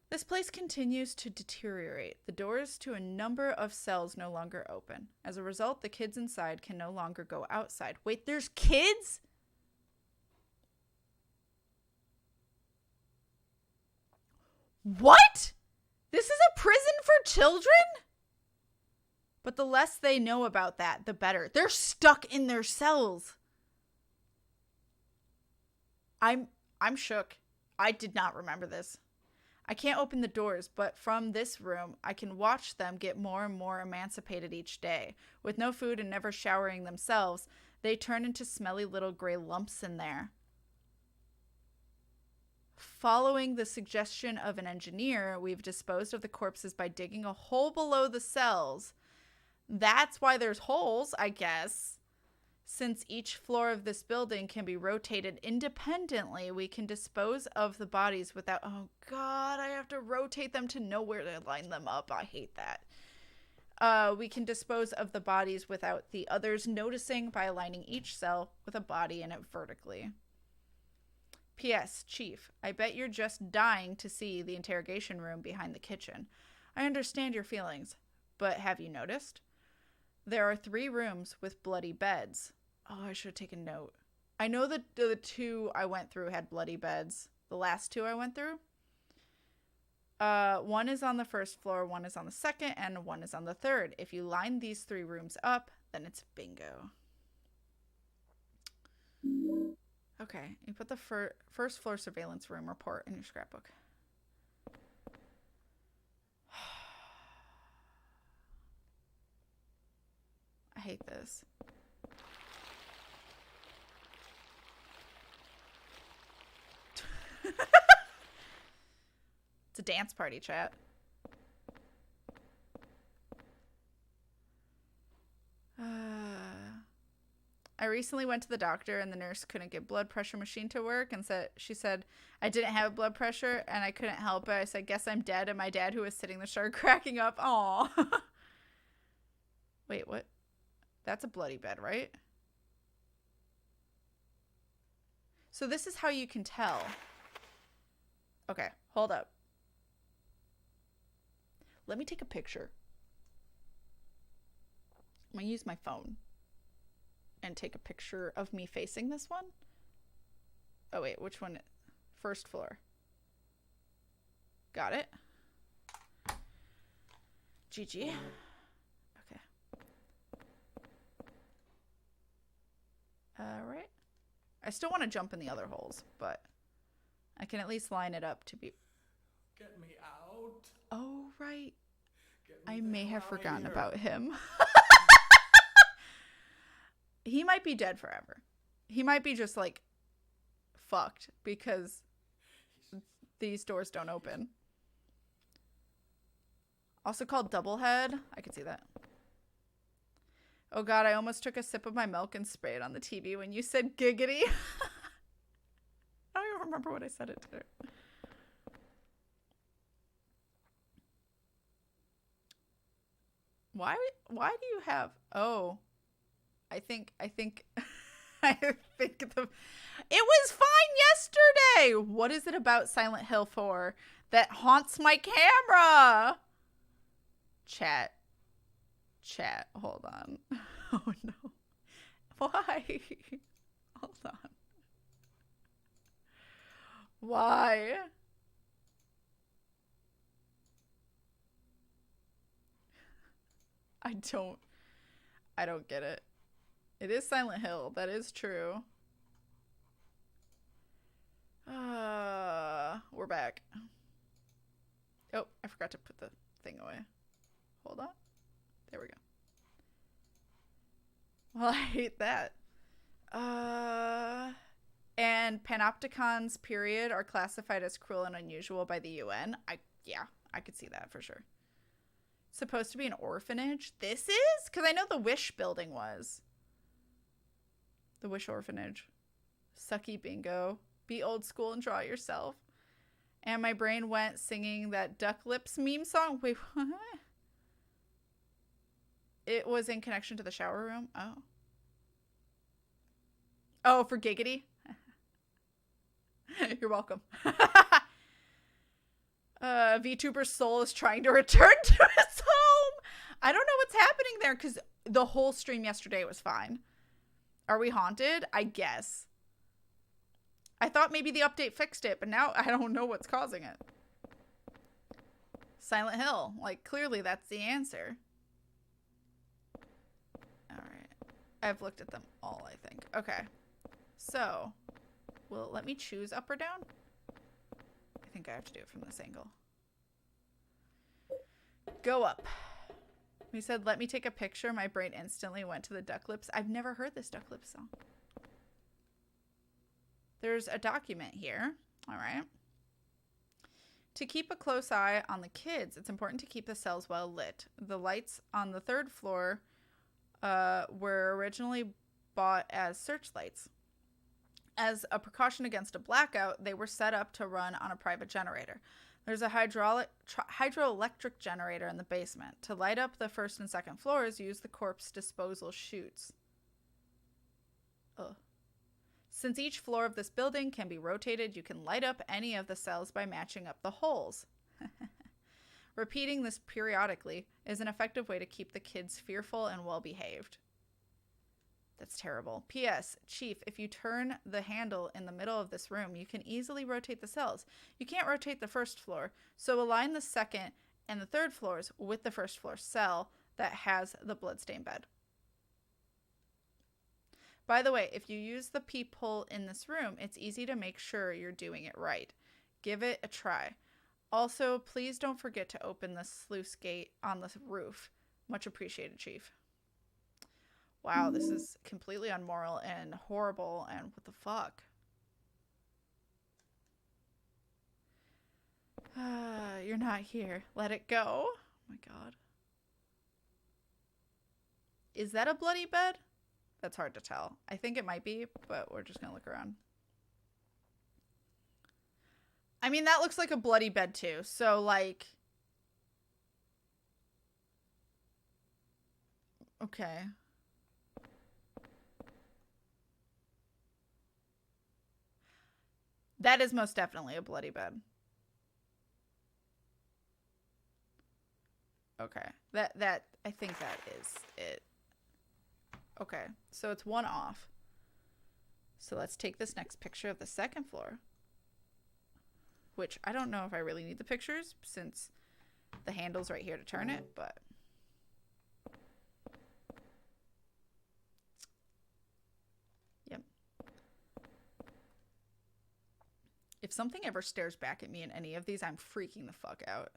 This place continues to deteriorate. The doors to a number of cells no longer open. As a result, the kids inside can no longer go outside. Wait, there's kids? What? This is a prison for children? But the less they know about that, the better. They're stuck in their cells. I'm shook. I did not remember this. I can't open the doors, but from this room, I can watch them get more and more emancipated each day. With no food and never showering themselves, they turn into smelly little gray lumps in there. Following the suggestion of an engineer, we've disposed of the corpses by digging a hole below the cells. That's why there's holes, I guess. Since each floor of this building can be rotated independently, we can dispose of the bodies without... Oh, God, I have to rotate them to know where to line them up. I hate that. We can dispose of the bodies without the others noticing by aligning each cell with a body in it vertically. P.S. Chief, I bet you're just dying to see the interrogation room behind the kitchen. I understand your feelings, but have you noticed? There are 3 rooms with bloody beds. Oh, I should have taken note. I know that the 2 I went through had bloody beds. The last 2 I went through. 1 is on the 1st floor, 1 is on the 2nd, and 1 is on the 3rd. If you line these 3 rooms up, then it's bingo. Okay, you put the first floor surveillance room report in your scrapbook. I hate this. It's a dance party, chat. I recently went to the doctor and the nurse couldn't get blood pressure machine to work and she said I didn't have blood pressure and I couldn't help it. I said, guess I'm dead. And my dad, who was sitting there, started cracking up. Aw. Wait, what? That's a bloody bed, right? So this is how you can tell. Okay, hold up. Let me take a picture. I'm going to use my phone and take a picture of me facing this one. Oh, wait, which one? 1st floor. Got it. GG. Okay. All right. I still want to jump in the other holes, but I can at least line it up to be... Get me out. Oh, right. Get me I may have out forgotten here. about him. He might be dead forever. He might be just, like, fucked because these doors don't open. Also called Doublehead. I could see that. Oh, God, I almost took a sip of my milk and sprayed it on the TV when you said giggity. I don't even remember what I said it to. Why do you have... Oh... I think I think the it was fine yesterday. What is it about Silent Hill 4 that haunts my camera? Chat, hold on. Oh no. Why? Hold on. Why? I don't get it. It is Silent Hill. That is true. We're back. Oh, I forgot to put the thing away. Hold on. There we go. Well, I hate that. And panopticons, period, are classified as cruel and unusual by the UN. Yeah, I could see that for sure. supposed to be an orphanage. This is? Because I know the Wish building was. The Wish orphanage. Sucky bingo. Be old school and draw it yourself. And my brain went singing that Duck Lips meme song. Wait, what? It was in connection to the shower room. Oh. Oh, for Giggity? You're welcome. VTuber's soul is trying to return to its home. I don't know what's happening there because the whole stream yesterday was fine. Are we haunted? I guess. I thought maybe the update fixed it, but now I don't know what's causing it. Silent Hill. Like, clearly that's the answer. Alright. I've looked at them all, I think. Okay. So, will it let me choose up or down? I think I have to do it from this angle. Go up. He said, let me take a picture. My brain instantly went to the Duck Lips. I've never heard this Duck Lips song. There's a document here. All right. To keep a close eye on the kids, it's important to keep the cells well lit. The lights on the 3rd floor were originally bought as searchlights. As a precaution against a blackout, they were set up to run on a private generator. There's a hydroelectric generator in the basement. To light up the 1st and 2nd floors, use the corpse disposal chutes. Ugh. Since each floor of this building can be rotated, you can light up any of the cells by matching up the holes. Repeating this periodically is an effective way to keep the kids fearful and well-behaved. That's terrible. P.S. Chief, if you turn the handle in the middle of this room, you can easily rotate the cells. You can't rotate the 1st floor, so align the 2nd and the 3rd floors with the 1st floor cell that has the bloodstained bed. By the way, if you use the peephole in this room, it's easy to make sure you're doing it right. Give it a try. Also, please don't forget to open the sluice gate on the roof. Much appreciated, Chief. Wow, this is completely unmoral and horrible, and what the fuck? You're not here. Let it go. Oh my god. Is that a bloody bed? That's hard to tell. I think it might be, but we're just gonna look around. I mean, that looks like a bloody bed too. So, like... Okay. That is most definitely a bloody bed. Okay. I think that is it. Okay. So it's one off. So let's take this next picture of the 2nd floor. Which I don't know if I really need the pictures since the handle's right here to turn it, but... Yep. If something ever stares back at me in any of these, I'm freaking the fuck out.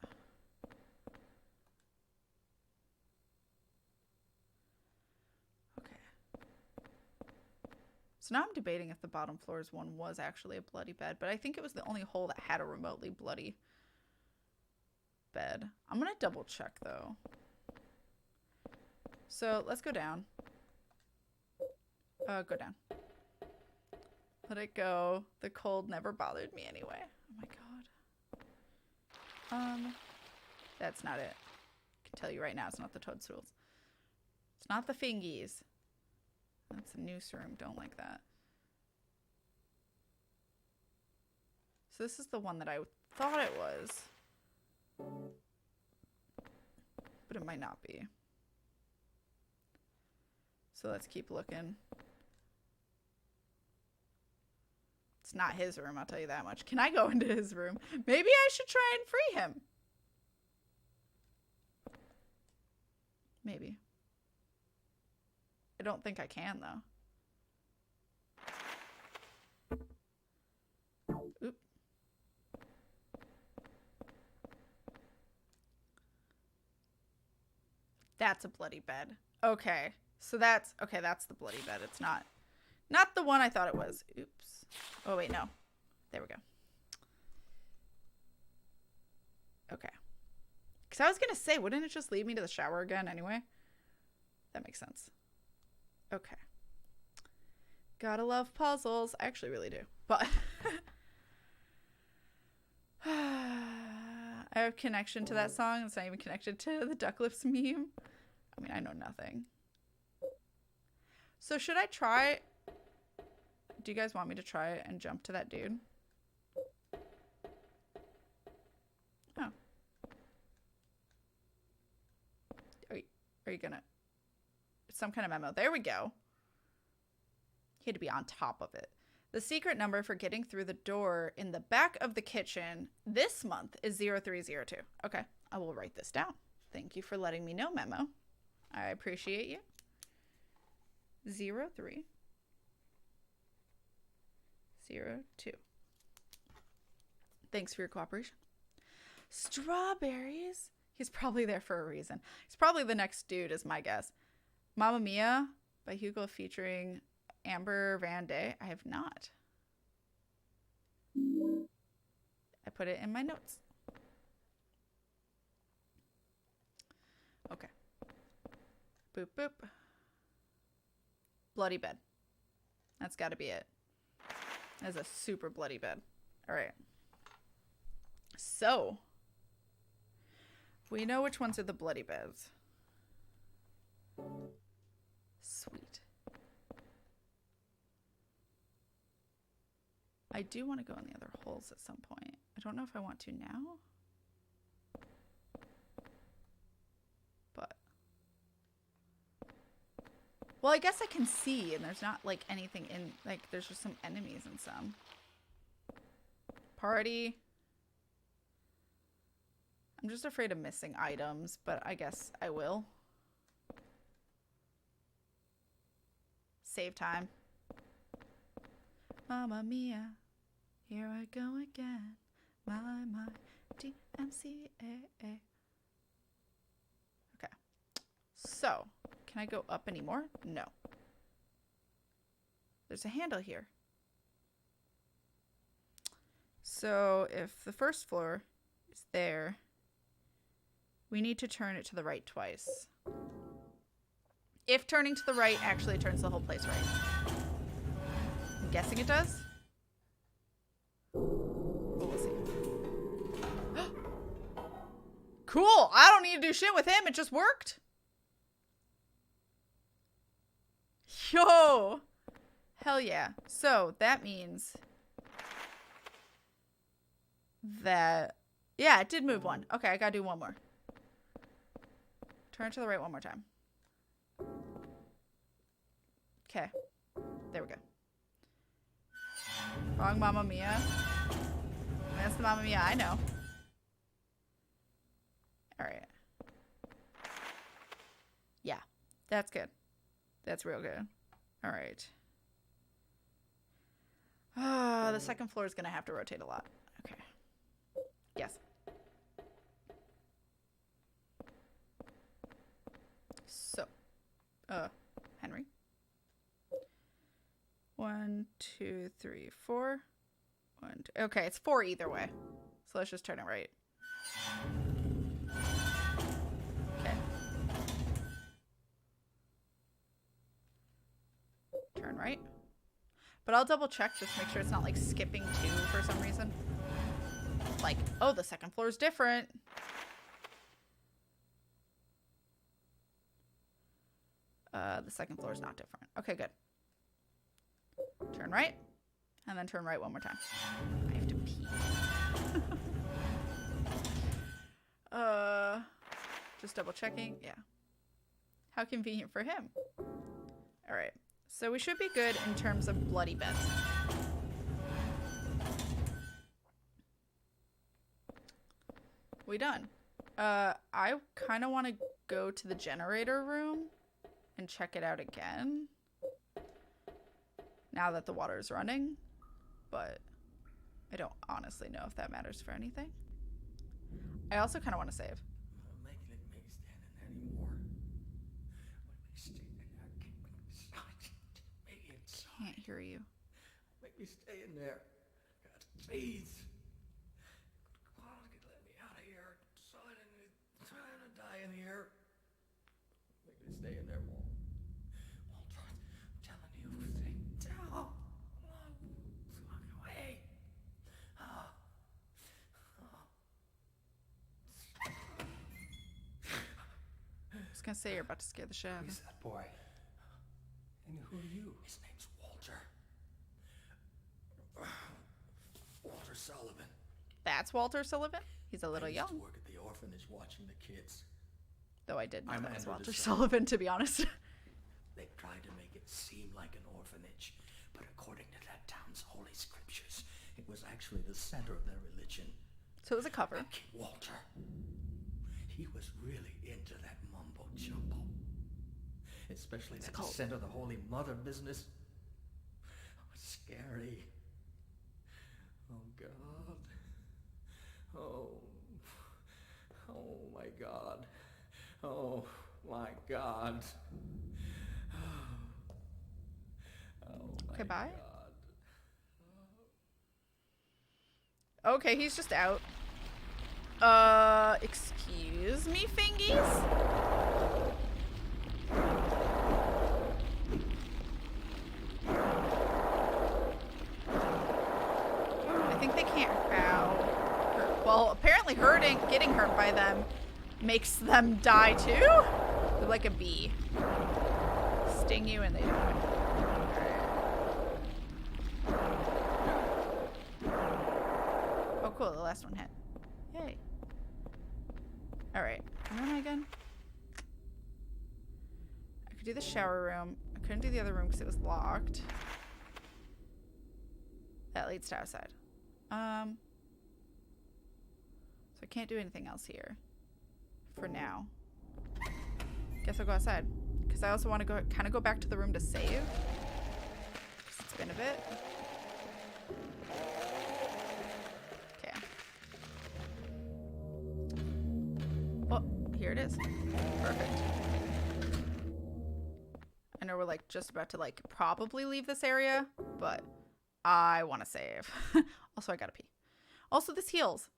So now I'm debating if the bottom floors one was actually a bloody bed, but I think it was the only hole that had a remotely bloody bed. I'm gonna double check though. So let's go down. Go down. Let it go. The cold never bothered me anyway. Oh my god. That's not it. I can tell you right now, it's not the toadstools. It's not the fingies. That's a noose room. Don't like that. So this is the one that I thought it was. But it might not be. So let's keep looking. It's not his room, I'll tell you that much. Can I go into his room? Maybe I should try and free him. Maybe. I don't think I can, though. Oop. That's a bloody bed. Okay. So that's... Okay, that's the bloody bed. It's not the one I thought it was. Oops. Oh, wait, no. There we go. Okay. Because I was going to say, wouldn't it just lead me to the shower again anyway? That makes sense. Okay. Gotta love puzzles. I actually really do. But I have connection to that song. It's not even connected to the Duck Lips meme. I mean, I know nothing. So should I try... Do you guys want me to try and jump to that dude? Oh. Are you gonna... It's some kind of memo. There we go. He had to be on top of it. The secret number for getting through the door in the back of the kitchen this month is 0302. Okay, I will write this down. Thank you for letting me know, memo. I appreciate you. 0302. Thanks for your cooperation. Strawberries. He's probably there for a reason. He's probably the next dude, is my guess. Mamma Mia by Hugo featuring Amber Van Day. I have not. I put it in my notes. Okay. Boop, boop. Bloody bed. That's got to be it. That's a super bloody bed. All right. So, we know which ones are the bloody beds. Sweet. I do want to go in the other holes at some point. I don't know if I want to now. But. Well, I guess I can see, and there's not, like, anything in, like, there's just some enemies in some. Party. I'm just afraid of missing items, but I guess I will. Save time. Mamma Mia, here I go again. My, DMCAA. Okay. So, can I go up anymore? No. There's a handle here. So, if the first floor is there, we need to turn it to the right twice. If turning to the right actually turns the whole place right. I'm guessing it does. But we'll see. Cool! I don't need to do shit with him. It just worked. Yo! Hell yeah. So, that means that... Yeah, it did move one. Okay, I gotta do one more. Turn to the right one more time. Okay. There we go. Wrong Mamma Mia. That's the Mamma Mia I know. Alright. Yeah. That's good. That's real good. Alright. The second floor is going to have to rotate a lot. Okay. Yes. So. Henry. 1, 2, 3, 4. 1, 2. Okay, it's 4 either way. So let's just turn it right. Okay. Turn right. But I'll double check just to make sure it's not like skipping 2 for some reason. Like, oh, the second floor is different. The second floor is not different. Okay, good. Turn right. And then turn right one more time. I have to pee. Just double checking. Yeah. How convenient for him. All right. So we should be good in terms of bloody beds. We done. I kind of want to go to the generator room and check it out again. Now that the water is running. But I don't honestly know if that matters for anything. I also kind of want to save. Make me stand in there anymore. Make me inside. Can't hear you. Make me stay in there. God, please. Come on, let me out of here. Son. gonna say you're about to scare the shit out of Who's him. that boy? And who are you? His name's Walter. Walter Sullivan. That's Walter Sullivan? He's a little I used young. to work at the orphanage watching the kids. Though I did know I'm that was Andrew Walter DeSoto. Sullivan, to be honest. They tried to make it seem like an orphanage, but according to that town's holy scriptures, it was actually the center of their religion. So it was a cover. That kid Walter, he was really into that mumbo jumbo, especially that called? center of the Holy Mother business. Oh, it's scary. Oh God. Oh my God. Oh my God. Oh my Okay, bye. God. Okay, he's just out. Excuse me, fingies? I think they can't hurt. Well, apparently getting hurt by them makes them die too? They're like a bee. Sting you and they die. Oh, cool. The last one hit. Yay. Alright. Where am I again? I could do the shower room. I couldn't do the other room because it was locked. That leads to outside. So I can't do anything else here. For now. Guess I'll go outside. Because I also want to kind of go back to the room to save. 'Cause it's been a bit. Okay. Oh, here it is. Perfect. I know we're like just about to like probably leave this area, but I want to save. Also, I gotta pee. Also, this heals.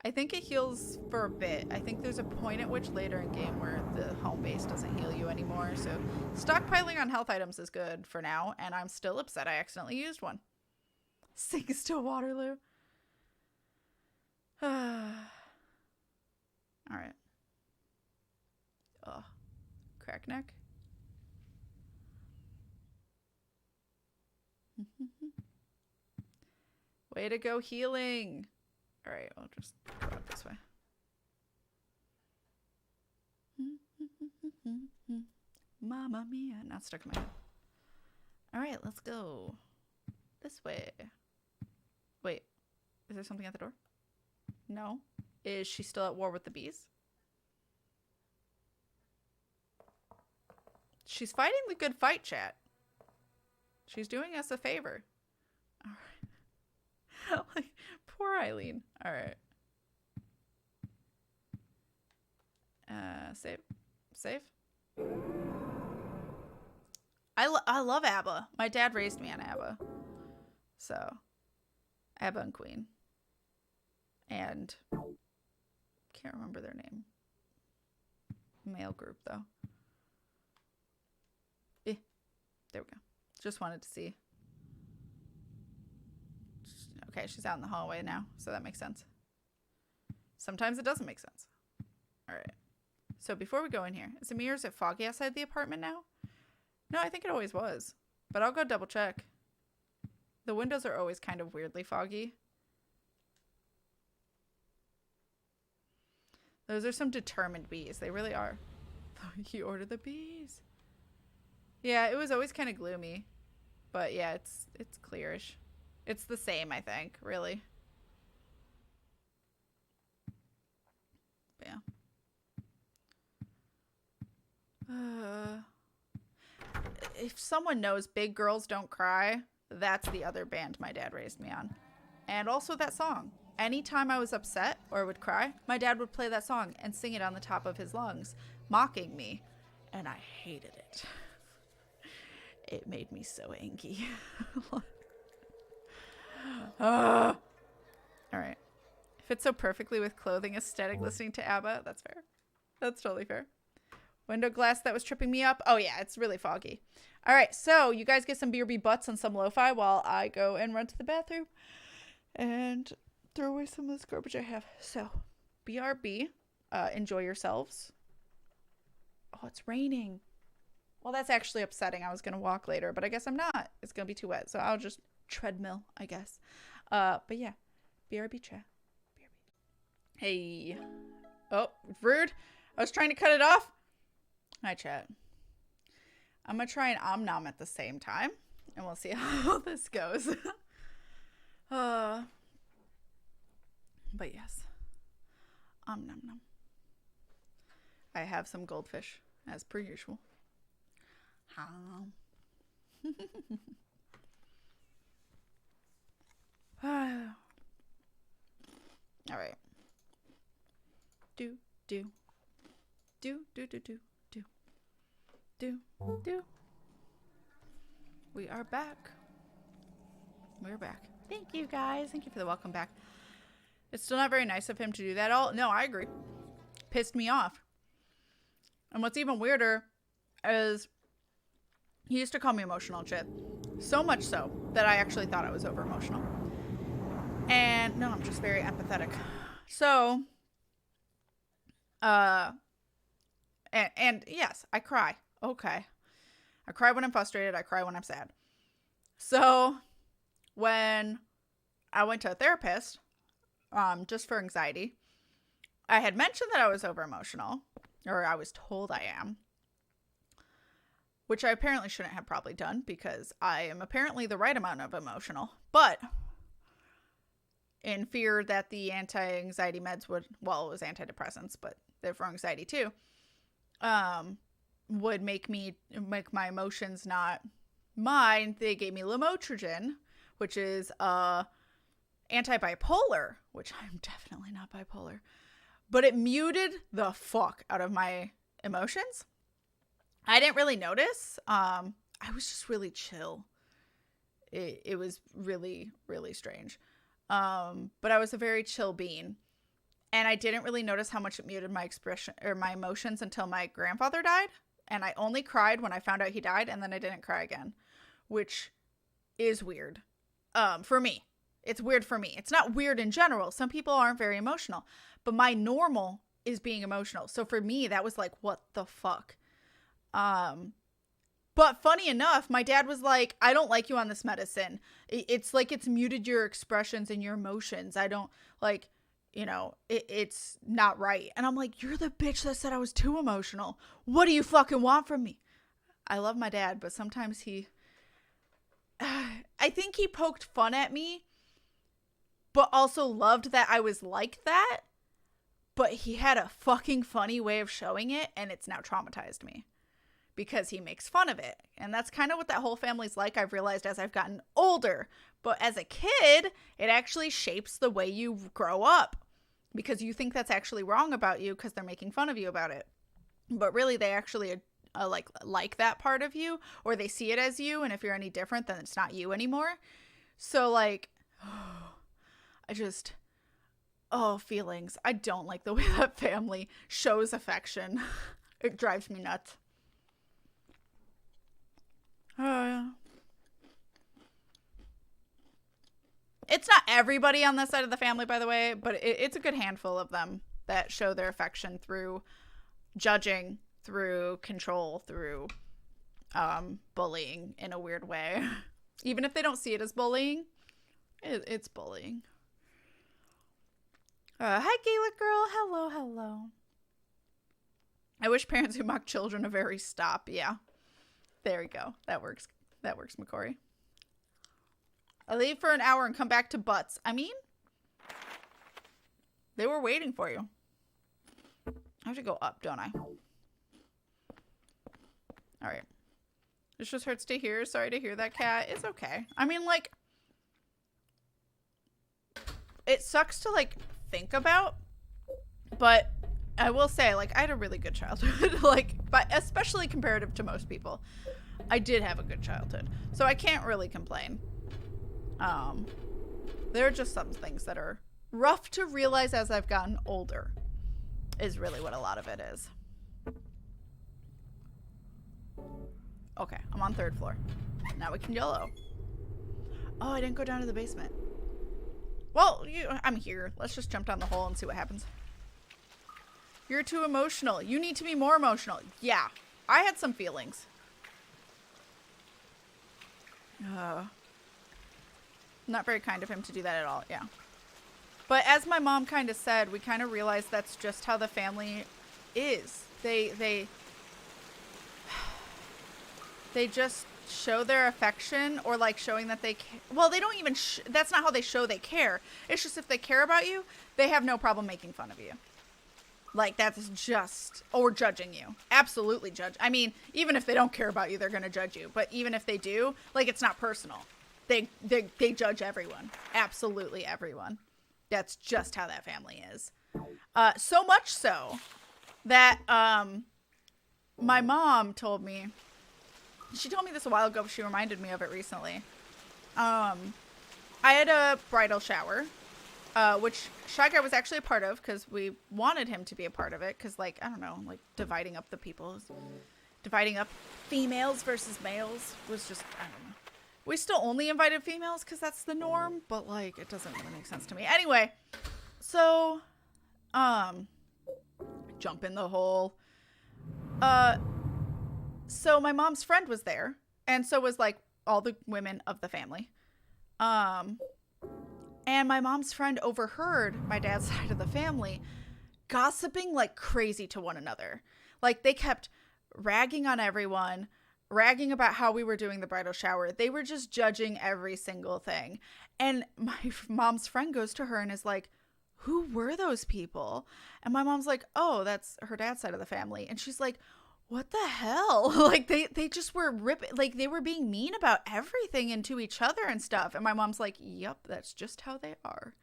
I think it heals for a bit. I think there's a point at which later in game where the home base doesn't heal you anymore. So stockpiling on health items is good for now. And I'm still upset I accidentally used one. Sings to Waterloo. Alright. Oh. Crack neck. Way to go healing. All right, I'll just go out this way. Mamma mia. Not stuck in my head. All right, let's go this way. Wait, is there something at the door? No. Is she still at war with the bees? She's fighting the good fight, chat. She's doing us a favor. All right. Like, poor Eileen. All right. Save. Save. I love ABBA. My dad raised me on ABBA. So, ABBA and Queen. And can't remember their name. Male group, though. There we go. Just wanted to see. Okay, she's out in the hallway now, so that makes sense. Sometimes it doesn't make sense. All right. So before we go in here, is the mirror, is it foggy outside the apartment now? No, I think it always was. But I'll go double check. The windows are always kind of weirdly foggy. Those are some determined bees. They really are. You order the bees. Yeah, it was always kind of gloomy. But yeah, it's clearish. It's the same, I think, really. But yeah. If someone knows Big Girls Don't Cry, that's the other band my dad raised me on. And also that song. Anytime I was upset or would cry, my dad would play that song and sing it on the top of his lungs, mocking me. And I hated it. It made me so angry. All right. Fits so perfectly with clothing aesthetic listening to ABBA. That's fair. That's totally fair. Window glass that was tripping me up. Oh, yeah, it's really foggy. All right, so you guys get some BRB butts and some lo-fi while I go and run to the bathroom and throw away some of this garbage I have. So, BRB, enjoy yourselves. Oh, it's raining. Well, that's actually upsetting. I was going to walk later, but I guess I'm not. It's going to be too wet, so I'll just treadmill, I guess. But yeah, BRB chat. BRB. Hey. Oh, rude. I was trying to cut it off. Hi, chat. I'm going to try and om-nom at the same time, and we'll see how this goes. But yes. Om-nom-nom. I have some goldfish, as per usual. All right. Do. We are back. We're back. Thank you, guys. Thank you for the welcome back. It's still not very nice of him to do that. No, I agree. Pissed me off. And what's even weirder is he used to call me emotional and shit. So much so that I actually thought I was over emotional. And no, I'm just very empathetic. So, and yes, I cry. Okay. I cry when I'm frustrated. I cry when I'm sad. So when I went to a therapist, just for anxiety, I had mentioned that I was over emotional, or I was told I am, which I apparently shouldn't have probably done because I am apparently the right amount of emotional, but in fear that the anti-anxiety meds would, well, it was antidepressants, but they're for anxiety too, would make my emotions not mine. They gave me lamotrigine, which is anti-bipolar, which I'm definitely not bipolar, but it muted the fuck out of my emotions. I didn't really notice. I was just really chill. It was really, really strange. But I was a very chill being. And I didn't really notice how much it muted my expression or my emotions until my grandfather died. And I only cried when I found out he died, and then I didn't cry again, which is weird. For me. It's weird for me. It's not weird in general. Some people aren't very emotional, but my normal is being emotional. So for me, that was like, what the fuck? But funny enough, my dad was like, I don't like you on this medicine. It's like it's muted your expressions and your emotions. I don't like, it's not right. And I'm like, you're the bitch that said I was too emotional. What do you fucking want from me? I love my dad, but sometimes I think he poked fun at me, but also loved that I was like that. But he had a fucking funny way of showing it, and it's now traumatized me. Because he makes fun of it. And that's kind of what that whole family's like, I've realized as I've gotten older. But as a kid, it actually shapes the way you grow up. Because you think that's actually wrong about you because they're making fun of you about it. But really, they actually like that part of you. Or they see it as you. And if you're any different, then it's not you anymore. So feelings. I don't like the way that family shows affection. It drives me nuts. It's not everybody on this side of the family, by the way, but it's a good handful of them that show their affection through judging, through control, through bullying in a weird way. Even if they don't see it as bullying, it's bullying. Hi, Gaelic girl. Hello. I wish parents who mock children a very stop. Yeah. There we go. That works. That works, McCory. I leave for an hour and come back to butts. I mean, they were waiting for you. I have to go up, don't I? All right. This just hurts to hear. Sorry to hear that, cat. It's okay. I mean, it sucks to, think about, but I will say, I had a really good childhood, but especially comparative to most people. I did have a good childhood, so I can't really complain. There are just some things that are rough to realize as I've gotten older, is really what a lot of it is. Okay, I'm on 3rd floor. Now we can YOLO. Oh, I didn't go down to the basement. Well, I'm here. Let's just jump down the hole and see what happens. You're too emotional. You need to be more emotional. Yeah, I had some feelings. Not very kind of him to do that at all, yeah. But as my mom kind of said, we kind of realized that's just how the family is. They just show their affection, or like showing that they well, they don't even that's not how they show they care. It's just if they care about you, they have no problem making fun of you. Like, that's just, or judging you. Absolutely judge. I mean, even if they don't care about you, they're going to judge you. But even if they do, like, it's not personal. They judge everyone. Absolutely everyone. That's just how that family is. So much so that my mom told me, she told me this a while ago, but she reminded me of it recently. I had a bridal shower. Which Shy Guy was actually a part of, because we wanted him to be a part of it, because, like, I don't know, like, dividing up females versus males was just, I don't know. We still only invited females, because that's the norm, but, like, it doesn't really make sense to me. Anyway, so, jump in the hole. So my mom's friend was there, and so was, like, all the women of the family. And my mom's friend overheard my dad's side of the family gossiping like crazy to one another. Like, they kept ragging on everyone, ragging about how we were doing the bridal shower. They were just judging every single thing. And my mom's friend goes to her and is like, who were those people? And my mom's like, oh, that's her dad's side of the family. And she's like, what the hell? Like, they just were like, they were being mean about everything and to each other and stuff. And my mom's like, yep, that's just how they are.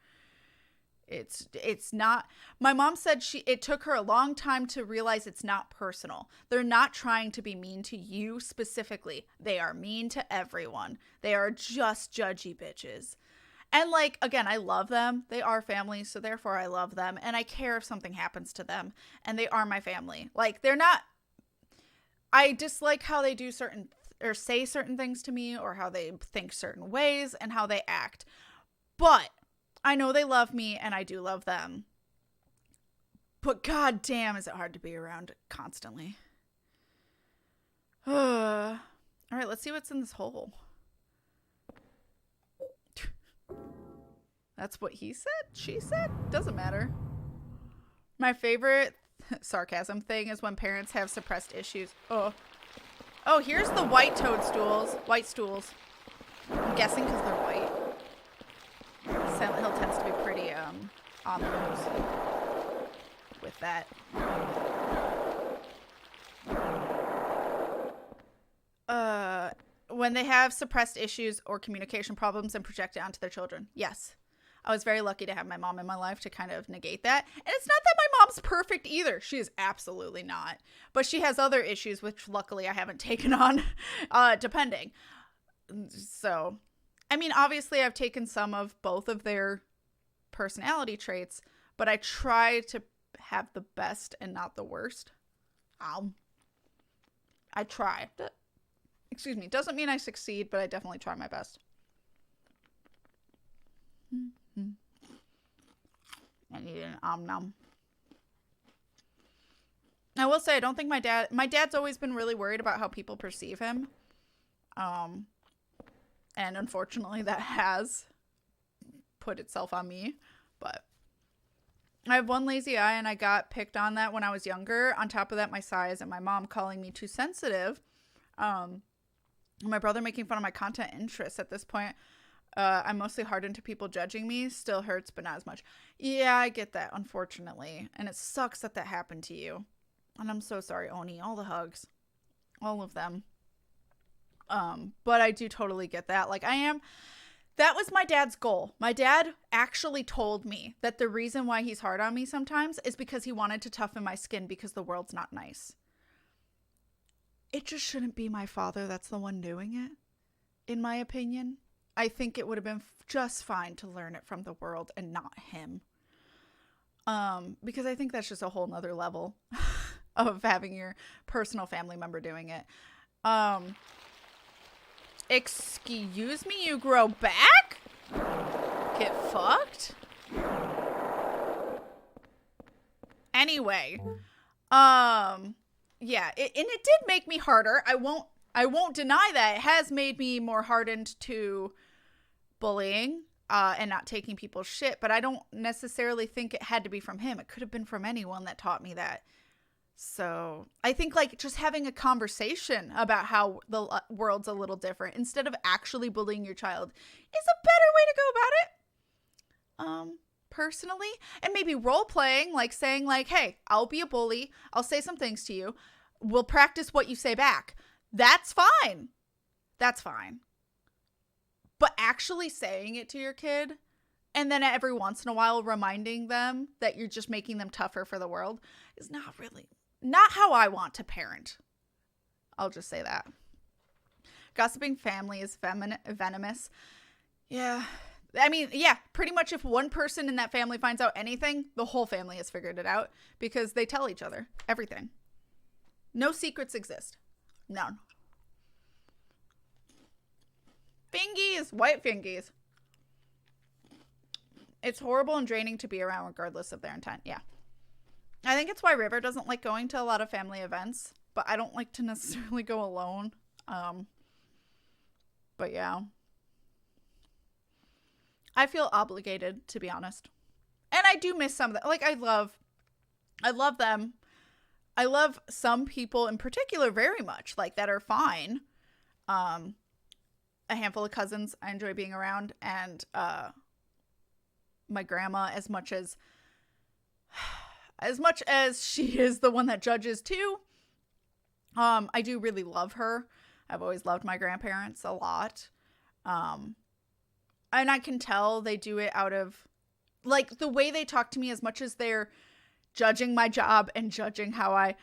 It's not, my mom said it took her a long time to realize it's not personal. They're not trying to be mean to you specifically. They are mean to everyone. They are just judgy bitches. And, like, again, I love them. They are family, so therefore I love them. And I care if something happens to them. And they are my family. Like, they're not, I dislike how they do certain or say certain things to me, or how they think certain ways and how they act. But I know they love me, and I do love them. But god damn, is it hard to be around constantly. All right, let's see what's in this hole. That's what he said? She said? Doesn't matter. My favorite sarcasm thing is when parents have suppressed issues. Oh, here's the white toadstools. White stools. I'm guessing because they're white. Silent Hill tends to be pretty on the nose with that. When they have suppressed issues or communication problems and project it onto their children. Yes. I was very lucky to have my mom in my life to kind of negate that. And it's not that my mom's perfect either. She is absolutely not. But she has other issues, which luckily I haven't taken on, depending. So, I mean, obviously I've taken some of both of their personality traits, but I try to have the best and not the worst. I try. Excuse me. Doesn't mean I succeed, but I definitely try my best. I need an nom. I will say, I don't think my dad's always been really worried about how people perceive him. And unfortunately that has put itself on me, but I have one lazy eye and I got picked on that when I was younger. On top of that, my size and my mom calling me too sensitive. My brother making fun of my content interests at this point. I'm mostly hardened to people judging me. Still hurts, but not as much. Yeah, I get that, unfortunately. And it sucks that happened to you. And I'm so sorry, Oni. All the hugs. All of them. But I do totally get that. Like, that was my dad's goal. My dad actually told me that the reason why he's hard on me sometimes is because he wanted to toughen my skin because the world's not nice. It just shouldn't be my father that's the one doing it, in my opinion. I think it would have been just fine to learn it from the world and not him. Because I think that's just a whole nother level of having your personal family member doing it. Excuse me, you grow back? Get fucked? Anyway, yeah, and it did make me harder. I won't deny that. It has made me more hardened to bullying and not taking people's shit, but I don't necessarily think it had to be from him. It could have been from anyone that taught me that. So I think like just having a conversation about how the world's a little different instead of actually bullying your child is a better way to go about it. Personally, and maybe role playing, like saying like, hey, I'll be a bully. I'll say some things to you. We'll practice what you say back. That's fine. That's fine. But actually saying it to your kid and then every once in a while reminding them that you're just making them tougher for the world is not how I want to parent. I'll just say that. Gossiping family is venomous. Yeah. I mean, yeah, pretty much if one person in that family finds out anything, the whole family has figured it out because they tell each other everything. No secrets exist. None. Fingies, white fingies. It's horrible and draining to be around regardless of their intent. Yeah. I think it's why River doesn't like going to a lot of family events, but I don't like to necessarily go alone. But yeah. I feel obligated, to be honest. And I do miss some of them. Like, I love them. I love some people in particular very much, like, that are fine. A handful of cousins I enjoy being around. And my grandma, as much as she is the one that judges too, I do really love her. I've always loved my grandparents a lot. And I can tell they do it out of, like, the way they talk to me, as much as they're judging my job and judging how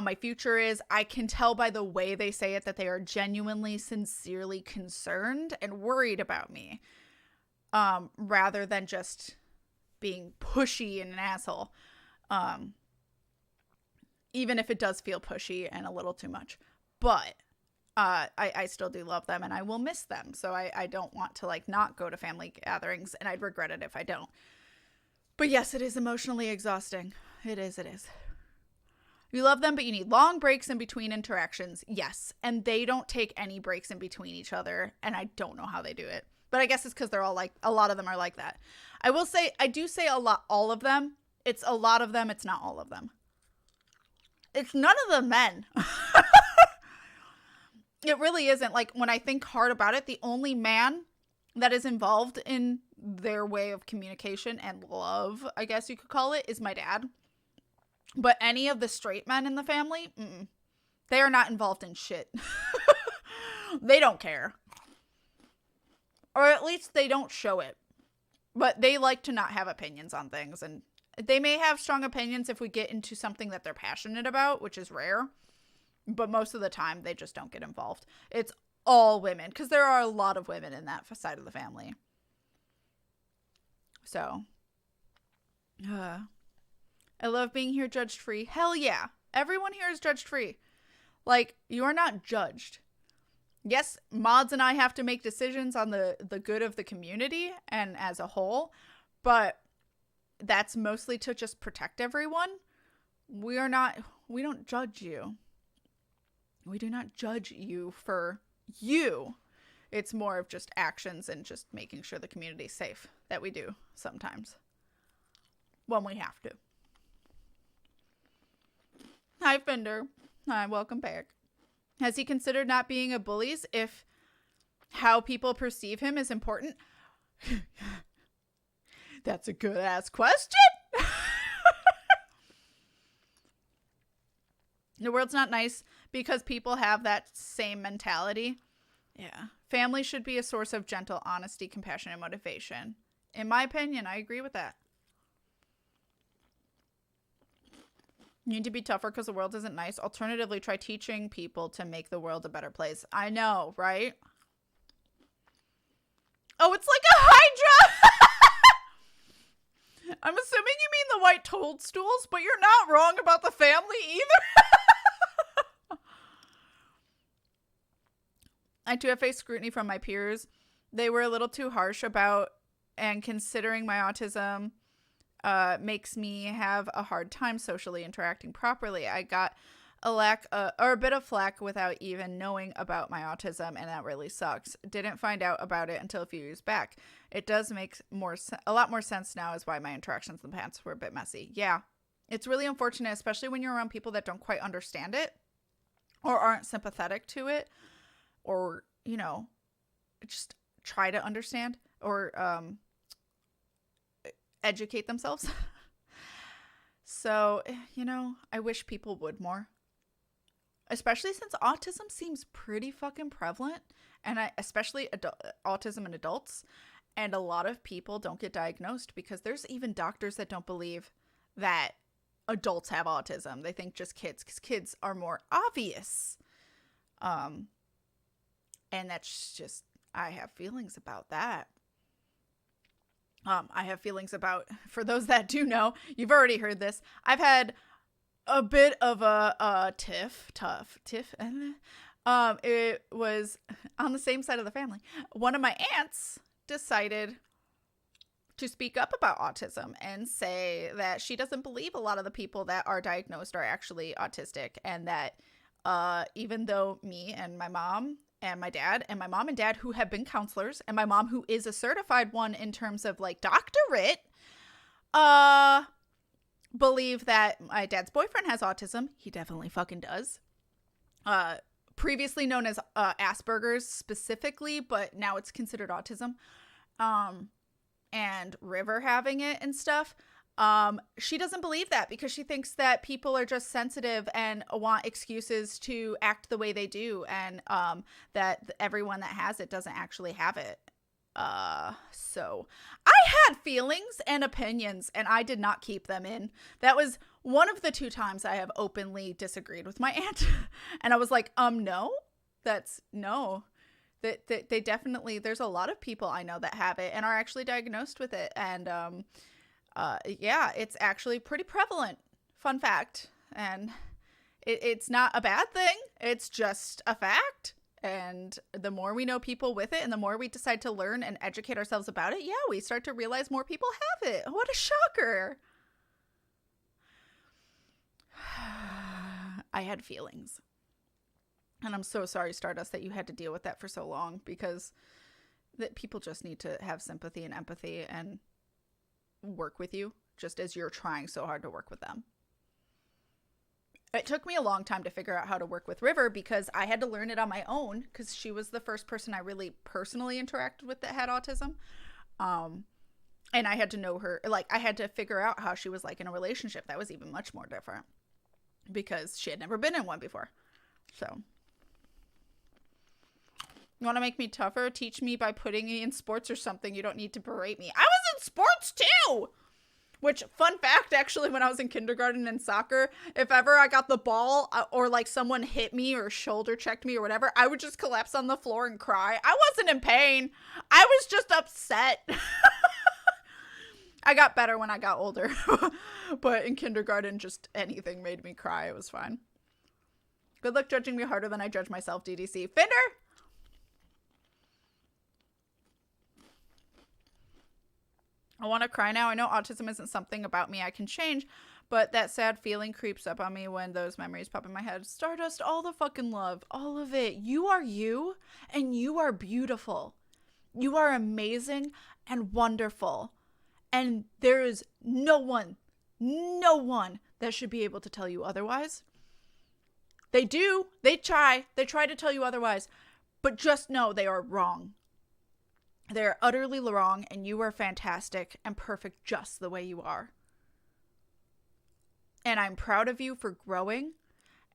my future is, I can tell by the way they say it that they are genuinely, sincerely concerned and worried about me, rather than just being pushy and an asshole. Even if it does feel pushy and a little too much. But I still do love them and I will miss them. So I don't want to like not go to family gatherings, and I'd regret it if I don't. But yes, it is emotionally exhausting. It is. You love them, but you need long breaks in between interactions. Yes. And they don't take any breaks in between each other. And I don't know how they do it. But I guess it's because they're all like, a lot of them are like that. I will say, I do say all of them. It's a lot of them. It's not all of them. It's none of the men. It really isn't. Like, when I think hard about it, the only man that is involved in their way of communication and love, I guess you could call it, is my dad. But any of the straight men in the family, they are not involved in shit. They don't care. Or at least they don't show it. But they like to not have opinions on things. And they may have strong opinions if we get into something that they're passionate about, which is rare. But most of the time, they just don't get involved. It's all women, because there are a lot of women in that side of the family. So, I love being here judged free. Hell yeah. Everyone here is judged free. Like, you are not judged. Yes, mods and I have to make decisions on the good of the community and as a whole, but that's mostly to just protect everyone. We don't judge you. We do not judge you for you. It's more of just actions and just making sure the community is safe that we do sometimes. When we have to. Hi, Fender. Hi, welcome back. Has he considered not being a bully if how people perceive him is important? That's a good ass question. The world's not nice because people have that same mentality. Yeah. Family should be a source of gentle honesty, compassion, and motivation. In my opinion, I agree with that. You need to be tougher because the world isn't nice. Alternatively, try teaching people to make the world a better place. I know, right? Oh, it's like a Hydra! I'm assuming you mean the white toadstools, but you're not wrong about the family either. I too have faced scrutiny from my peers. They were a little too harsh about and considering my autism. makes me have a hard time socially interacting properly. I got a bit of flack without even knowing about my autism, and that really sucks. Didn't find out about it until a few years back. It does make a lot more sense now as why my interactions in the past were a bit messy. Yeah, it's really unfortunate, especially when you're around people that don't quite understand it or aren't sympathetic to it, or, you know, just try to understand or educate themselves. So, you know, I wish people would more. Especially since autism seems pretty fucking prevalent, and especially autism in adults. And a lot of people don't get diagnosed because there's even doctors that don't believe that adults have autism. They think just kids, because kids are more obvious. And that's just, I have feelings about that. I have feelings about, for those that do know, you've already heard this, I've had a bit of a tiff. It was on the same side of the family. One of my aunts decided to speak up about autism and say that she doesn't believe a lot of the people that are diagnosed are actually autistic, and that even though me and my mom and my dad and my mom and dad, who have been counselors, and my mom, who is a certified one in terms of like doctorate, believe that my dad's boyfriend has autism. He definitely fucking does. Previously known as Asperger's specifically, but now it's considered autism. And River having it and stuff. She doesn't believe that because she thinks that people are just sensitive and want excuses to act the way they do, and that everyone that has it doesn't actually have it. So I had feelings and opinions, and I did not keep them in. That was one of the 2 times I have openly disagreed with my aunt. And I was like, no, no. That they definitely, there's a lot of people I know that have it and are actually diagnosed with it. And, yeah, it's actually pretty prevalent. Fun fact. And it's not a bad thing. It's just a fact. And the more we know people with it, and the more we decide to learn and educate ourselves about it, yeah, we start to realize more people have it. What a shocker. I had feelings. And I'm so sorry, Stardust, that you had to deal with that for so long, because that people just need to have sympathy and empathy and work with you, just as you're trying so hard to work with them. It took me a long time to figure out how to work with River, because I had to learn it on my own, because she was the first person I really personally interacted with that had autism. And I had to know her, like, I had to figure out how she was like in a relationship. That was even much more different, because she had never been in one before. So, you want to make me tougher? Teach me by putting me in sports or something. You don't need to berate me. I was in sports too! Which, fun fact, actually, when I was in kindergarten and soccer, if ever I got the ball or like someone hit me or shoulder checked me or whatever, I would just collapse on the floor and cry. I wasn't in pain. I was just upset. I got better when I got older. But in kindergarten, just anything made me cry. It was fine. Good luck judging me harder than I judge myself, DDC. Fender! I want to cry now. I know autism isn't something about me I can change, but that sad feeling creeps up on me when those memories pop in my head. Stardust, all the fucking love, all of it. You are you, and you are beautiful. You are amazing and wonderful. And there is no one that should be able to tell you otherwise. They do. They try to tell you otherwise, but just know they are wrong. They're utterly wrong, and you are fantastic and perfect just the way you are. And I'm proud of you for growing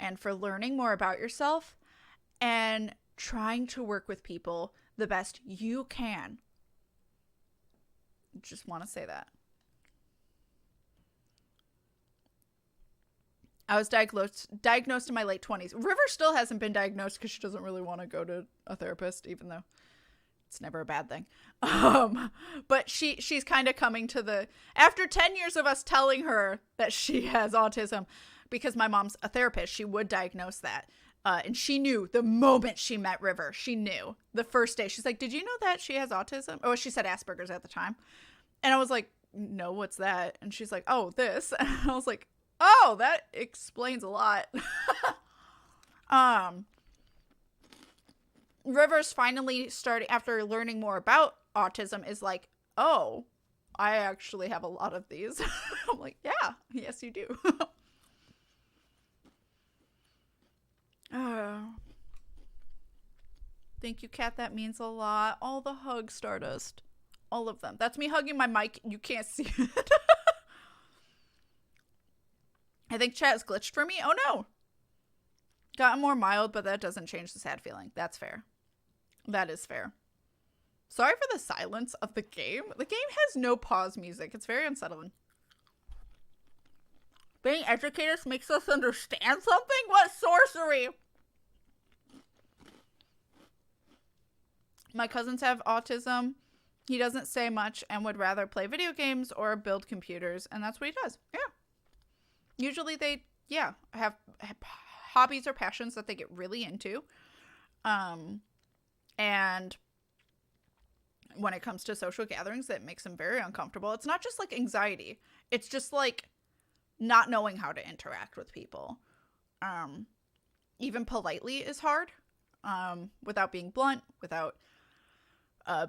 and for learning more about yourself and trying to work with people the best you can. Just want to say that. I was diagnosed in my late 20s. River still hasn't been diagnosed because she doesn't really want to go to a therapist, even though it's never a bad thing. But she's kind of coming to the, after 10 years of us telling her that she has autism, because my mom's a therapist, she would diagnose that. And she knew the moment she met River. She knew the first day. She's like, did you know that she has autism? Oh, she said Asperger's at the time. And I was like, no, what's that? And she's like, oh, this. And I was like, oh, that explains a lot. Rivers finally starting, after learning more about autism, is like, oh, I actually have a lot of these. I'm like, yeah, yes, you do. Thank you, Kat. That means a lot. All the hugs, Stardust. All of them. That's me hugging my mic. You can't see it. I think chat is glitched for me. Oh, no. Gotten more mild, but that doesn't change the sad feeling. That's fair. That is fair. Sorry for the silence of the game. The game has no pause music. It's very unsettling. Being educators makes us understand something? What sorcery? My cousins have autism. He doesn't say much and would rather play video games or build computers, and that's what he does. Yeah. Usually they, have hobbies or passions that they get really into. And when it comes to social gatherings, that makes them very uncomfortable. It's not just like anxiety. It's just like not knowing how to interact with people. Even politely is hard. Without being blunt, without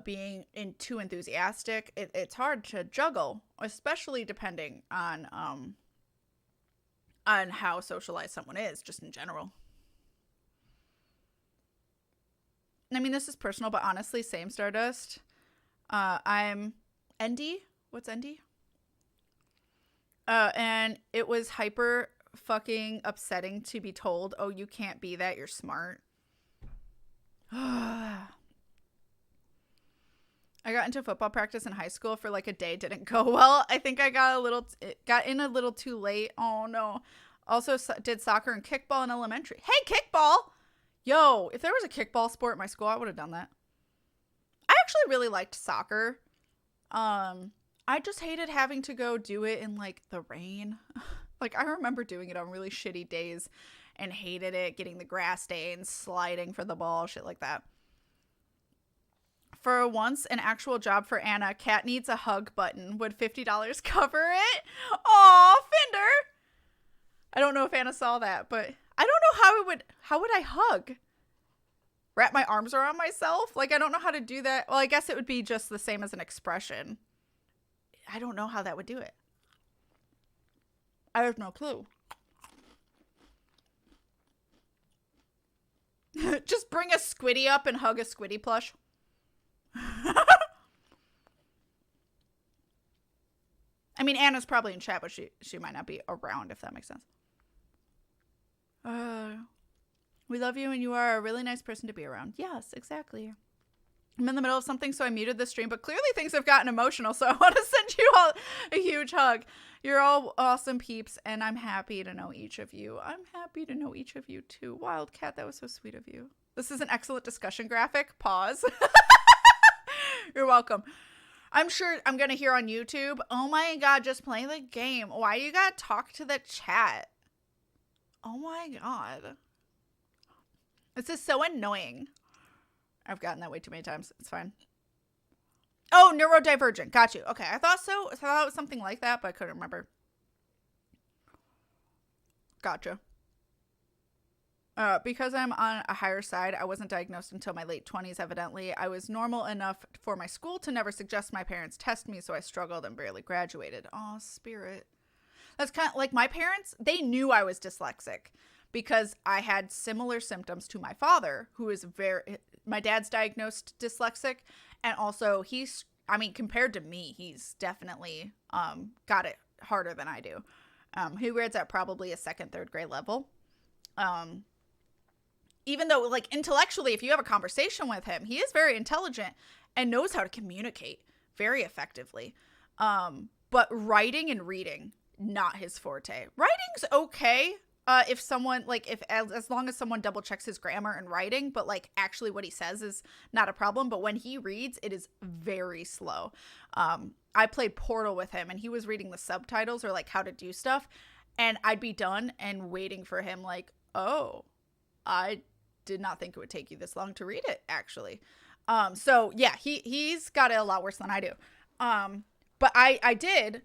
being too enthusiastic. It's hard to juggle, especially depending on how socialized someone is, just in general. I mean, this is personal, but honestly, same, Stardust. I'm ND. What's ND? And it was hyper fucking upsetting to be told, oh, you can't be that, you're smart. I got into football practice in high school for like a day. Didn't go well. I think I got in a little too late. Oh no. Also did soccer and kickball in elementary. Hey, kickball! Yo, if there was a kickball sport in my school, I would have done that. I actually really liked soccer. I just hated having to go do it in like the rain. Like I remember doing it on really shitty days and hated it, getting the grass stains, sliding for the ball, shit like that. For once, an actual job for Anna. Kat needs a hug button. Would $50 cover it? Aw, Fender. I don't know if Anna saw that, but I don't know how would I hug? Wrap my arms around myself? Like, I don't know how to do that. Well, I guess it would be just the same as an expression. I don't know how that would do it. I have no clue. Just bring a squiddy up and hug a squiddy plush. I mean, Anna's probably in chat, but she might not be around, if that makes sense. We love you and you are a really nice person to be around. Yes, exactly. I'm in the middle of something, so I muted the stream, but clearly things have gotten emotional, so I want to send you all a huge hug. You're all awesome peeps, and I'm happy to know each of you. I'm happy to know each of you, too. Wildcat, that was so sweet of you. This is an excellent discussion graphic. Pause. You're welcome. I'm sure I'm going to hear on YouTube, oh my god, just play the game. Why you got to talk to the chat? Oh my god. This is so annoying. I've gotten that way too many times. It's fine. Oh, neurodivergent. Got you. Okay, I thought so. I thought it was something like that, but I couldn't remember. Gotcha. Because I'm on a higher side, I wasn't diagnosed until my late 20s, evidently. I was normal enough for my school to never suggest my parents test me, so I struggled and barely graduated. Aw, spirit. That's kind of like my parents. They knew I was dyslexic because I had similar symptoms to my father, who is my dad's diagnosed dyslexic. And also compared to me, he's definitely got it harder than I do. He reads at probably a second, third grade level. Even though, like, intellectually, if you have a conversation with him, he is very intelligent and knows how to communicate very effectively. But writing and reading, not his forte. Writing's okay if someone, like, as long as someone double checks his grammar and writing, but, like, actually what he says is not a problem. But when he reads, it is very slow. I played Portal with him, and he was reading the subtitles or, like, how to do stuff. And I'd be done and waiting for him, like, oh, I did not think it would take you this long to read it, actually. So yeah, he's got it a lot worse than I do. But I did.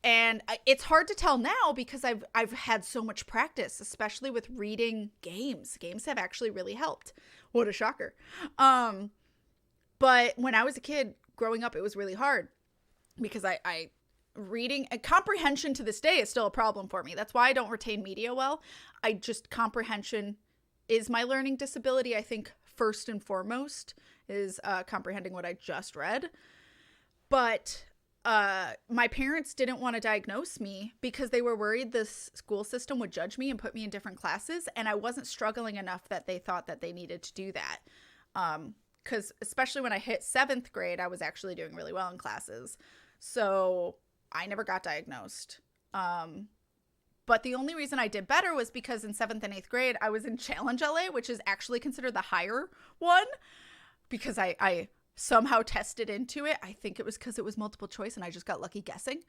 And it's hard to tell now because I've had so much practice, especially with reading games. Games have actually really helped. What a shocker. But when I was a kid growing up, it was really hard because I reading and comprehension to this day is still a problem for me. That's why I don't retain media well. Comprehension is my learning disability. I think first and foremost is comprehending what I just read. But my parents didn't want to diagnose me because they were worried the school system would judge me and put me in different classes. And I wasn't struggling enough that they thought that they needed to do that. Because especially when I hit 7th grade, I was actually doing really well in classes. So I never got diagnosed. But the only reason I did better was because in 7th and 8th grade, I was in Challenge LA, which is actually considered the higher one because I somehow tested into it. I think it was because it was multiple choice and I just got lucky guessing.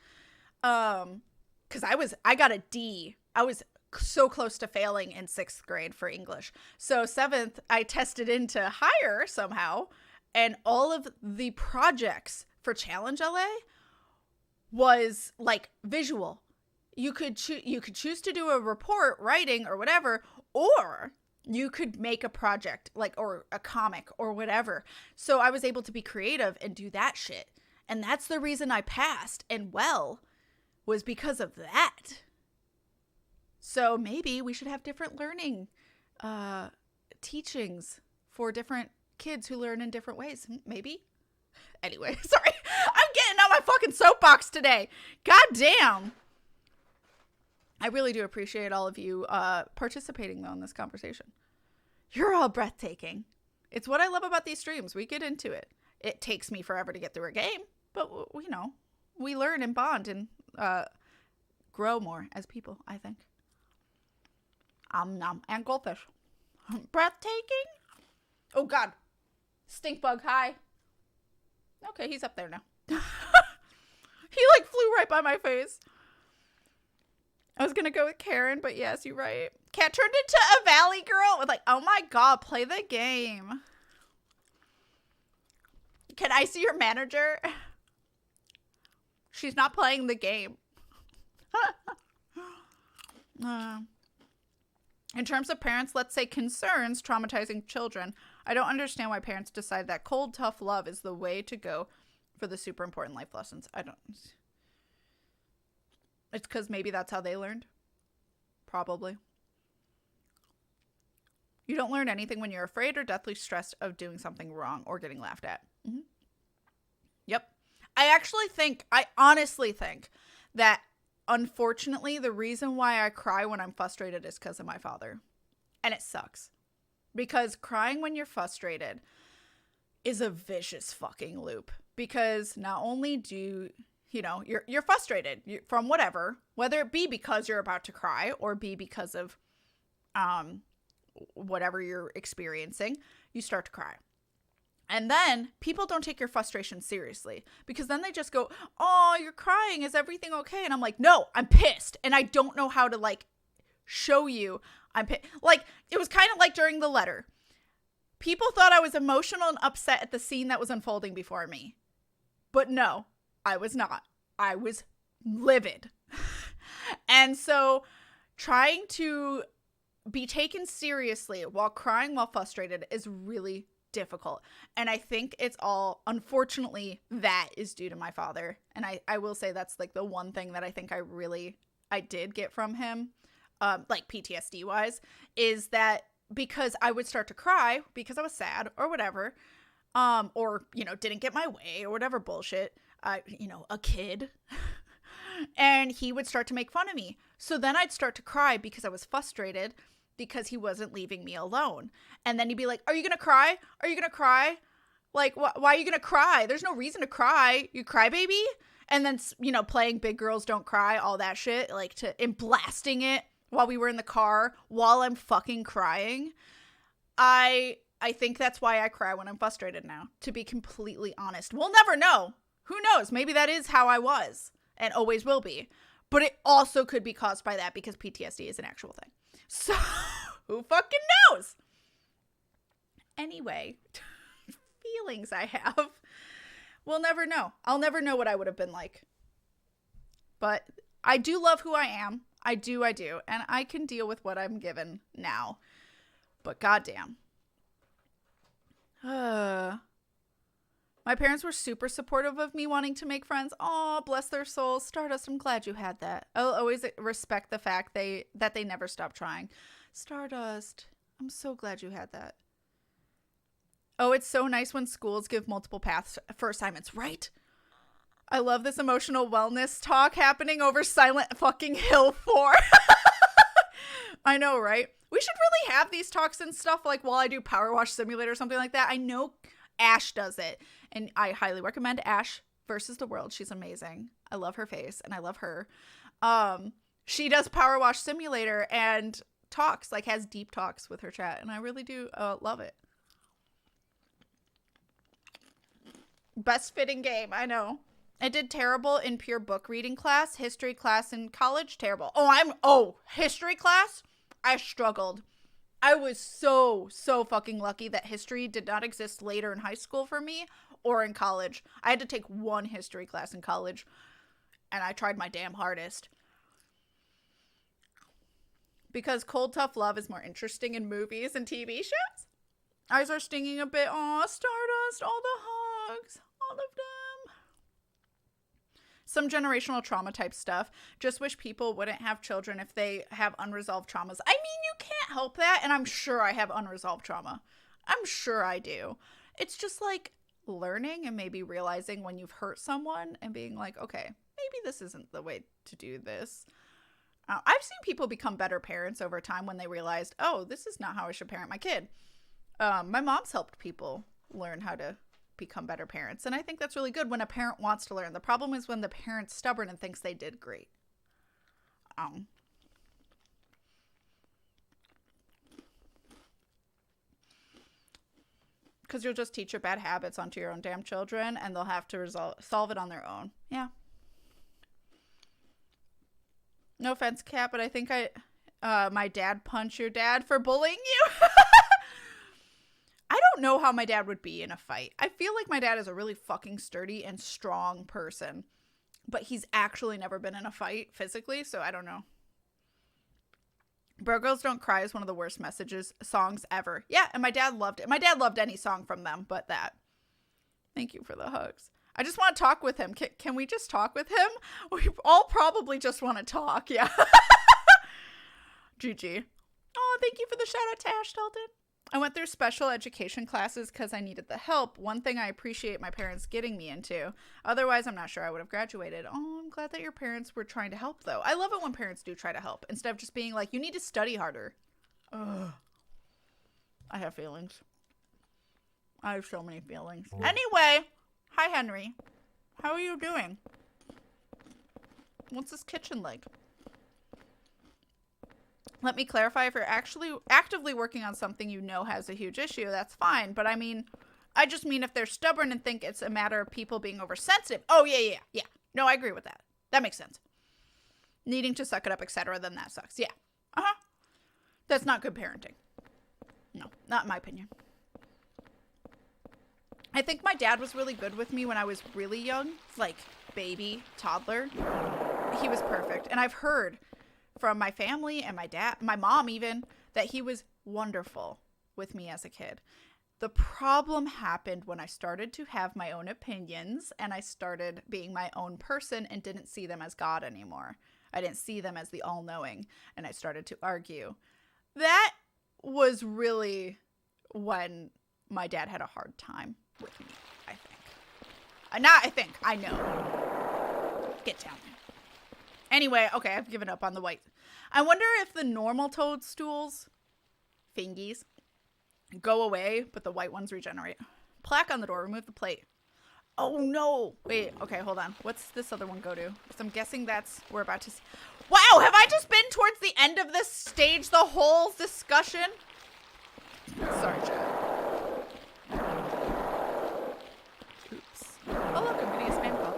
Because I got a D. I was so close to failing in 6th grade for English. So 7th, I tested into higher somehow. And all of the projects for Challenge LA was like visual. You could choose to do a report, writing, or whatever, or you could make a project like or a comic or whatever. So I was able to be creative and do that shit. And that's the reason I passed and well was because of that. So maybe we should have different learning teachings for different kids who learn in different ways. Maybe. Anyway, sorry. I'm getting on my fucking soapbox today. God damn. I really do appreciate all of you participating, though, in this conversation. You're all breathtaking. It's what I love about these streams. We get into it. It takes me forever to get through a game, but, you know, we learn and bond and grow more as people, I think. Nom. And goldfish. Breathtaking? Oh, God. Stink bug, hi. Okay, he's up there now. He, like, flew right by my face. I was gonna go with Karen, but yes, you're right. Cat turned into a valley girl with like, oh my God, play the game. Can I see your manager? She's not playing the game. In terms of parents, let's say concerns traumatizing children. I don't understand why parents decide that cold, tough love is the way to go for the super important life lessons. I don't... It's because maybe that's how they learned. Probably. You don't learn anything when you're afraid or deathly stressed of doing something wrong or getting laughed at. Mm-hmm. Yep. I honestly think that, unfortunately, the reason why I cry when I'm frustrated is because of my father. And it sucks. Because crying when you're frustrated is a vicious fucking loop. Because not only do... You know, you're frustrated from whatever, whether it be because you're about to cry or be because of whatever you're experiencing, you start to cry. And then people don't take your frustration seriously because then they just go, oh, you're crying. Is everything okay? And I'm like, no, I'm pissed. And I don't know how to like show you I'm pissed. Like, it was kind of like during the letter. People thought I was emotional and upset at the scene that was unfolding before me. But no. I was not. I was livid. And so trying to be taken seriously while crying while frustrated is really difficult. And I think it's all, unfortunately, that is due to my father. And I will say that's like the one thing that I think I did get from him, like PTSD wise, is that because I would start to cry because I was sad or whatever, or, you know, didn't get my way or whatever bullshit. A kid, and he would start to make fun of me. So then I'd start to cry because I was frustrated because he wasn't leaving me alone. And then he'd be like, are you going to cry? Are you going to cry? Like, why are you going to cry? There's no reason to cry. You cry, baby? And then, you know, playing Big Girls Don't Cry, all that shit, like and blasting it while we were in the car while I'm fucking crying. I think that's why I cry when I'm frustrated now, to be completely honest. We'll never know. Who knows? Maybe that is how I was and always will be. But it also could be caused by that because PTSD is an actual thing. So, who fucking knows? Anyway, feelings I have. We'll never know. I'll never know what I would have been like. But I do love who I am. I do. And I can deal with what I'm given now. But goddamn. My parents were super supportive of me wanting to make friends. Aw, bless their souls. Stardust, I'm glad you had that. I'll always respect the fact that they never stopped trying. Stardust, I'm so glad you had that. Oh, it's so nice when schools give multiple paths for assignments, right? I love this emotional wellness talk happening over Silent fucking Hill 4. I know, right? We should really have these talks and stuff like while I do Power Wash Simulator or something like that. I know Ash does it, and I highly recommend Ash versus the World. She's amazing. I love her face, and I love her. She does Power Wash Simulator and talks, like has deep talks with her chat, and I really do love it. Best fitting game, I know. I did terrible in pure book reading class, history class in college, terrible. History class? I struggled. I was so fucking lucky that history did not exist later in high school for me or in college. I had to take one history class in college, and I tried my damn hardest. Because Cold Tough Love is more interesting in movies and TV shows. Eyes are stinging a bit. Aw, Stardust, all the hugs, all of them. Some generational trauma type stuff. Just wish people wouldn't have children if they have unresolved traumas. I mean, you can't help that, and I'm sure I have unresolved trauma. I'm sure I do. It's just like learning and maybe realizing when you've hurt someone and being like, okay, maybe this isn't the way to do this. I've seen people become better parents over time when they realized, oh, this is not how I should parent my kid. My mom's helped people learn how to become better parents, and I think that's really good when a parent wants to learn. The problem is when the parent's stubborn and thinks they did great. Because you'll just teach your bad habits onto your own damn children, and they'll have to solve it on their own. Yeah. No offense, Kat, but I think my dad punched your dad for bullying you. I don't know how my dad would be in a fight. I feel like my dad is a really fucking sturdy and strong person, but he's actually never been in a fight physically, so I don't know. Bro Girls Don't Cry is one of the worst songs ever. Yeah, and my dad loved it. My dad loved any song from them but that. Thank you for the hugs. I just want to talk with him. Can we just talk with him? We all probably just want to talk, yeah. GG. Oh, thank you for the shout out to Ash Dalton. I went through special education classes because I needed the help. One thing I appreciate my parents getting me into. Otherwise, I'm not sure I would have graduated. Oh, I'm glad that your parents were trying to help, though. I love it when parents do try to help instead of just being like, you need to study harder. Ugh. I have feelings. I have so many feelings. Anyway, hi, Henry. How are you doing? What's this kitchen like? Let me clarify, if you're actually actively working on something you know has a huge issue, that's fine. But I just mean if they're stubborn and think it's a matter of people being oversensitive. Oh, yeah. No, I agree with that. That makes sense. Needing to suck it up, etc., then that sucks. Yeah. That's not good parenting. No, not in my opinion. I think my dad was really good with me when I was really young, like baby, toddler. He was perfect. And I've heard from my family and my dad, my mom even, that he was wonderful with me as a kid. The problem happened when I started to have my own opinions and I started being my own person and didn't see them as God anymore. I didn't see them as the all-knowing, and I started to argue. That was really when my dad had a hard time with me, I think. I know. Get down there. Anyway, okay, I've given up on the white. I wonder if the normal toadstools, fingies, go away, but the white ones regenerate. Plaque on the door, remove the plate. Oh no! Wait, okay, hold on. What's this other one go to? Because I'm guessing we're about to see. Wow, have I just been towards the end of this stage, the whole discussion? Sorry, Chad. Oops. Oh look, I'm getting a spam call.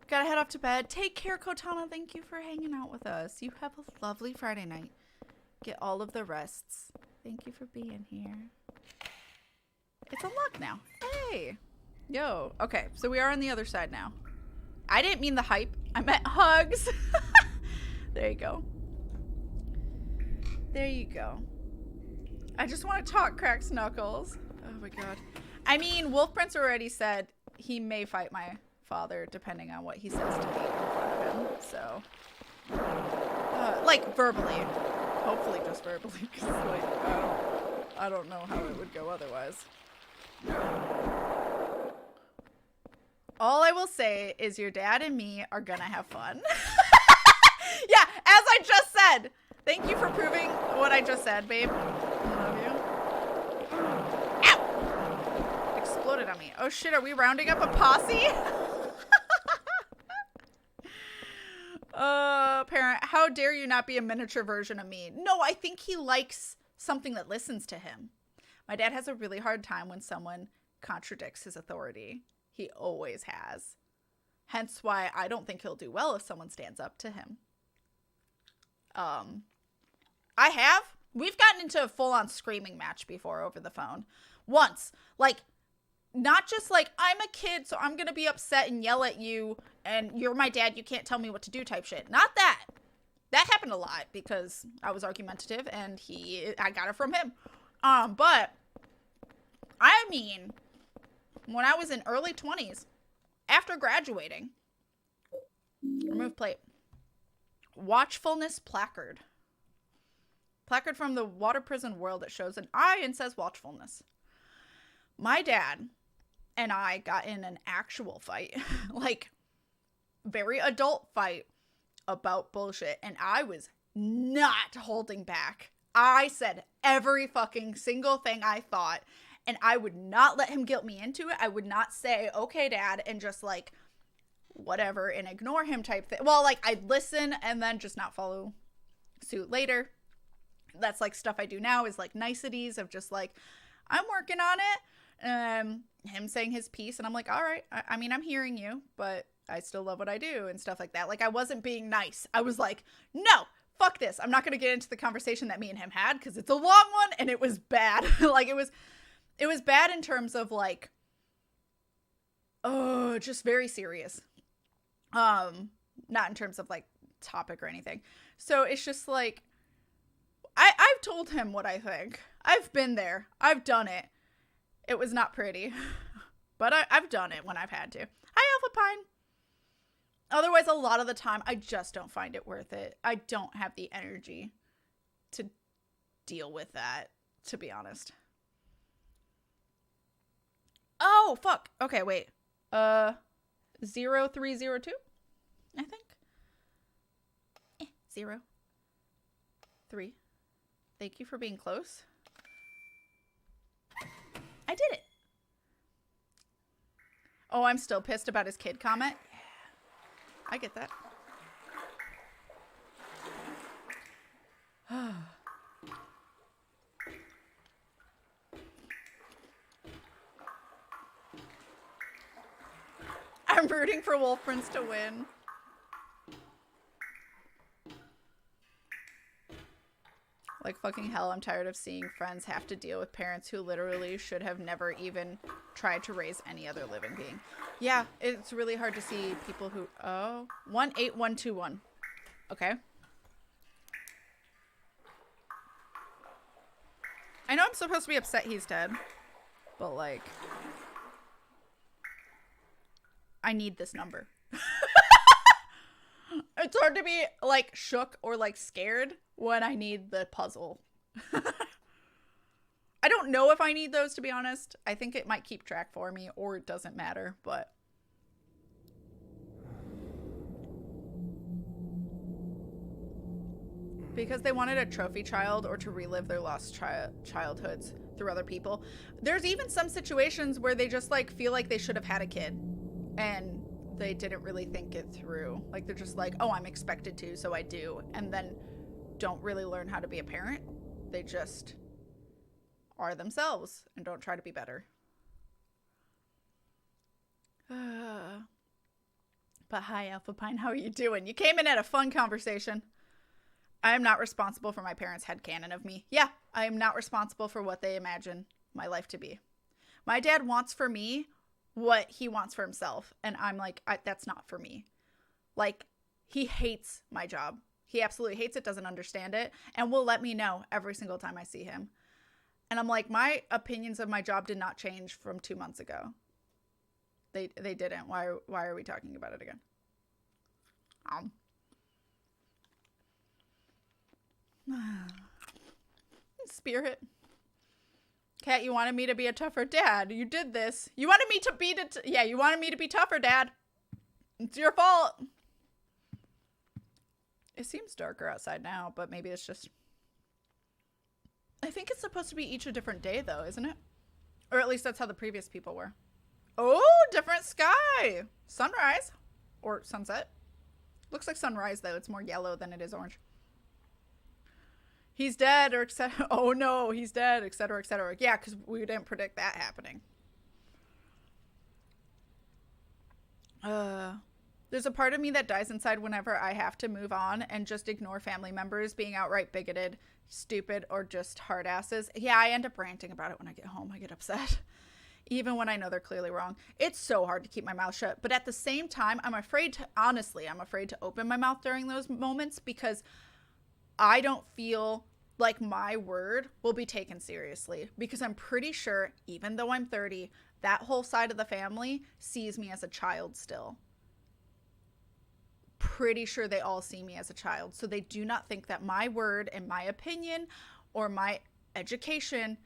Gotta head off to bed. Take care, Kotana. Thank you for hanging out with us. You have a lovely Friday night. Get all of the rests. Thank you for being here. It's unlocked now. Hey. Yo. Okay, so we are on the other side now. I didn't mean the hype. I meant hugs. There you go. There you go. I just want to talk Cracks Knuckles. Oh my god. I mean, Wolf Prince already said he may fight my father depending on what he says to me in front of him. So, like verbally. Hopefully just verbally. 'Cause like, I don't know how it would go otherwise. All I will say is your dad and me are gonna have fun. Yeah, as I just said. Thank you for proving what I just said, babe. I love you. Ow! Exploded on me. Oh shit, are we rounding up a posse? Parent, how dare you not be a miniature version of me? No, I think he likes something that listens to him. My dad has a really hard time when someone contradicts his authority. He always has. Hence why I don't think he'll do well if someone stands up to him. We've gotten into a full-on screaming match before over the phone. Once. Like, not just like, I'm a kid, so I'm gonna be upset and yell at you, and you're my dad, you can't tell me what to do type shit. Not that. That happened a lot because I was argumentative, and I got it from him. But, I mean, when I was in early 20s, after graduating, remove plate. Watchfulness placard. Placard from the water prison world that shows an eye and says watchfulness. My dad and I got in an actual fight. Like, very adult fight about bullshit. And I was not holding back. I said every fucking single thing I thought. And I would not let him guilt me into it. I would not say, okay, dad, and just like, whatever, and ignore him type thing. Well, like, I'd listen and then just not follow suit later. That's like stuff I do now is like niceties of just like, I'm working on it. Him saying his piece and I'm like, all right, I mean, I'm hearing you, but I still love what I do and stuff like that. Like, I wasn't being nice. I was like, no, fuck this. I'm not going to get into the conversation that me and him had because it's a long one and it was bad. Like, it was bad in terms of like, oh, just very serious. Not in terms of like topic or anything. So it's just like, I've told him what I think. I've been there. I've done it. It was not pretty, but I've done it when I've had to. Hi, Alpha Pine. Otherwise, a lot of the time, I just don't find it worth it. I don't have the energy to deal with that, to be honest. Oh, fuck. Okay, wait. 0302, I think. 0, 3. Thank you for being close. I did it. Oh, I'm still pissed about his kid comment. Yeah, I get that. I'm rooting for Wolf Prince to win. Like fucking hell, I'm tired of seeing friends have to deal with parents who literally should have never even tried to raise any other living being. Yeah, it's really hard to see people who... Oh, 18121. Okay. I know I'm supposed to be upset he's dead, but like... I need this number. It's hard to be like shook or like scared when I need the puzzle. I don't know if I need those, to be honest. I think it might keep track for me or it doesn't matter, but because they wanted a trophy child or to relive their lost childhoods through other people. There's even some situations where they just like feel like they should have had a kid and they didn't really think it through. Like, they're just like, oh, I'm expected to, so I do. And then don't really learn how to be a parent. They just are themselves and don't try to be better. But hi, Alpha Pine, how are you doing? You came in at a fun conversation. I am not responsible for my parents' headcanon of me. Yeah, I am not responsible for what they imagine my life to be. My dad wants for me what he wants for himself. And I'm like, that's not for me. Like, he hates my job. He absolutely hates it, doesn't understand it, and will let me know every single time I see him. And I'm like, my opinions of my job did not change from 2 months ago. They didn't. Why are we talking about it again? Spirit. Kat, you wanted me to be a tougher dad. You did this. You wanted me to be you wanted me to be tougher, Dad. It's your fault. It seems darker outside now, but maybe it's just... I think it's supposed to be each a different day, though, isn't it? Or at least that's how the previous people were. Oh, different sky. Sunrise. Or sunset. Looks like sunrise, though. It's more yellow than it is orange. He's dead, or etc. Oh, no, he's dead, etc., etc. Yeah, because we didn't predict that happening. There's a part of me that dies inside whenever I have to move on and just ignore family members being outright bigoted, stupid, or just hard asses. Yeah, I end up ranting about it when I get home. I get upset. Even when I know they're clearly wrong. It's so hard to keep my mouth shut. But at the same time, I'm afraid to open my mouth during those moments because I don't feel like my word will be taken seriously. Because I'm pretty sure, even though I'm 30, that whole side of the family sees me as a child still. Pretty sure they all see me as a child. So they do not think that my word and my opinion or my education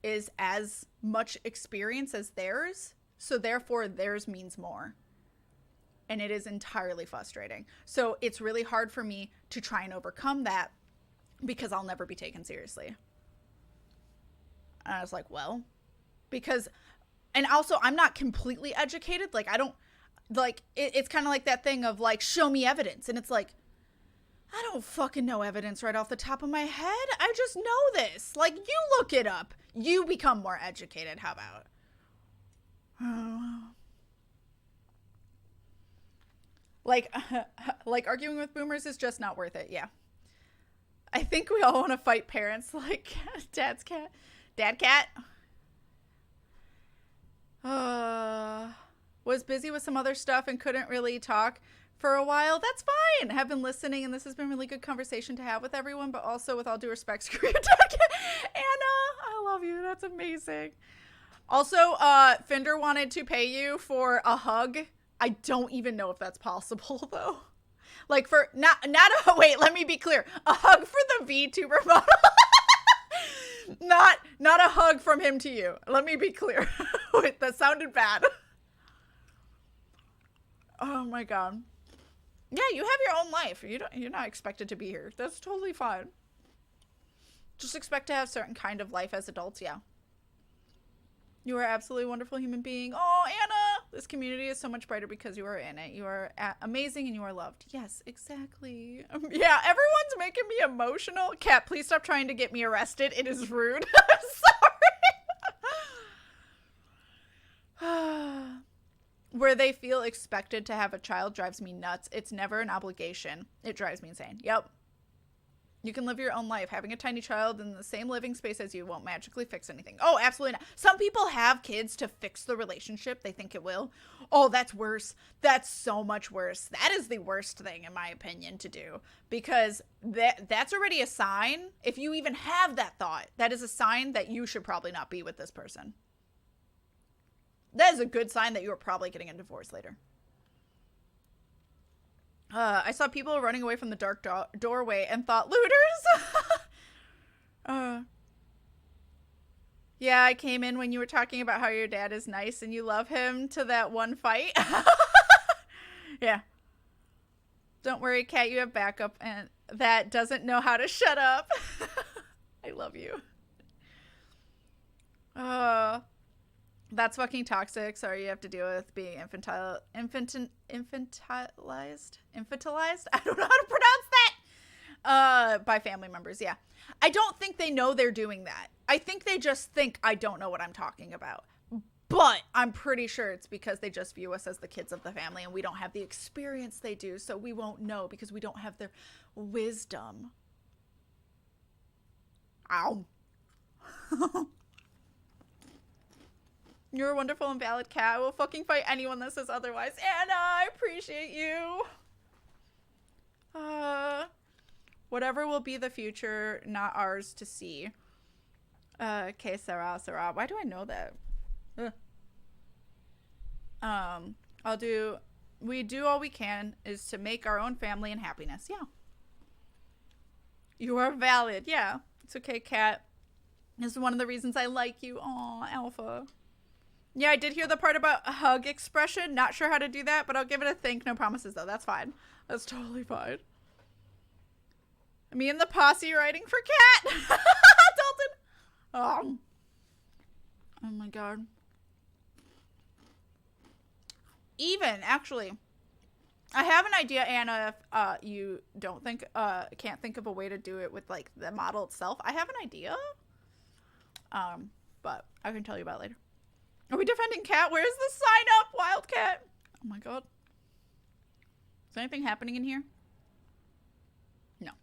is as much experience as theirs. So therefore theirs means more. And it is entirely frustrating. So it's really hard for me to try and overcome that because I'll never be taken seriously. And I was like, well, because, and also I'm not completely educated. Like I don't, like, it's kind of like that thing of like, show me evidence. And it's like, I don't fucking know evidence right off the top of my head. I just know this. Like, you look it up. You become more educated. How about? Like arguing with boomers is just not worth it. Yeah. I think we all want to fight parents like Dad Cat. Was busy with some other stuff and couldn't really talk for a while. That's fine. Have been listening, and this has been really good conversation to have with everyone, but also with all due respect, screw you, Dad Cat. Anna, I love you. That's amazing. Also, Fender wanted to pay you for a hug. I don't even know if that's possible, though. Like for wait, let me be clear. A hug for the VTuber model. Not a hug from him to you. Let me be clear. Wait, that sounded bad. Oh my god. Yeah, you have your own life. You're not expected to be here. That's totally fine. Just expect to have certain kind of life as adults, yeah. You are absolutely a wonderful human being. Oh, Anna! This community is so much brighter because you are in it. You are amazing and you are loved. Yes, exactly. Yeah, everyone's making me emotional. Kat, please stop trying to get me arrested. It is rude. Sorry. Where they feel expected to have a child drives me nuts. It's never an obligation. It drives me insane. Yep. You can live your own life. Having a tiny child in the same living space as you won't magically fix anything. Oh, absolutely not. Some people have kids to fix the relationship. They think it will. Oh, that's worse. That's so much worse. That is the worst thing, in my opinion, to do. Because that's already a sign. If you even have that thought, that is a sign that you should probably not be with this person. That is a good sign that you are probably getting a divorce later. I saw people running away from the dark doorway and thought, looters! Yeah, I came in when you were talking about how your dad is nice and you love him to that one fight. Yeah. Don't worry, Kat, you have backup and that doesn't know how to shut up. I love you. That's fucking toxic. Sorry you have to deal with being infantilized. I don't know how to pronounce that. By family members, yeah. I don't think they know they're doing that. I think they just think I don't know what I'm talking about. But I'm pretty sure it's because they just view us as the kids of the family and we don't have the experience they do, so we won't know because we don't have their wisdom. Ow. You're a wonderful and valid cat. I will fucking fight anyone that says otherwise. Anna, I appreciate you. Whatever will be the future, not ours to see. Okay, Sarah. Why do I know that? We do all we can is to make our own family and happiness. Yeah. You are valid. Yeah. It's okay, cat. This is one of the reasons I like you. Aw, Alpha. Yeah, I did hear the part about a hug expression. Not sure how to do that, but I'll give it a think. No promises, though. That's fine. That's totally fine. Me and the posse riding for cat. Dalton. Oh my god. Even, actually, I have an idea, Anna, if you can't think of a way to do it with, like, the model itself. I have an idea. But I can tell you about it later. Are we defending cat? Where's the sign up, Wildcat? Oh my god. Is anything happening in here? No.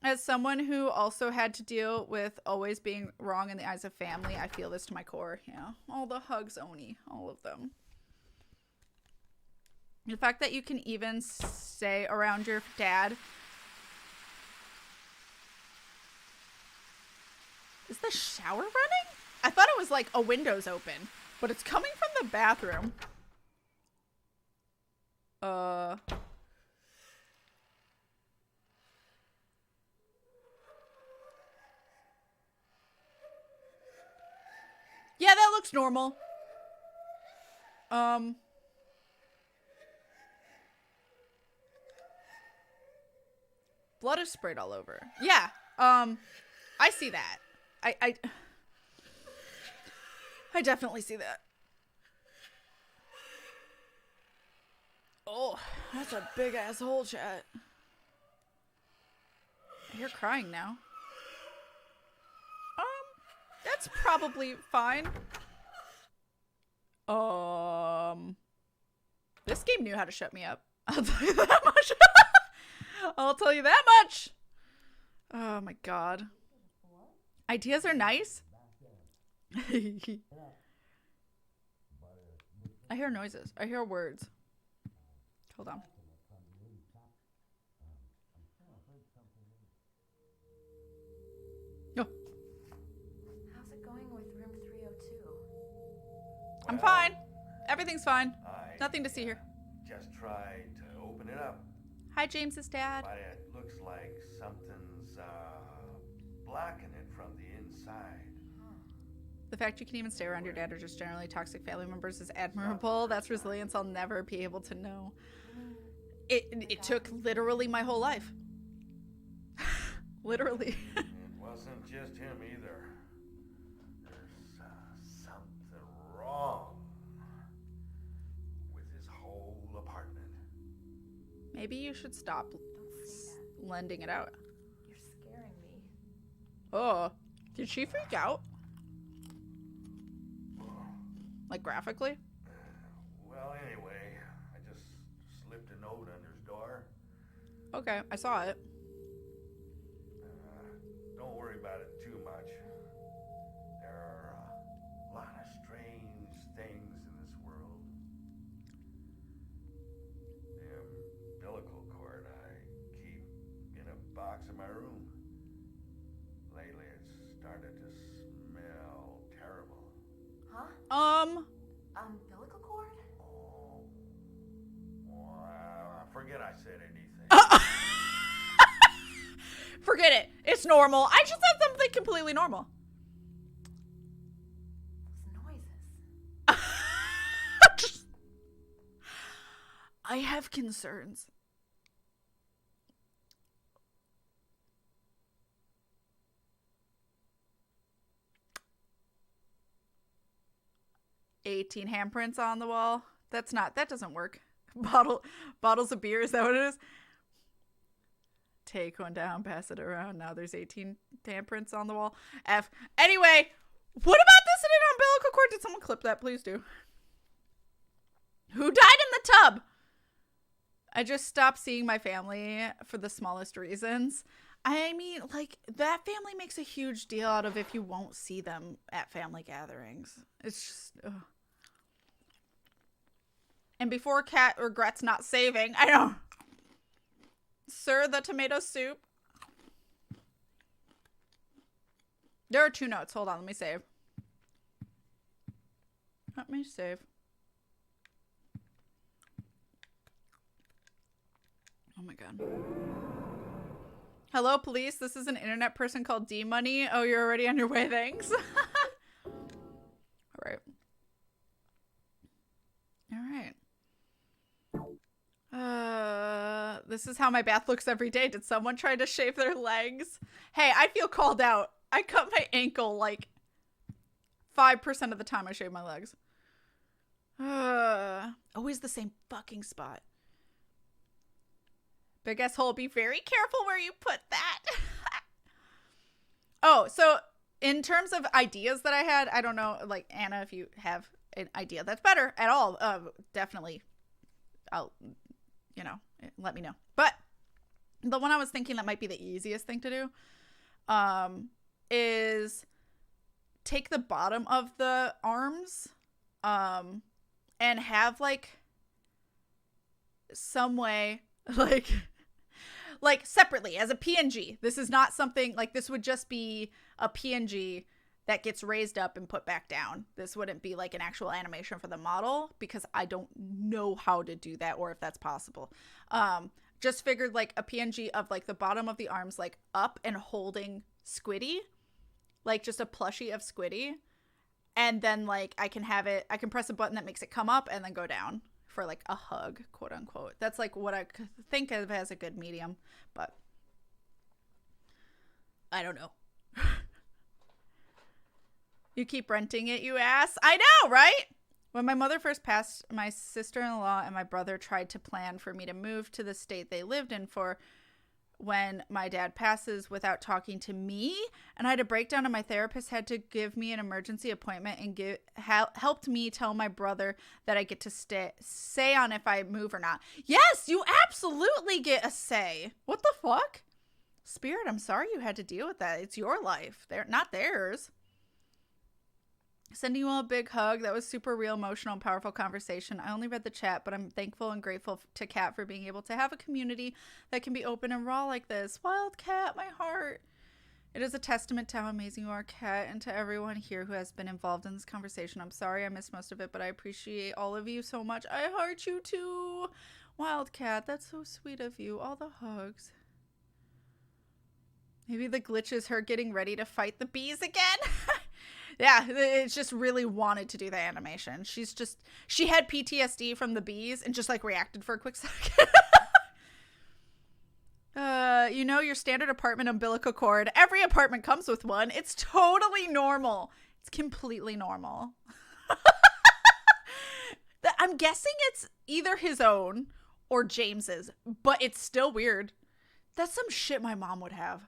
As someone who also had to deal with always being wrong in the eyes of family, I feel this to my core. Yeah. All the hugs, Oni. All of them. The fact that you can even stay around your dad. Is the shower running? I thought it was like a window's open, but it's coming from the bathroom. Yeah, that looks normal. Blood is sprayed all over. Yeah. I see that. I definitely see that. Oh, that's a big ass hole, chat. I hear crying now. That's probably fine. This game knew how to shut me up. I'll tell you that much. I'll tell you that much. Oh my god. Ideas are nice. I hear noises. I hear words. Hold on. No. How's it going with room 302? I'm fine. Everything's fine. Nothing to see here. Just tried to open it up, Hi, James's dad. but it looks like something's blocking it from the inside. The fact you can even stay around your dad or just generally toxic family members is admirable. That's resilience I'll never be able to know. It took literally my whole life. Literally. It wasn't just him either. There's something wrong with his whole apartment. Maybe you should stop Don't say that. lending it out. You're scaring me. Oh, did she freak out? Like graphically? Well, anyway, I just slipped a note under his door. Okay, I saw it. Don't worry about it too much. There are a lot of strange things in this world. The umbilical cord I keep in a box in my room. Lately, it's started to smell terrible. Huh? Umbilical cord? Oh, well, forget I said anything. Forget it. It's normal. I just said something completely normal. Those noises. I have concerns. "18 handprints on the wall." That doesn't work. Bottles of beer, is that what it is? Take one down, pass it around. Now there's 18 handprints on the wall. F. Anyway, what about this in an umbilical cord? Did someone clip that? Please do. Who died in the tub? I just stopped seeing my family for the smallest reasons. I mean, like, that family makes a huge deal out of if you won't see them at family gatherings. It's just, ugh. And before Kat regrets not saving, I know. Sir, the tomato soup. There are 2 notes. Hold on, let me save. Let me save. Oh my god. Hello, police. This is an internet person called D-Money. Oh, you're already on your way. Thanks. All right. All right. This is how my bath looks every day. Did someone try to shave their legs? Hey, I feel called out. I cut my ankle like 5% of the time I shave my legs. Always the same fucking spot. Big ass hole. Be very careful where you put that. Oh, so in terms of ideas that I had, I don't know, like, Anna, if you have an idea that's better at all, definitely, I'll, you know, let me know. But the one I was thinking that might be the easiest thing to do, is take the bottom of the arms, and have, like, some way, like separately as a PNG. This is not something like, this would just be a PNG that gets raised up and put back down. This wouldn't be like an actual animation for the model because I don't know how to do that or if that's possible. Just figured like a PNG of like the bottom of the arms like up and holding Squiddy, like just a plushie of Squiddy, and then like I can press a button that makes it come up and then go down for like a hug, quote unquote. That's like what I think of as a good medium, but I don't know. You keep renting it, you ass. I know, right? When my mother first passed, my sister-in-law and my brother tried to plan for me to move to the state they lived in for when my dad passes without talking to me, and I had a breakdown, and my therapist had to give me an emergency appointment and helped me tell my brother that I get to say on if I move or not. Yes, you absolutely get a say. What the fuck? Spirit, I'm sorry you had to deal with that. It's your life. They're not theirs. Sending you all a big hug. That was super real, emotional, and powerful conversation. I only read the chat, but I'm thankful and grateful to Kat for being able to have a community that can be open and raw like this. Wild Kat, my heart. It is a testament to how amazing you are, Kat, and to everyone here who has been involved in this conversation. I'm sorry I missed most of it, but I appreciate all of you so much. I heart you too. Wild Kat, that's so sweet of you. All the hugs. Maybe the glitch is her getting ready to fight the bees again. Yeah, it's just really wanted to do the animation. She had PTSD from the bees and just like reacted for a quick second. You know, your standard apartment umbilical cord. Every apartment comes with one. It's totally normal. It's completely normal. I'm guessing it's either his own or James's, but it's still weird. That's some shit my mom would have.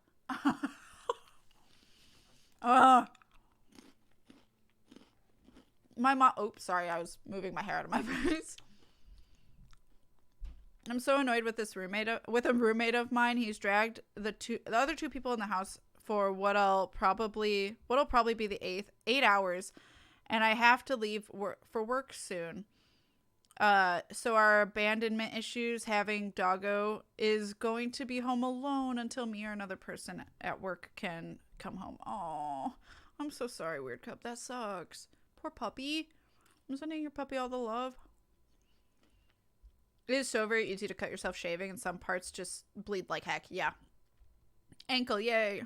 My mom, oops, sorry, I was moving my hair out of my face. I'm so annoyed with this a roommate of mine. He's dragged the other 2 people in the house for what'll probably be the 8 hours, and I have to leave for work soon. So our abandonment issues, having doggo, is going to be home alone until me or another person at work can come home. Oh, I'm so sorry, Weird Cup. That sucks. Poor puppy. I'm sending your puppy all the love. It is so very easy to cut yourself shaving, and some parts just bleed like heck. Yeah. Ankle, yay.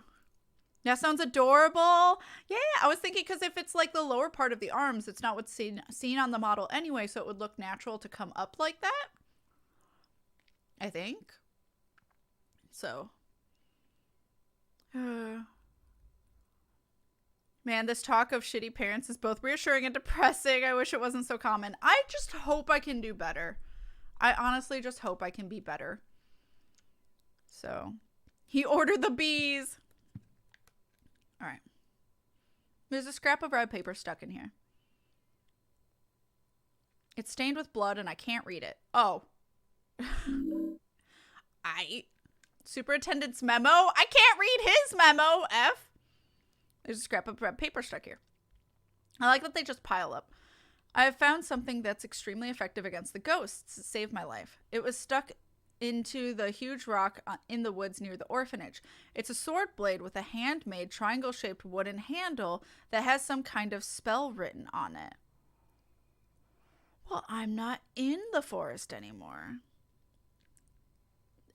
That sounds adorable. Yeah, I was thinking because if it's like the lower part of the arms, it's not what's seen on the model anyway, so it would look natural to come up like that. I think. So. Man, this talk of shitty parents is both reassuring and depressing. I wish it wasn't so common. I just hope I can do better. I honestly just hope I can be better. So, he ordered the bees. All right. There's a scrap of red paper stuck in here. It's stained with blood and I can't read it. Oh. Superintendent's memo? I can't read his memo, F. There's a scrap of red paper stuck here. I like that they just pile up. I have found something that's extremely effective against the ghosts. It saved my life. It was stuck into the huge rock in the woods near the orphanage. It's a sword blade with a handmade triangle-shaped wooden handle that has some kind of spell written on it. Well, I'm not in the forest anymore.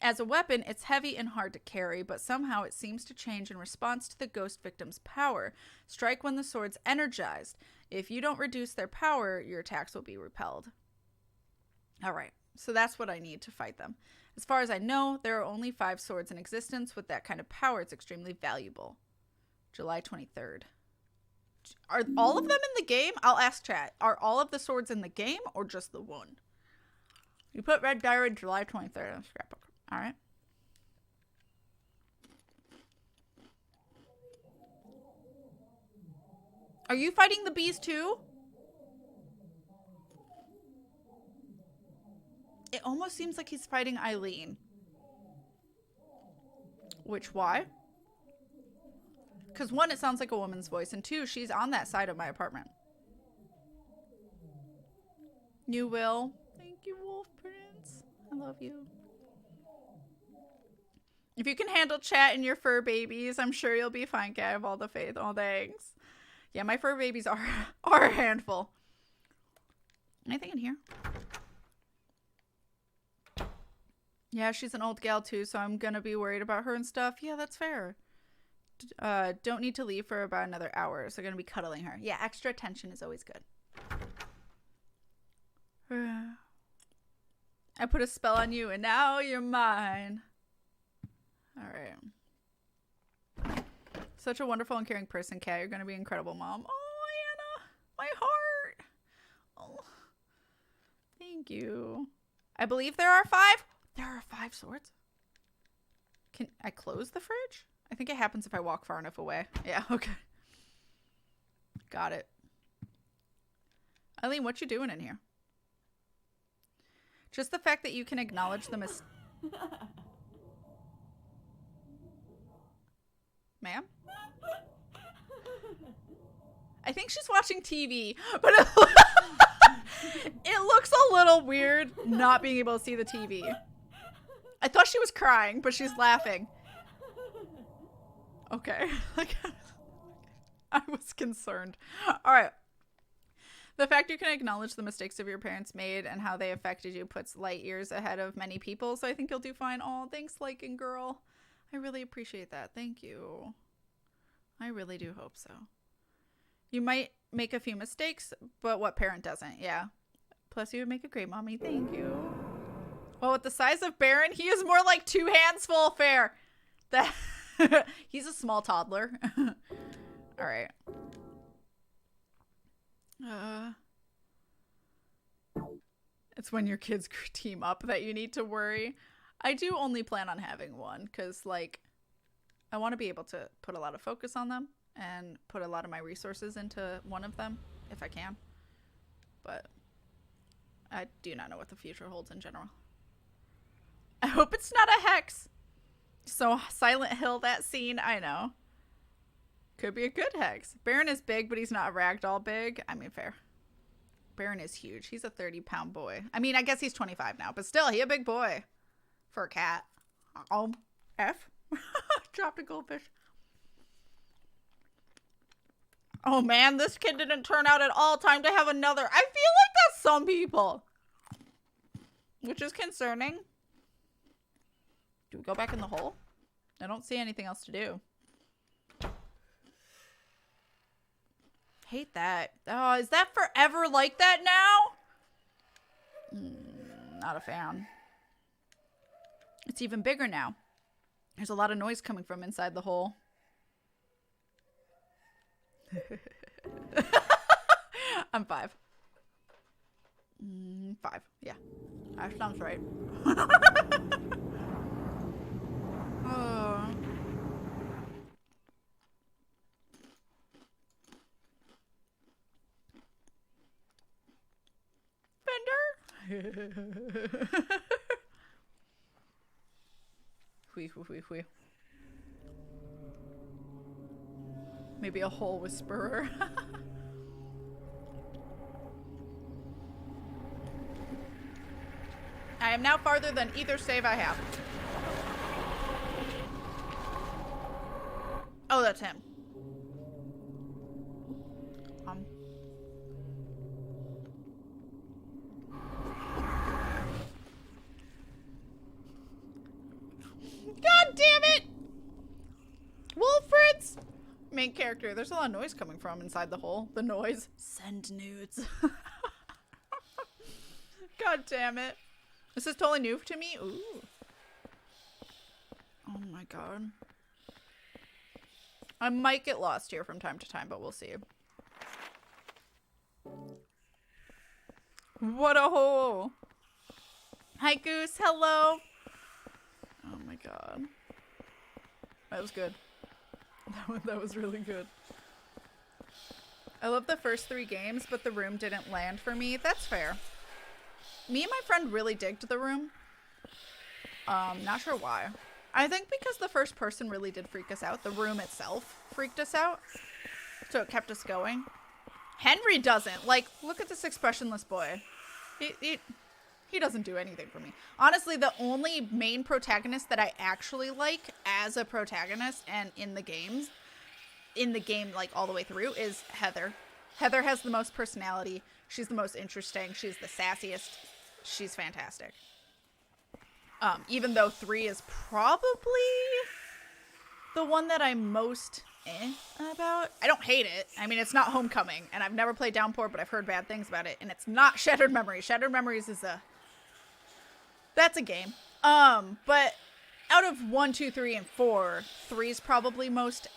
As a weapon, it's heavy and hard to carry, but somehow it seems to change in response to the ghost victim's power. Strike when the sword's energized. If you don't reduce their power, your attacks will be repelled. Alright, so that's what I need to fight them. As far as I know, there are only 5 swords in existence with that kind of power. It's extremely valuable. July 23rd. Are all of them in the game? I'll ask chat. Are all of the swords in the game or just the one? You put Red Diary July 23rd on scrapbook. Alright. Are you fighting the bees too? It almost seems like he's fighting Eileen. Which, why? Because 1, it sounds like a woman's voice, and 2, she's on that side of my apartment. You will. Thank you, Wolf Prince. I love you. If you can handle chat and your fur babies, I'm sure you'll be fine, Cat. I have all the faith. Oh, thanks. Yeah, my fur babies are a handful. Anything in here? Yeah, she's an old gal too, so I'm gonna be worried about her and stuff. Yeah, that's fair. Don't need to leave for about another hour, so gonna be cuddling her. Yeah, extra attention is always good. I put a spell on you and now you're mine. Alright. Such a wonderful and caring person, Kat. You're gonna be an incredible mom. Oh, Anna! My heart! Oh. Thank you. I believe there are 5? There are 5 swords? Can I close the fridge? I think it happens if I walk far enough away. Yeah, okay. Got it. Eileen, what you doing in here? Just the fact that you can acknowledge the Ma'am? I think she's watching TV, but it looks a little weird not being able to see the TV. I thought she was crying, but she's laughing. Okay. I was concerned. All right. The fact you can acknowledge the mistakes of your parents made and how they affected you puts light years ahead of many people, so I think you'll do fine. Oh, thanks, liking girl. I really appreciate that. Thank you. I really do hope so. You might make a few mistakes, but what parent doesn't? Yeah. Plus, you would make a great mommy. Thank you. Well, with the size of Baron, he is more like 2 hands full of fair. That he's a small toddler. All right. It's when your kids team up that you need to worry. I do only plan on having one because, like, I want to be able to put a lot of focus on them and put a lot of my resources into one of them if I can. But I do not know what the future holds in general. I hope it's not a hex. So Silent Hill, that scene, I know. Could be a good hex. Baron is big, but he's not ragdoll big. I mean, fair. Baron is huge. He's a 30-pound boy. I mean, I guess he's 25 now, but still, he a big boy for a cat. F. Dropped a goldfish. Oh man, this kid didn't turn out at all. Time to have another. I feel like that's some people. Which is concerning. Do we go back in the hole? I don't see anything else to do. Hate that. Oh, is that forever like that now? Not a fan. It's even bigger now. There's a lot of noise coming from inside the hole. I'm 5. 5. Yeah. That sounds right. Oh. Fender? Maybe a hole whisperer. I am now farther than either save I have. Oh, that's him. God damn it! Wolfrids! Main character. There's a lot of noise coming from inside the hole. The noise. Send nudes. God damn it. This is totally new to me. Ooh. Oh my god. I might get lost here from time to time, but we'll see. What a hole. Hi, Goose. Hello. Oh my god. That was good. That was really good. I love the first 3 games, but the room didn't land for me. That's fair. Me and my friend really digged the room. Not sure why. I think because the first person really did freak us out. The room itself freaked us out. So it kept us going. Henry doesn't. Like, look at this expressionless boy. He doesn't do anything for me. Honestly, the only main protagonist that I actually like as a protagonist and in the game, like all the way through, is Heather. Heather has the most personality. She's the most interesting. She's the sassiest. She's fantastic. Even though 3 is probably the one that I'm most about. I don't hate it. I mean, it's not Homecoming, and I've never played Downpour, but I've heard bad things about it, and it's not Shattered Memories. Shattered Memories is that's a game. But out of 1, 2, 3, and 4, 3 is probably most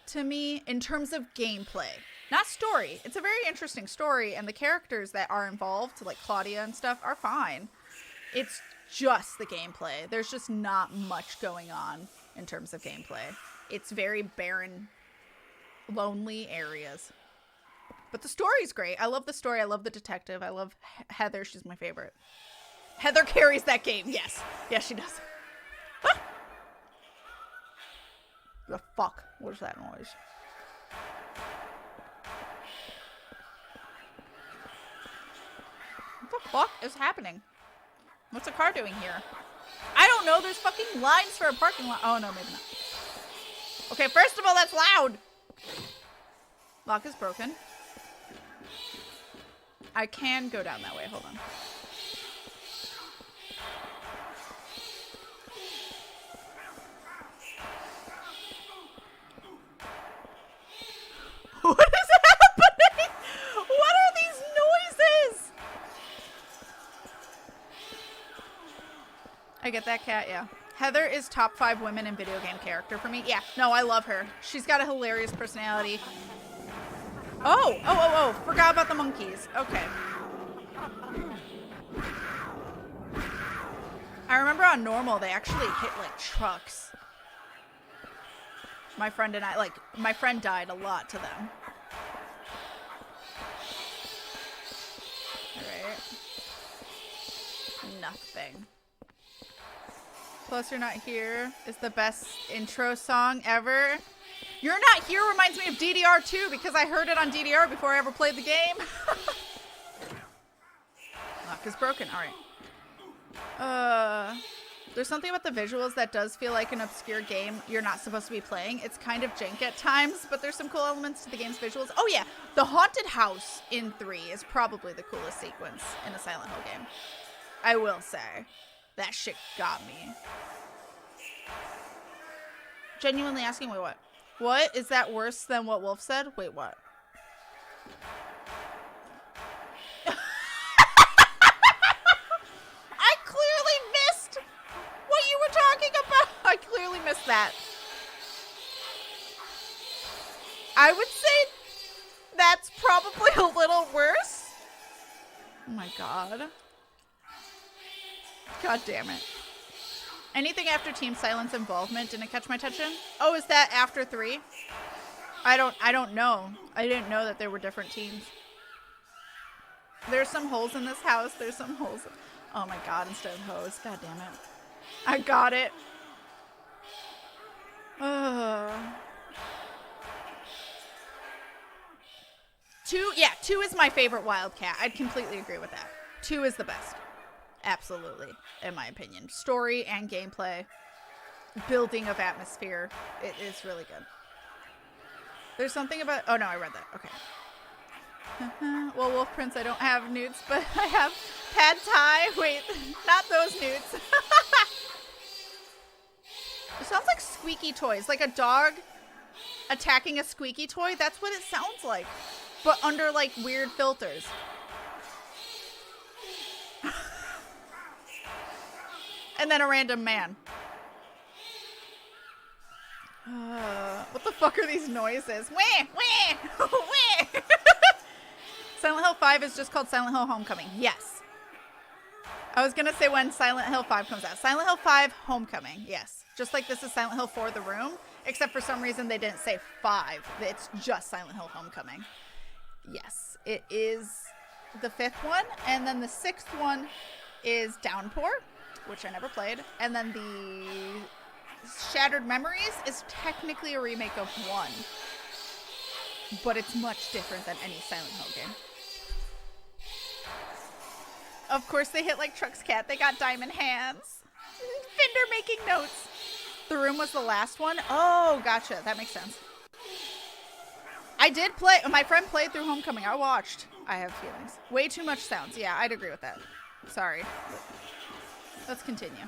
to me in terms of gameplay. Not story. It's a very interesting story, and the characters that are involved, like Claudia and stuff, are fine. It's just the gameplay. There's just not much going on in terms of gameplay. It's very barren, lonely areas. But the story's great. I love the story. I love the detective. I love Heather. She's my favorite. Heather carries that game. Yes. Yes, she does. Ah! The fuck? What is that noise? What the fuck is happening? What's a car doing here? I don't know. There's fucking lines for a parking lot. Oh, no, maybe not. Okay, first of all, that's loud. Lock is broken. I can go down that way. Hold on. What is happening? What are these noises? I get that, cat, yeah. Heather is top 5 women in video game character for me. Yeah, no, I love her. She's got a hilarious personality. Oh, forgot about the monkeys. Okay. I remember on normal, they actually hit like trucks. My friend and I, my friend died a lot to them. Alright. Nothing. Plus You're Not Here is the best intro song ever. You're Not Here reminds me of DDR2 because I heard it on DDR before I ever played the game. Lock is broken. Alright. There's something about the visuals that does feel like an obscure game you're not supposed to be playing. It's kind of jank at times, but there's some cool elements to the game's visuals. Oh yeah, the haunted house in 3 is probably the coolest sequence in a Silent Hill game. I will say. That shit got me. Genuinely asking, wait, what? What? Is that worse than what Wolf said? Wait, what? I clearly missed what you were talking about. I clearly missed that. I would say that's probably a little worse. Oh my god. God damn it. Anything after Team Silent's involvement didn't catch my attention? Oh, is that after 3? I don't know. I didn't know that there were different teams. There's some holes in this house. There's some holes. Oh my god, instead of hose. God damn it. I got it. Two is my favorite Wildcat. I'd completely agree with that. 2 is the best. Absolutely, in my opinion. Story and gameplay. Building of atmosphere. It is really good. There's something about... Oh, no, I read that. Okay. Well, Wolf Prince, I don't have newts, but I have pad thai. Wait, not those newts. It sounds like squeaky toys. Like a dog attacking a squeaky toy. That's what it sounds like. But under, like, weird filters. And then a random man. What the fuck are these noises? Wah, wah, wah. Silent Hill 5 is just called Silent Hill Homecoming. Yes. I was going to say when Silent Hill 5 comes out. Silent Hill 5 Homecoming. Yes. Just like this is Silent Hill 4 The Room. Except for some reason they didn't say 5. It's just Silent Hill Homecoming. Yes. It is the 5th one. And then the 6th one is Downpour, which I never played. And then the Shattered Memories is technically a remake of 1. But it's much different than any Silent Hill game. Of course they hit like Truck's cat. They got diamond hands. Fender making notes. The Room was the last one. Oh, gotcha. That makes sense. I did play. My friend played through Homecoming. I watched. I have feelings. Way too much sounds. Yeah, I'd agree with that. Sorry. Let's continue.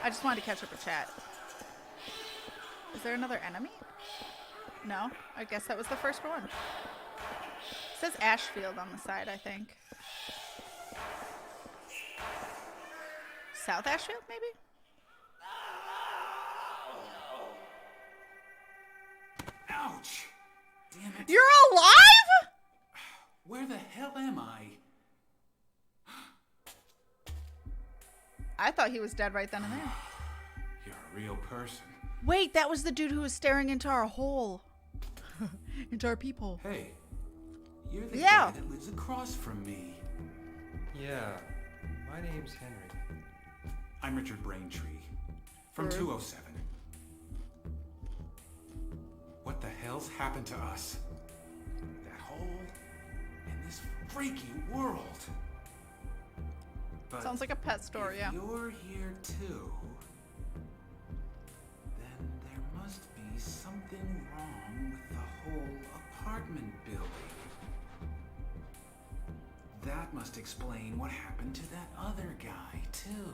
I just wanted to catch up with chat. Is there another enemy? No. I guess that was the first one. It says Ashfield on the side, I think. South Ashfield, maybe? Ouch! Damn it. You're alive?! Where the hell am I? I thought he was dead right then and there. You're a real person. Wait, that was the dude who was staring into our hole. Into our peephole. Hey, you're the Yeah. guy that lives across from me. Yeah, my name's Henry. I'm Richard Braintree, from 207. What the hell's happened to us? That hole in this freaky world. But Sounds like a pet store, if yeah. you're here too, then there must be something wrong with the whole apartment building. That must explain what happened to that other guy too.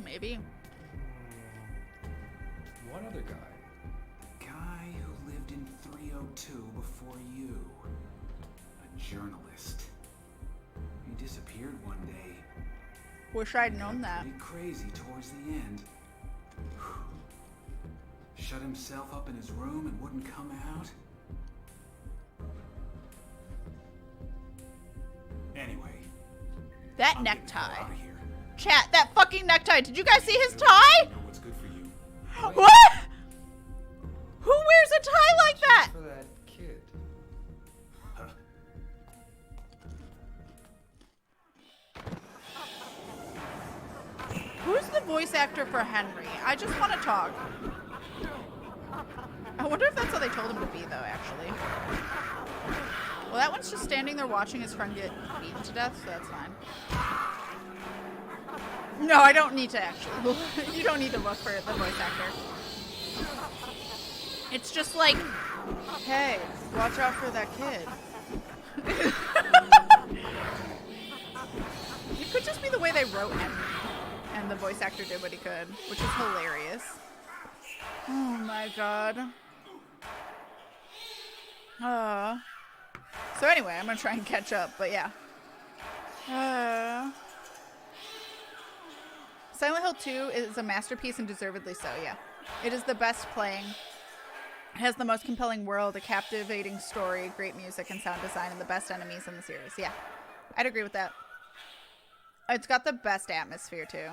Maybe. What other guy? The guy who lived in 302 before you. A journalist. He disappeared one day. Wish I'd He known got that. pretty crazy towards the end. Shut himself up in his room and wouldn't come out. Anyway. That I'm getting the hell necktie. out of here. Chat, that fucking necktie. Did you guys see his tie? I know what's good for you. What? Who wears a tie like that? For that kid. Huh. Who's the voice actor for Henry? I just want to talk. I wonder if that's how they told him to be, though, actually. Well, that one's just standing there watching his friend get beaten to death, so that's fine. No, I don't need to actually. You don't need to look for the voice actor. It's just like, hey, watch out for that kid. It could just be the way they wrote Henry. And the voice actor did what he could, which is hilarious. Oh my god. So anyway, I'm gonna try and catch up, but yeah. Silent Hill 2 is a masterpiece and deservedly so, yeah. It is the best playing. It has the most compelling world, a captivating story, great music and sound design, and the best enemies in the series. Yeah, I'd agree with that. It's got the best atmosphere, too.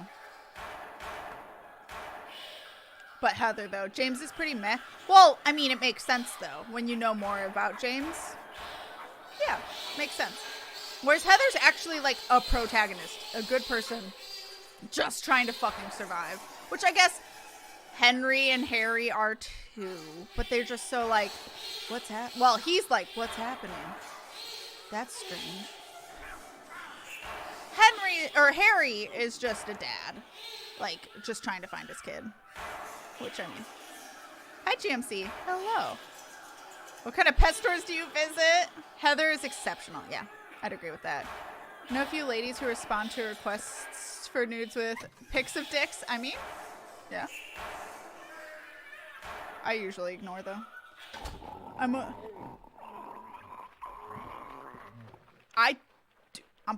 But Heather, though, James is pretty meh. Well, I mean, it makes sense, though, when you know more about James. Yeah, makes sense. Whereas Heather's actually, like, a protagonist, a good person, just trying to fucking survive. Which I guess Henry and Harry are too, but they're just so like, what's happening? Well, he's like, what's happening? That's strange. Harry is just a dad, like just trying to find his kid, which I mean, hi GMC, hello. What kind of pet stores do you visit? Heather is exceptional. Yeah, I'd agree with that. Know a few ladies who respond to requests for nudes with pics of dicks. I mean, yeah. I usually ignore though. I'm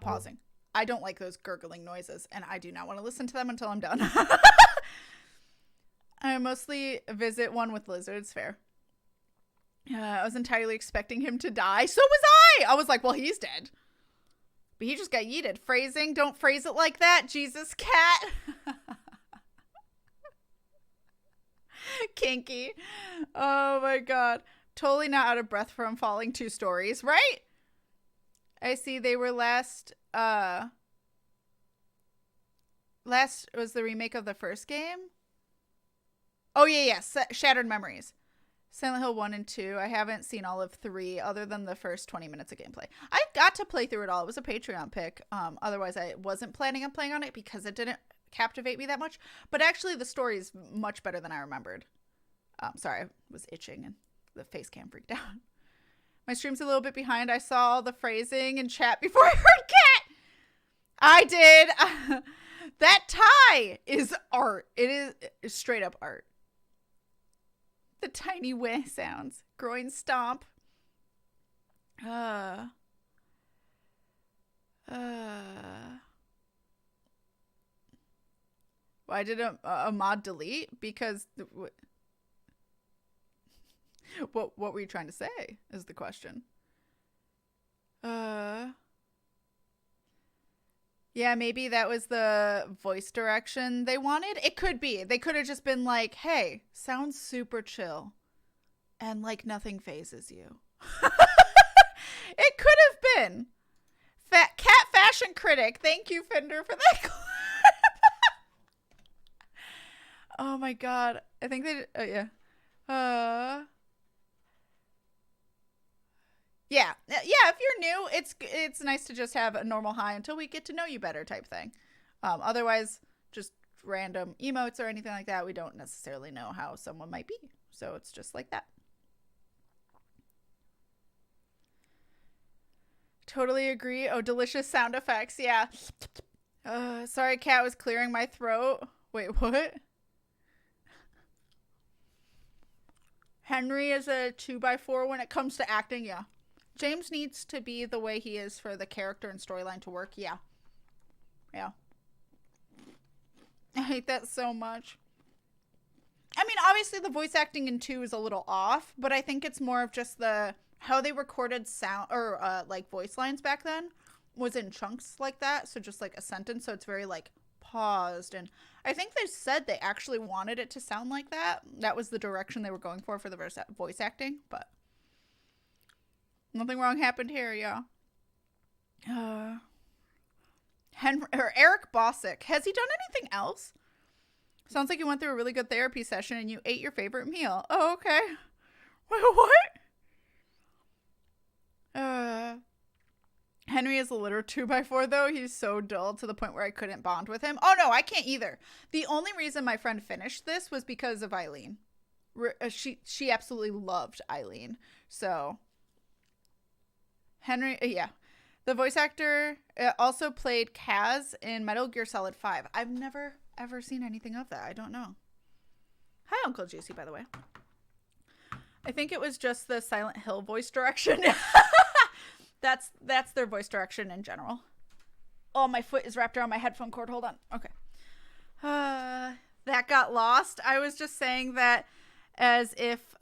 pausing. I don't like those gurgling noises, and I do not want to listen to them until I'm done. I mostly visit one with lizards. Fair. I was entirely expecting him to die. So was I! I was like, well, he's dead. But he just got yeeted. Phrasing, don't phrase it like that. Jesus, cat. Kinky. Oh my god. Totally not out of breath from falling 2 stories, right? I see they were last was the remake of the first game. Oh yeah, Shattered Memories. Silent Hill 1 and 2. I haven't seen all of 3 other than the first 20 minutes of gameplay. I got to play through it all. It was a Patreon pick. Otherwise, I wasn't planning on playing on it because it didn't captivate me that much. But actually, the story is much better than I remembered. Sorry, I was itching and the face cam freaked out. My stream's a little bit behind. I saw all the phrasing in chat before I heard cat. I did. That tie is art. It is straight up art. The tiny weh sounds. Groin stomp. Why did a mod delete? Because what were you trying to say is the question. Yeah, maybe that was the voice direction they wanted. It could be. They could have just been like, hey, sounds super chill. And like nothing phases you. It could have been. Cat Fashion Critic. Thank you, Fender, for that clip. Oh my god. I think they... Oh, yeah. Yeah, if you're new, it's nice to just have a normal hi until we get to know you better type thing. Otherwise, just random emotes or anything like that, we don't necessarily know how someone might be. So it's just like that. Totally agree. Oh, delicious sound effects. Yeah. Sorry, cat was clearing my throat. Wait, what? Henry is a 2x4 when it comes to acting. Yeah. James needs to be the way he is for the character and storyline to work. Yeah. Yeah. I hate that so much. I mean, obviously the voice acting in 2 is a little off, but I think it's more of just how they recorded sound or like voice lines back then was in chunks like that. So just like a sentence. So it's very like paused. And I think they said they actually wanted it to sound like that. That was the direction they were going for the voice acting, but nothing wrong happened here, yeah. Eric Bossick. Has he done anything else? Sounds like you went through a really good therapy session and you ate your favorite meal. Oh, okay. Wait, what? Henry is a literal 2x4 though. He's so dull to the point where I couldn't bond with him. Oh no, I can't either. The only reason my friend finished this was because of Eileen. She absolutely loved Eileen. So... Henry, yeah. The voice actor also played Kaz in Metal Gear Solid 5. I've never, ever seen anything of that. I don't know. Hi, Uncle Juicy, by the way. I think it was just the Silent Hill voice direction. That's their voice direction in general. Oh, my foot is wrapped around my headphone cord. Hold on. Okay. That got lost. I was just saying that as if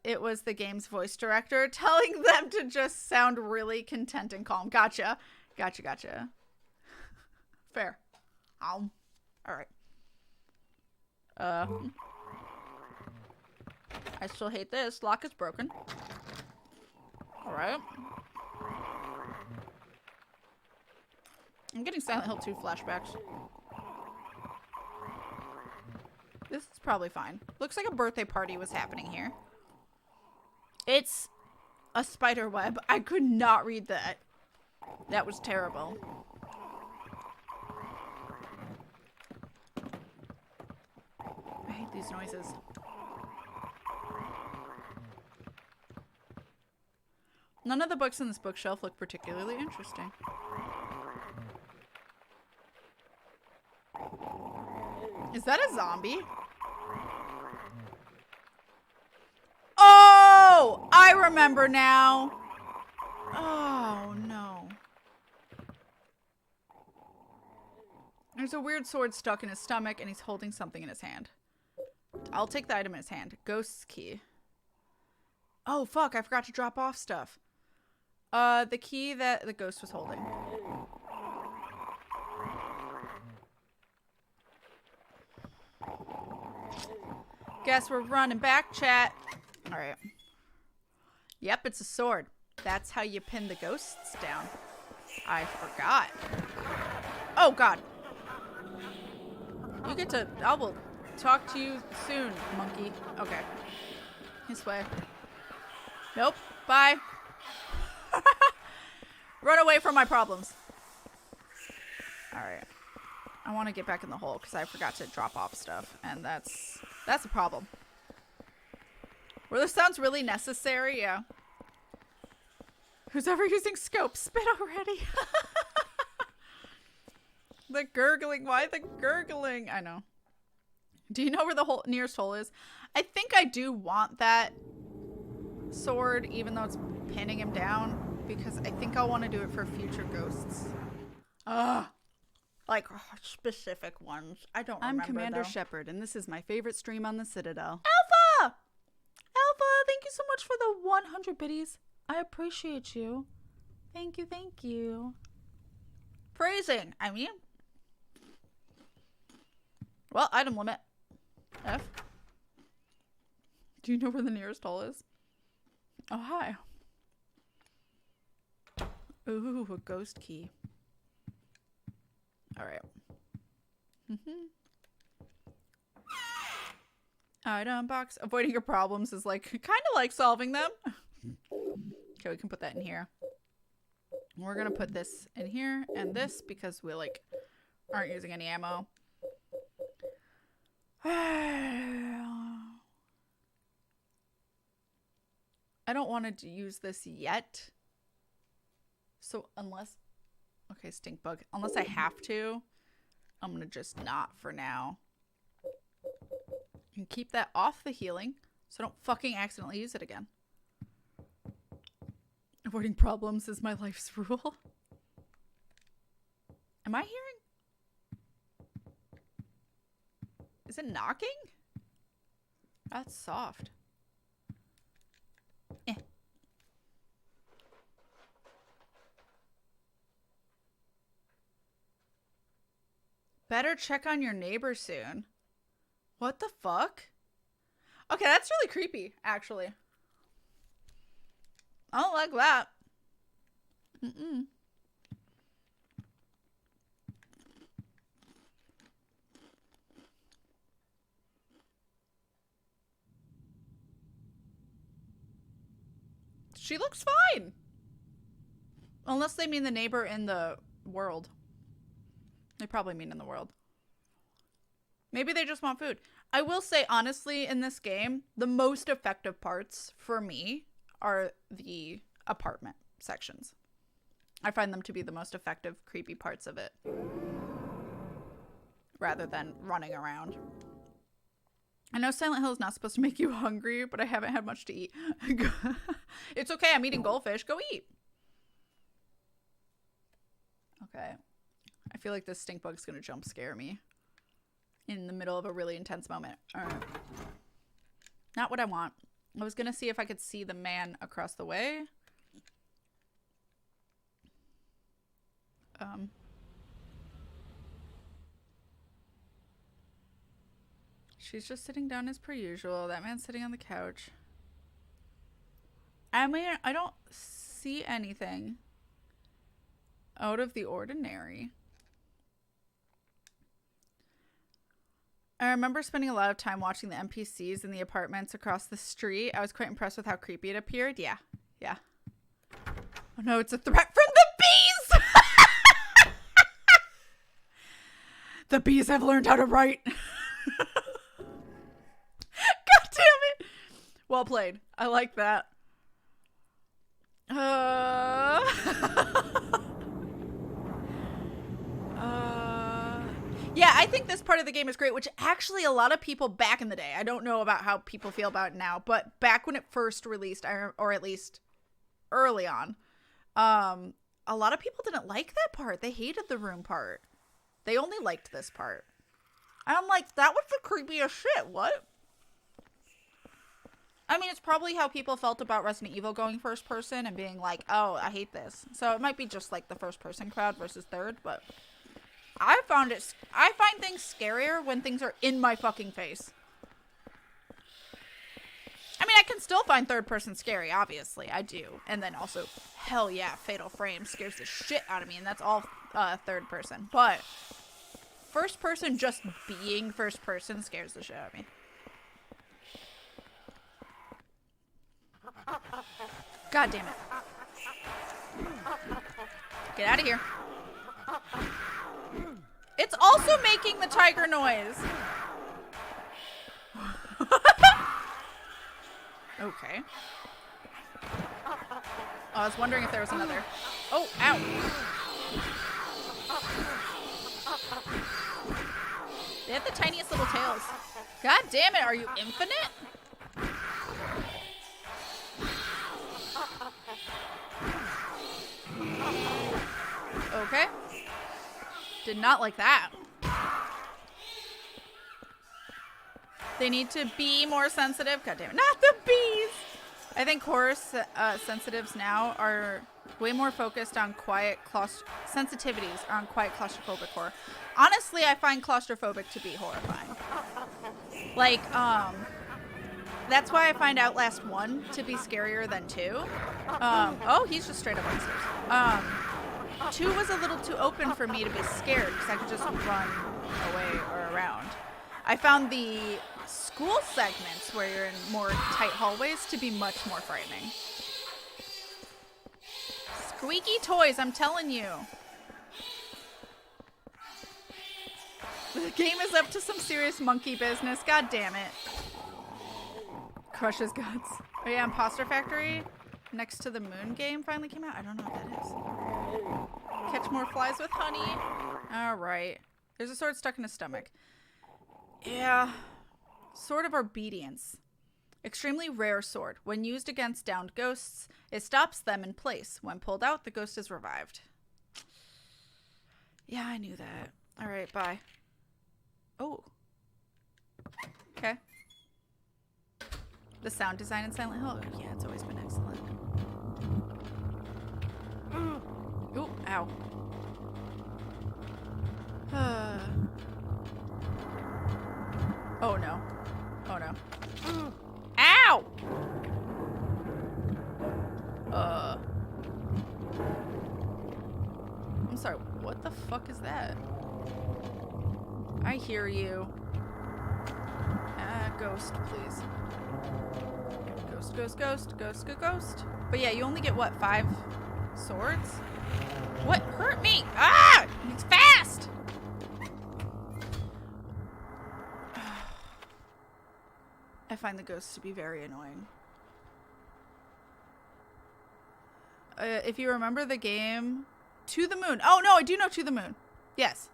it was the game's voice director telling them to just sound really content and calm. Gotcha. Fair. All right. I still hate this. Lock is broken. All right. I'm getting Silent Hill 2 flashbacks. This is probably fine. Looks like a birthday party was happening here. It's a spider web. I could not read that. That was terrible. I hate these noises. None of the books in this bookshelf look particularly interesting. Is that a zombie? Oh! I remember now. Oh, no. There's a weird sword stuck in his stomach, and he's holding something in his hand. I'll take the item in his hand. Ghost's key. Oh, fuck. I forgot to drop off stuff. The key that the ghost was holding. Guess we're running back, chat. All right. Yep, it's a sword. That's how you pin the ghosts down. I forgot. Oh, God. You get to... I will talk to you soon, monkey. Okay. This way. Nope. Bye. Run away from my problems. Alright. I want to get back in the hole because I forgot to drop off stuff. And that's a problem. Where this sounds really necessary, yeah. Who's ever using scope? Spit already. The gurgling. Why the gurgling? I know. Do you know where the nearest hole is? I think I do want that sword, even though it's pinning him down, because I think I'll want to do it for future ghosts. Like specific ones. I don't remember. I'm Commander though. Shepard, and this is my favorite stream on the Citadel. Alpha! Alpha, thank you so much for the 100 biddies. I appreciate you. Thank you, thank you. Phrasing, I mean. Well, item limit. F. Do you know where the nearest hole is? Oh, hi. Ooh, a ghost key. Alright. Item box. Avoiding your problems is like, kind of like solving them. Okay, we can put that in here. We're gonna put this in here and this because we like aren't using any ammo. I don't want to use this yet. So unless... Okay, stink bug. Unless I have to, I'm gonna just not for now. And keep that off the healing so I don't fucking accidentally use it again. Avoiding problems is my life's rule. Am I hearing? Is it knocking? That's soft. Eh. Better check on your neighbor soon. What the fuck? Okay, that's really creepy, actually. I don't like that. Mm-mm. She looks fine. Unless they mean the neighbor in the world. They probably mean in the world. Maybe they just want food. I will say, honestly, in this game, the most effective parts for me are the apartment sections. I find them to be the most effective, creepy parts of it. Rather than running around. I know Silent Hill is not supposed to make you hungry, but I haven't had much to eat. It's okay, I'm eating goldfish. Go eat. Okay. I feel like this stink bug's gonna jump scare me in the middle of a really intense moment. All right. Not what I want. I was gonna see if I could see the man across the way. She's just sitting down as per usual. That man's sitting on the couch. I mean, I don't see anything out of the ordinary. I remember spending a lot of time watching the NPCs in the apartments across the street. I was quite impressed with how creepy it appeared. Yeah. Yeah. Oh no, it's a threat from the bees! The bees have learned how to write. God damn it. Well played. I like that. Yeah, I think this part of the game is great, which actually a lot of people back in the day, I don't know about how people feel about it now, but back when it first released, or at least early on, a lot of people didn't like that part. They hated the room part. They only liked this part. And I'm like, that was the creepiest shit. What? I mean, it's probably how people felt about Resident Evil going first person and being like, oh, I hate this. So it might be just like the first person crowd versus third, but I find things scarier when things are in my fucking face. I mean, I can still find third person scary, obviously. I do. And then also, hell yeah, Fatal Frame scares the shit out of me, and that's all third person. But first person, just being first person, scares the shit out of me. God damn it. Get out of here. It's also making the tiger noise. Okay. Oh, I was wondering if there was another. Oh, ow. They have the tiniest little tails. God damn it, are you infinite? Okay. Did not like that. They need to be more sensitive. God damn it. Not the bees! I think horror sensitives now are way more focused on quiet sensitivities on quiet claustrophobic horror. Honestly, I find claustrophobic to be horrifying. Like, that's why I find Outlast 1 to be scarier than 2. Oh, he's just straight up upstairs. 2 was a little too open for me to be scared because I could just run away or around. I found the school segments where you're in more tight hallways to be much more frightening. Squeaky toys, I'm telling you. The game is up to some serious monkey business. God damn it. Crushes guts. Oh yeah, Imposter Factory next to the Moon game finally came out. I don't know what that is. Catch more flies with honey. Alright. There's a sword stuck in his stomach. Yeah. Sword of Obedience. Extremely rare sword. When used against downed ghosts, it stops them in place. When pulled out, the ghost is revived. Yeah, I knew that. Alright, bye. Oh. Okay. The sound design in Silent Hill? Oh, yeah, it's always been excellent. Ooh, ow. Oh no. Oh no. Ow! I'm sorry, what the fuck is that? I hear you. Ghost, please. Ghost, ghost, ghost, ghost, ghost. But yeah, you only get what, 5 swords? What hurt me? Ah! It's fast! I find the ghosts to be very annoying. If you remember the game To the Moon. Oh no, I do know To the Moon. Yes.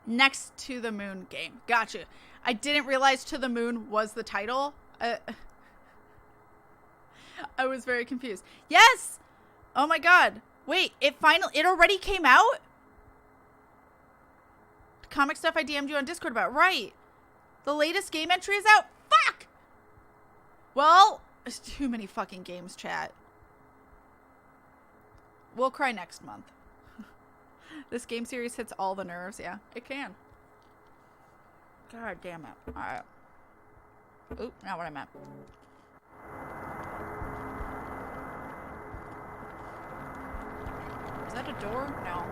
Next To the Moon game. Gotcha. I didn't realize To the Moon was the title. I was very confused. Yes! Oh my god. Wait, it already came out? Comic stuff I DM'd you on Discord about. Right. The latest game entry is out. Fuck! Well, there's too many fucking games, chat. We'll cry next month. This game series hits all the nerves. Yeah, it can. God damn it. Alright. Oop, not what I meant. Is that a door? No.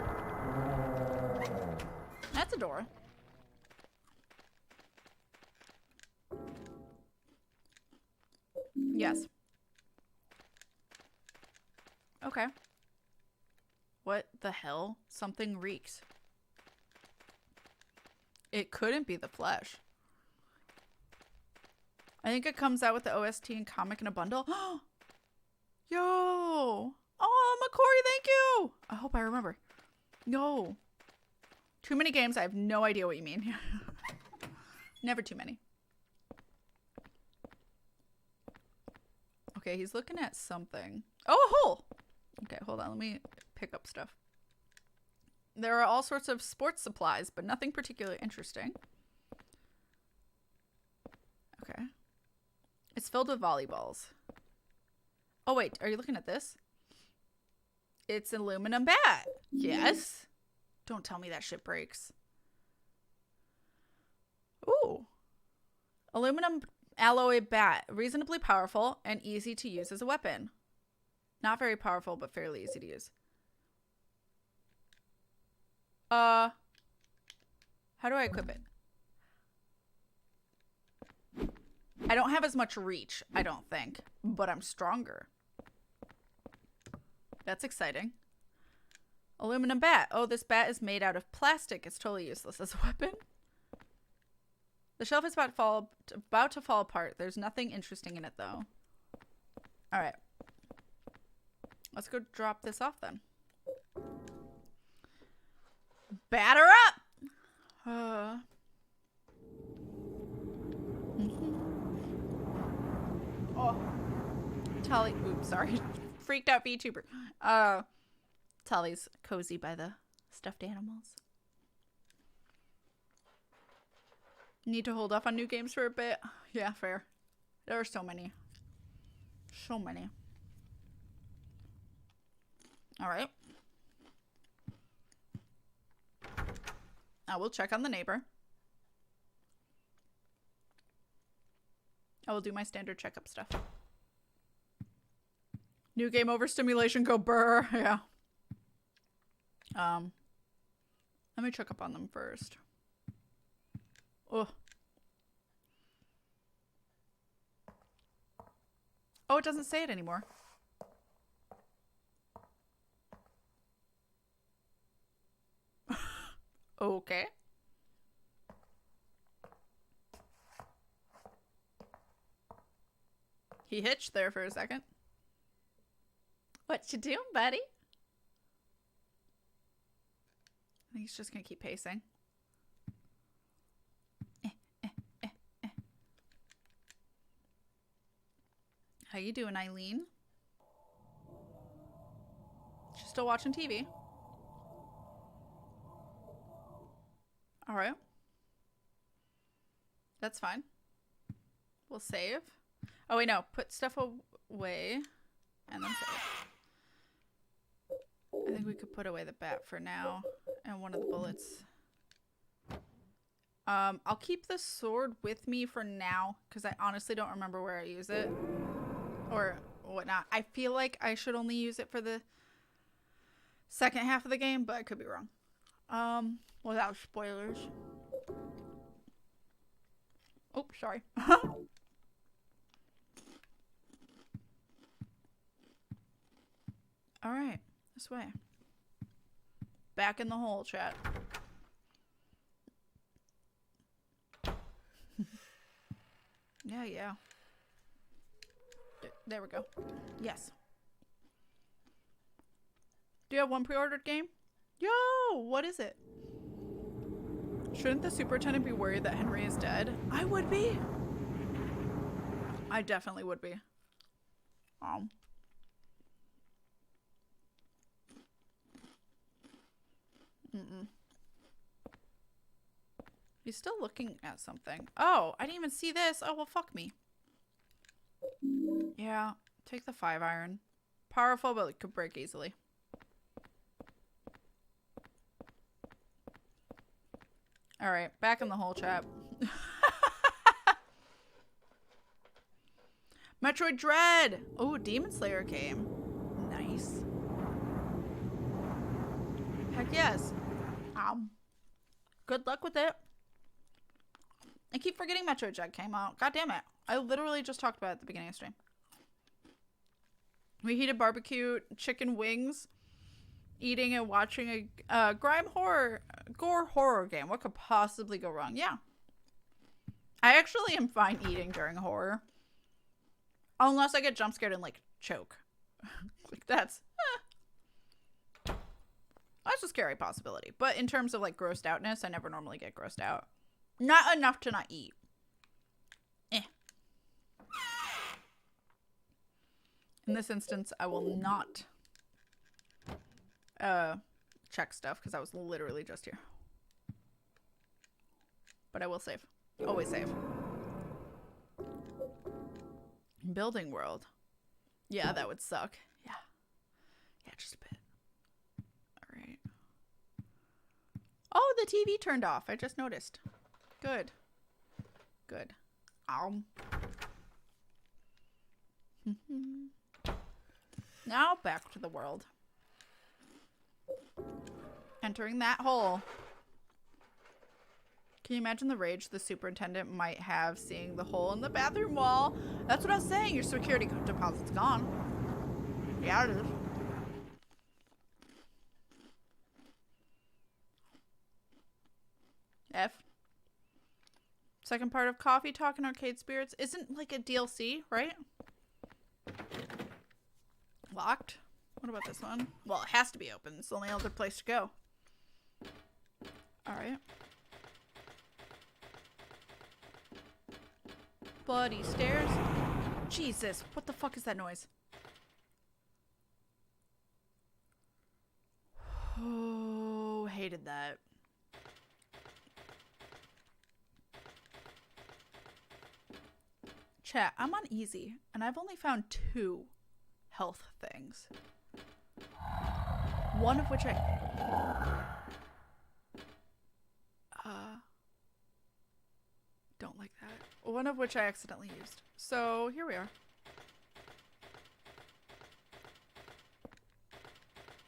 That's a door. Yes. Okay. What the hell? Something reeks. It couldn't be the flesh. I think it comes out with the OST and comic in a bundle. Yo! Oh, McCory, thank you! I hope I remember. No. Too many games. I have no idea what you mean. Never too many. Okay, he's looking at something. Oh, a hole! Okay, hold on. Let me pick up stuff. There are all sorts of sports supplies, but nothing particularly interesting. Okay. It's filled with volleyballs. Oh, wait. Are you looking at this? It's an aluminum bat. Yes. Don't tell me that shit breaks. Ooh. Aluminum alloy bat. Reasonably powerful and easy to use as a weapon. Not very powerful, but fairly easy to use. How do I equip it? I don't have as much reach, I don't think, but I'm stronger. That's exciting. Aluminum bat. Oh, this bat is made out of plastic. It's totally useless as a weapon. The shelf is about to fall apart. There's nothing interesting in it, though. All right. Let's go drop this off, then. Batter up! Oh. Tali. Oops, sorry. Freaked out VTuber. Tali's cozy by the stuffed animals. Need to hold off on new games for a bit. Yeah, fair. There are so many. So many. Alright. I will check on the neighbor. I will do my standard checkup stuff. New game overstimulation, go burr. Yeah. Let me check up on them first. Oh. Oh, it doesn't say it anymore. Okay. He hitched there for a second. What you doing, buddy? I think he's just gonna keep pacing. How you doing, Eileen? She's still watching TV. All right. That's fine. We'll save. Oh, wait, no. Put stuff away and then save. I think we could put away the bat for now and one of the bullets. I'll keep the sword with me for now because I honestly don't remember where I use it or whatnot. I feel like I should only use it for the second half of the game, but I could be wrong. Without spoilers. Oh, sorry. All right, this way. Back in the hole, chat. Yeah. There we go. Yes. Do you have one pre-ordered game? Yo, what is it? Shouldn't the superintendent be worried that Henry is dead? I would be. I definitely would be. He's still looking at something. Oh, I didn't even see this. Oh, well, fuck me. Yeah, take the 5-iron. Powerful, but it could break easily. All right, back in the hole, chap. Metroid Dread. Oh, Demon Slayer came. Nice. Heck yes. Good luck with it. I keep forgetting Metroid Dread came out. God damn it. I literally just talked about it at the beginning of the stream. We heated barbecue chicken wings, eating and watching a gore horror game. What could possibly go wrong? Yeah. I actually am fine eating during horror. Unless I get jump scared and like choke. Like that's a scary possibility. But in terms of like grossed outness, I never normally get grossed out. Not enough to not eat. In this instance, I will not check stuff because I was literally just here. But I will save. Always save. Building world. Yeah, that would suck. Yeah. Yeah, just a bit. Alright. Oh, the TV turned off. I just noticed. Good. Good. Now back to the world. Entering that hole. Can you imagine the rage the superintendent might have seeing the hole in the bathroom wall? That's what I was saying. Your security deposit's gone. Yeah, it is. F. Second part of Coffee Talk and Arcade Spirits isn't like a DLC, right? Locked. What about this one? Well, it has to be open. It's the only other place to go. Alright. Bloody stairs. Jesus, what the fuck is that noise? Oh, hated that. Chat, I'm on easy, and I've only found 2 health things. One of which I... don't like that. One of which I accidentally used. So, here we are.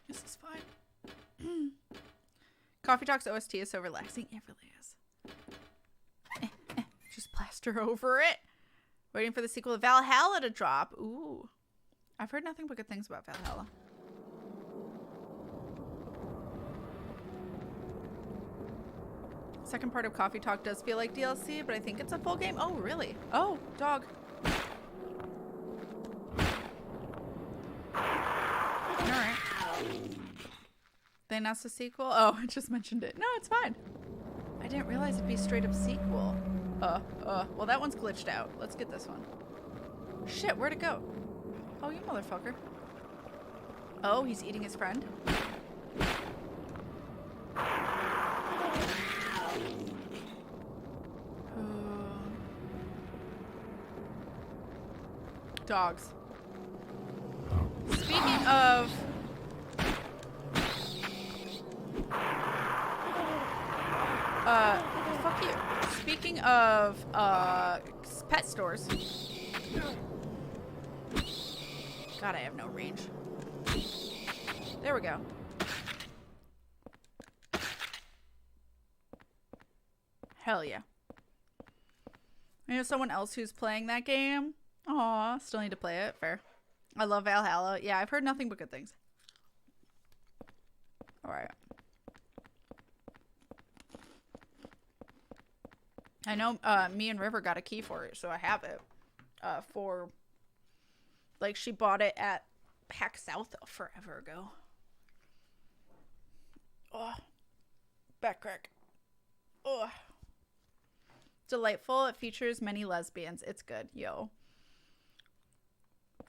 This is fine. Coffee Talk's OST is so relaxing. It really is. Just plaster over it. Waiting for the sequel to Valhalla to drop. Ooh. I've heard nothing but good things about Valhalla. Second part of Coffee Talk does feel like DLC, but I think it's a full game. Oh, really? Oh, dog. Alright. They announced a sequel? Oh, I just mentioned it. No, it's fine. I didn't realize it'd be straight up sequel. Well, that one's glitched out. Let's get this one. Shit, where'd it go? Oh, you motherfucker. Oh, he's eating his friend. Dogs. Speaking of... fuck you. Speaking of, pet stores. God, I have no range. There we go. Hell yeah. I know someone else who's playing that game. Aw, still need to play it. Fair. I love Valhalla. Yeah, I've heard nothing but good things. Alright. I know me and River got a key for it, so I have it. For... Like, she bought it at Pack South forever ago. Oh. Back crack. Oh. Delightful. It features many lesbians. It's good. Yo.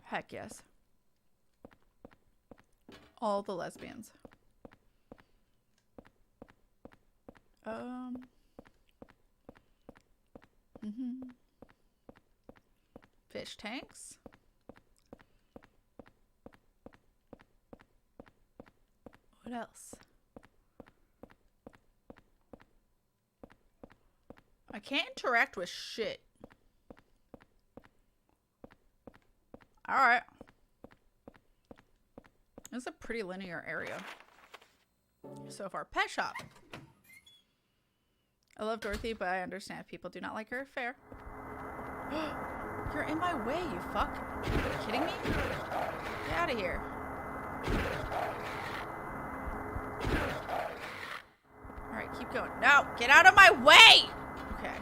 Heck yes. All the lesbians. Fish tanks. What else? I can't interact with shit. Alright. This is a pretty linear area so far. Pet shop. I love Dorothy, but I understand if people do not like her. Fair. You're in my way, you fuck. Are you kidding me? Get out of here. Alright, keep going. No! Get out of my way! Okay.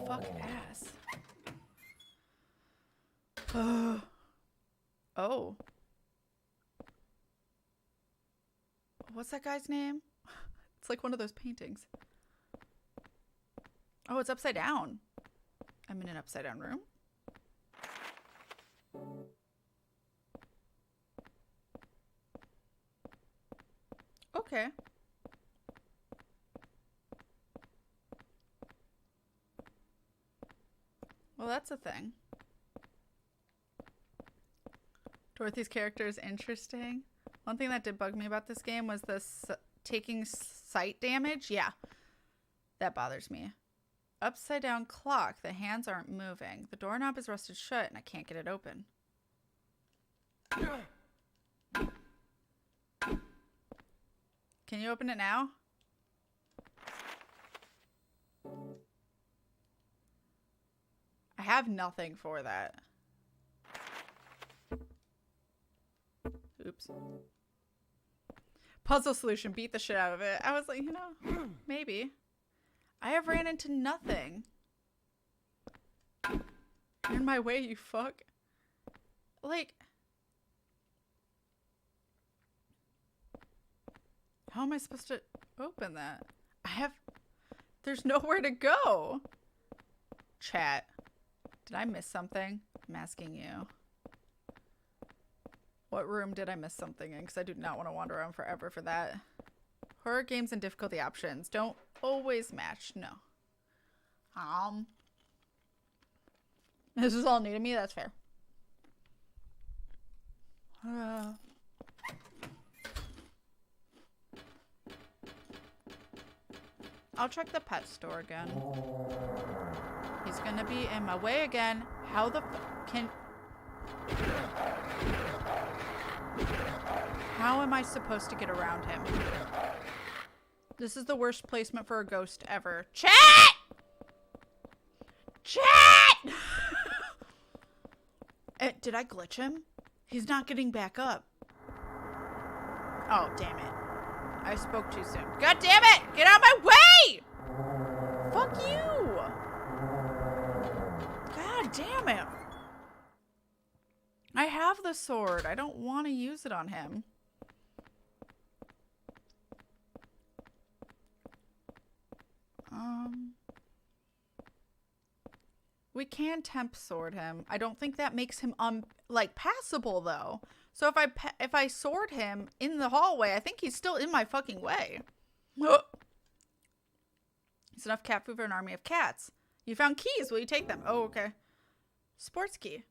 Fuck ass. Oh. What's that guy's name? It's like one of those paintings. Oh, it's upside down. I'm in an upside down room. Okay. Well, that's a thing. Dorothy's character is interesting. One thing that did bug me about this game was this taking sight damage. Yeah, that bothers me. Upside down clock. The hands aren't moving. The doorknob is rusted shut and I can't get it open. Can you open it now? I have nothing for that. Oops. Puzzle solution. Beat the shit out of it. I was like, you know, maybe. I have ran into nothing. You're in my way, you fuck. Like, how am I supposed to open that? There's nowhere to go. Chat. Did I miss something? I'm asking you. What room did I miss something in? Because I do not want to wander around forever for that. Horror games and difficulty options don't always match. No. This is all new to me. That's fair. I'll check the pet store again. He's gonna be in my way again. How the can... How am I supposed to get around him? This is the worst placement for a ghost ever. Chat! Chat! Did I glitch him? He's not getting back up. Oh, damn it. I spoke too soon. God damn it! Get out of my way! Fuck you! God damn it. I have the sword. I don't want to use it on him. We can temp sword him. I don't think that makes him like passable though. So if I sword him in the hallway, I think he's still in my fucking way. It's enough cat food for an army of cats. You found keys. Will you take them? Oh, okay. Sports key.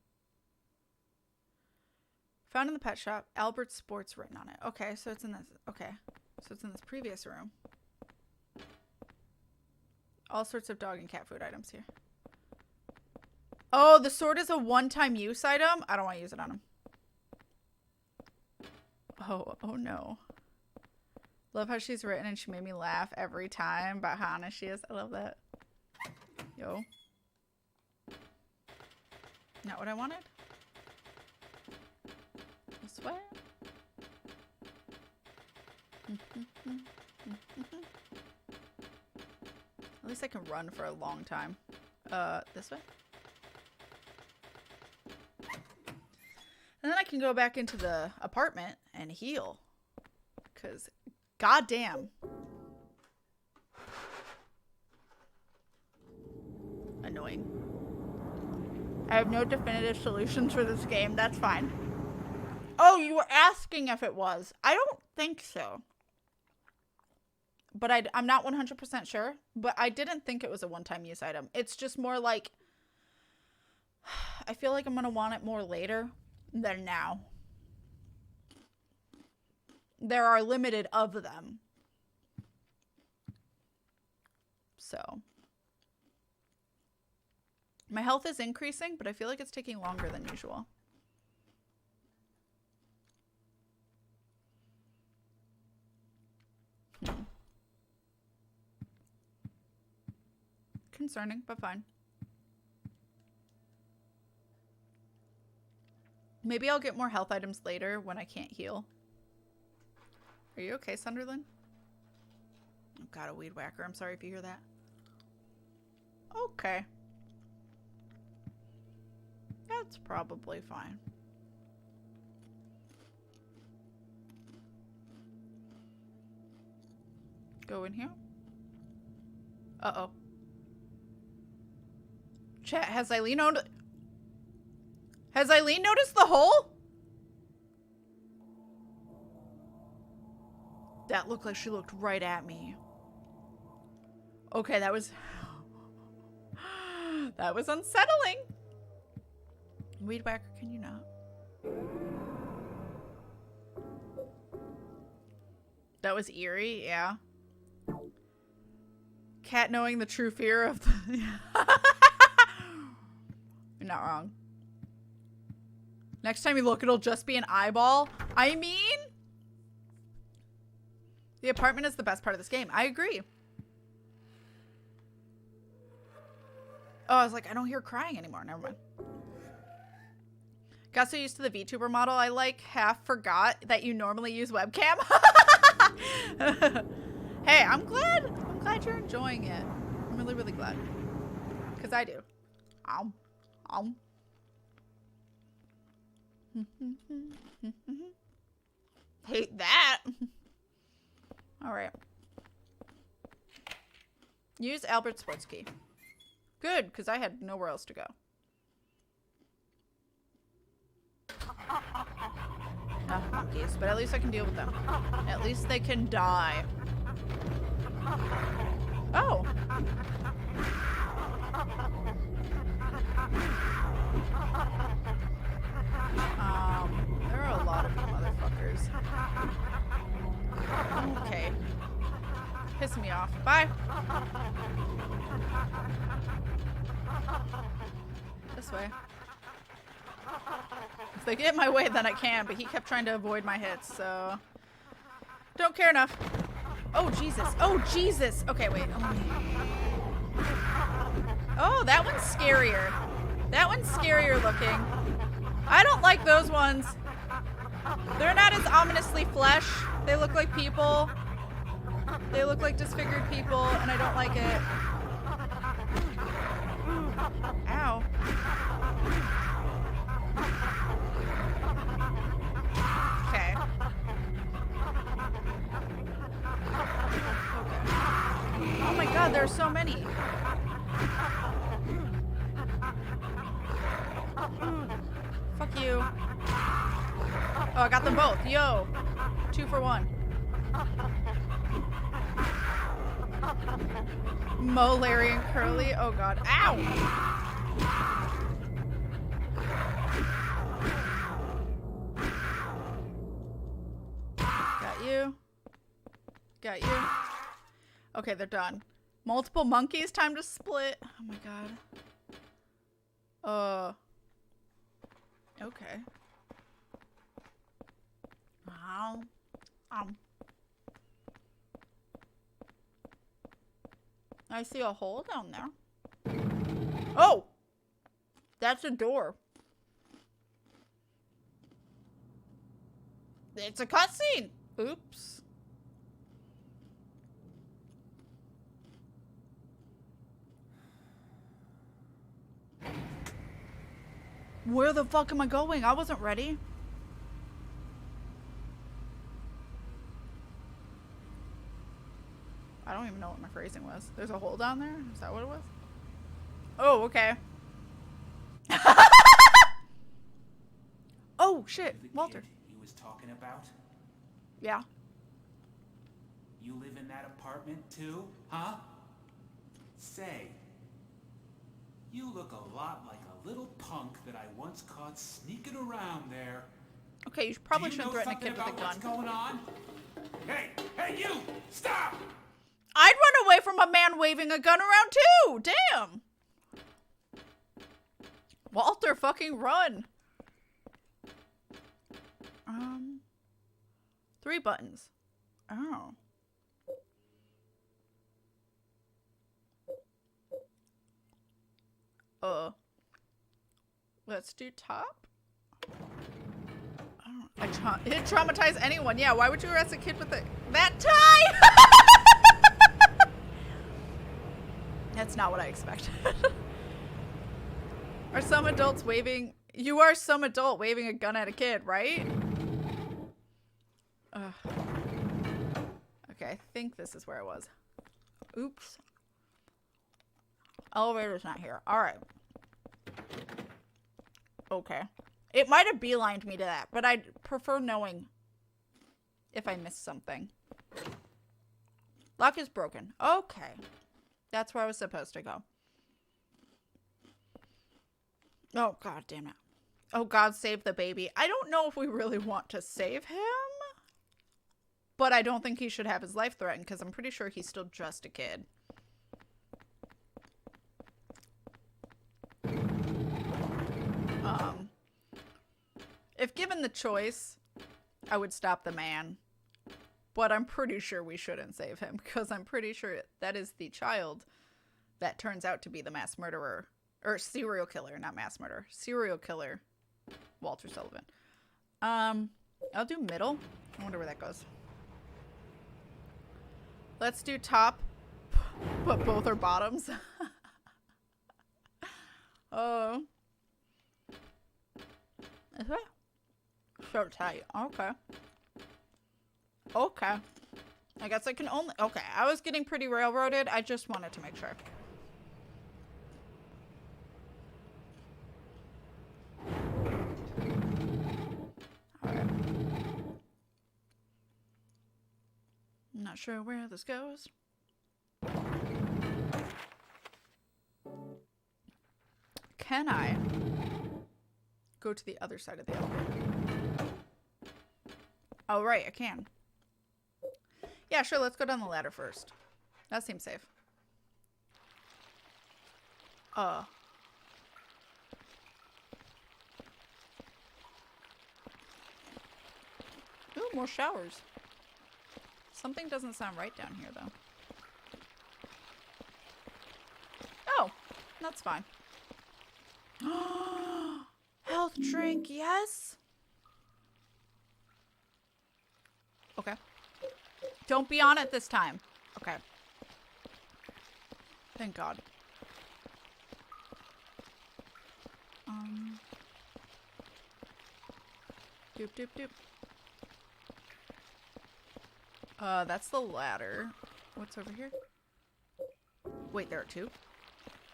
Found in the pet shop. Albert Sports written on it. Okay, so it's in this. Okay, so it's in this previous room. All sorts of dog and cat food items here. Oh, the sword is a one-time use item? I don't want to use it on him. Oh no. Love how she's written and she made me laugh every time about how honest she is. I love that. Yo. Not what I wanted. This way. At least I can run for a long time. This way. And then I can go back into the apartment and heal. Because, goddamn. Annoying. I have no definitive solutions for this game. That's fine. Oh, you were asking if it was. I don't think so. But I'm not 100% sure. But I didn't think it was a one-time use item. It's just more like... I feel like I'm going to want it more later than now. There are limited of them. So. My health is increasing, but I feel like it's taking longer than usual. concerning, but fine. Maybe I'll get more health items later when I can't heal. Are you okay, Sunderland? Oh god, a weed whacker. I'm sorry if you hear that. Okay. That's probably fine. Go in here. Uh-oh. Chat, has Eileen noticed the hole? That looked like she looked right at me. Okay, that was that was unsettling. Weed whacker, can you not? That was eerie, yeah. Cat knowing the true fear of the You're not wrong. Next time you look, it'll just be an eyeball. I mean, the apartment is the best part of this game. I agree. Oh, I was like, I don't hear crying anymore. Never mind. Got so used to the VTuber model, I like half forgot that you normally use webcam. Hey, I'm glad you're enjoying it. I'm really, really glad. Because I do. Hate that. Alright. Use Albert's sports key. Good, because I had nowhere else to go. Monkeys, but at least I can deal with them. At least they can die. Oh. There are a lot of you motherfuckers. Okay. Pissing me off. Bye. This way. If they get in my way, then I can, but he kept trying to avoid my hits, so... Don't care enough. Oh, Jesus. Oh, Jesus. Okay, wait. Oh, that one's scarier. That one's scarier looking. I don't like those ones. They're not as ominously flesh. They look like people. They look like disfigured people, and I don't like it. Ow. Okay. Oh my god, there are so many. Fuck you. Oh, I got them both. Yo. 2 for 1. Mo, Larry, and Curly. Oh god. Ow! Got you. Got you. Okay, they're done. Multiple monkeys, time to split. Oh my god. Okay. Wow. I see a hole down there. Oh! That's a door. It's a cutscene! Oops. Where the fuck am I going? I wasn't ready. I don't even know what my phrasing was. There's a hole down there? Is that what it was? Oh, okay. Oh, shit. Walter. He was talking about? Yeah. You live in that apartment too, huh? Say, you look a lot like a little punk that I once caught sneaking around there. Okay, you probably shouldn't threaten a kid with a gun. What's going on? Hey, you! Stop! I'd run away from a man waving a gun around too! Damn! Walter, fucking run! 3 buttons. Oh. Let's do top. It traumatize anyone. Yeah, why would you arrest a kid with that tie? That's not what I expected. Are some adults waving? You are some adult waving a gun at a kid, right? Ugh. Okay, I think this is where I was. Oops. Elevator's not here. Alright. Okay. It might have beelined me to that, but I'd prefer knowing if I missed something. Lock is broken. Okay. That's where I was supposed to go. Oh, god damn it. Oh, God, save the baby. I don't know if we really want to save him. But I don't think he should have his life threatened because I'm pretty sure he's still just a kid. If given the choice, I would stop the man. But I'm pretty sure we shouldn't save him because I'm pretty sure that is the child that turns out to be the mass murderer. Or serial killer, not mass murderer. Serial killer, Walter Sullivan. I'll do middle. I wonder where that goes. Let's do top, but both are bottoms. Oh. Is it? So tight. Okay. Okay. I guess I can only... Okay, I was getting pretty railroaded. I just wanted to make sure. Alright. I'm not sure where this goes. Can I go to the other side of the elevator? Oh, right, I can. Yeah, sure, let's go down the ladder first. That seems safe. Ooh, more showers. Something doesn't sound right down here, though. Oh, that's fine. Health drink, yes. Okay. Don't be on it this time. Okay. Thank God. Doop, doop, doop. That's the ladder. What's over here? Wait, there are two?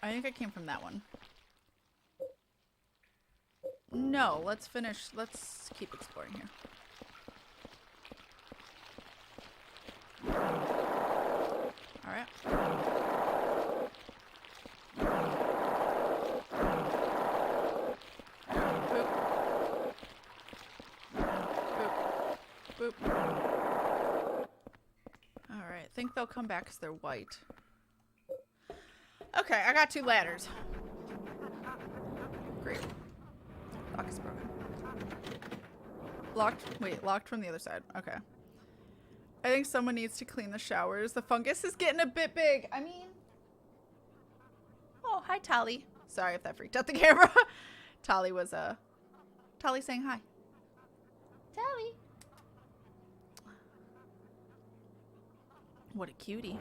I think I came from that one. No, let's finish. Let's keep exploring here. Alright. Boop. Boop. Boop. Alright, I think they'll come back because they're white. Okay, I got two ladders. Great. Lock is broken. Locked? Wait, locked from the other side. Okay. I think someone needs to clean the showers. The fungus is getting a bit big. I mean... Oh, hi, Tally. Sorry if that freaked out the camera. Tally was, Tally saying hi. Tally. What a cutie.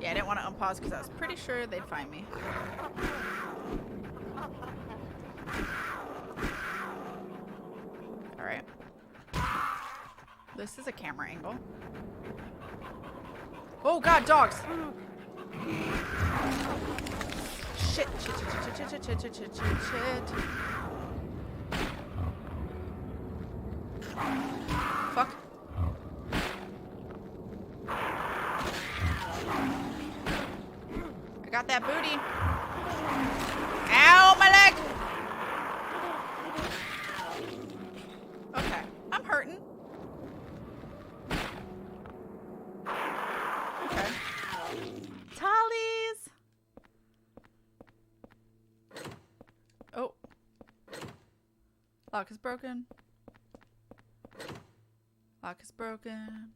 Yeah, I didn't want to unpause because I was pretty sure they'd find me. Alright. This is a camera angle. Oh god, dogs! Shit, shit, shit, shit, shit, shit, shit, shit, shit, shit. Fuck. I got that booty. Ow, my leg! Okay, I'm hurting. Okay. Tallies! Oh. Lock is broken. Lock is broken.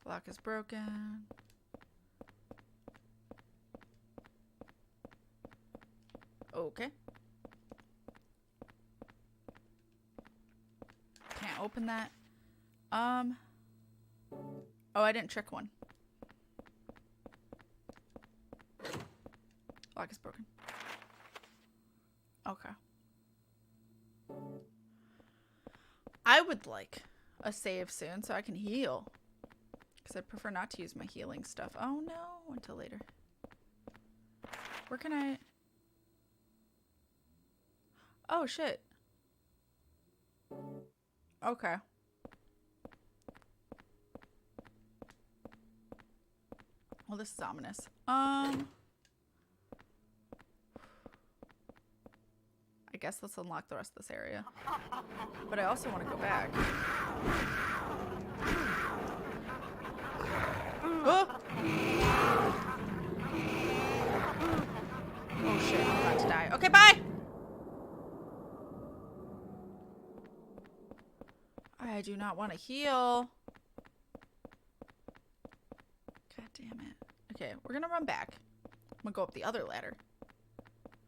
Lock is broken. Okay. Can't open that. Oh, I didn't trick one. Lock is broken. Okay. I would like a save soon so I can heal. Because I prefer not to use my healing stuff. Oh no, until later. Where can I... Oh shit. Okay. Well, this is ominous. I guess let's unlock the rest of this area. But I also want to go back. Oh! Oh shit, I'm about to die. Okay, bye! I do not want to heal. God damn it. Okay, we're gonna run back. I'm gonna go up the other ladder.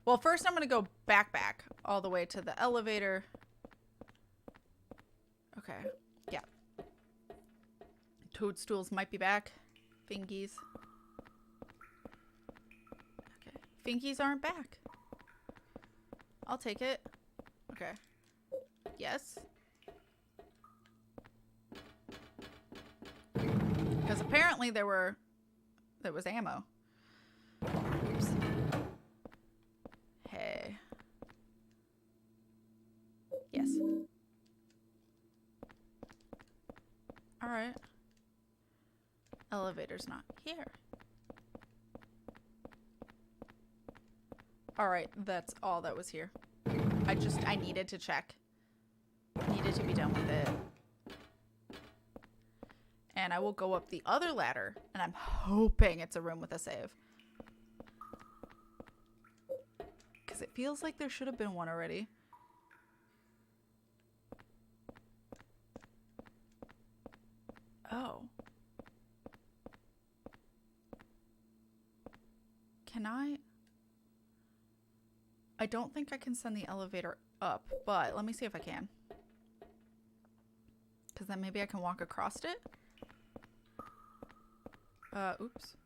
Well, first I'm gonna go back all the way to the elevator. Okay, yeah. Toadstools might be back. Fingies. Okay, Fingies aren't back. I'll take it. Okay. Yes. Because apparently there was ammo. Oops. Hey. Yes. Alright. Elevator's not here. Alright, that's all that was here. I needed to check. Needed to be done with it. And I will go up the other ladder, and I'm hoping it's a room with a save. Because it feels like there should have been one already. Oh. Can I? I don't think I can send the elevator up, but let me see if I can. Because then maybe I can walk across it. Oops.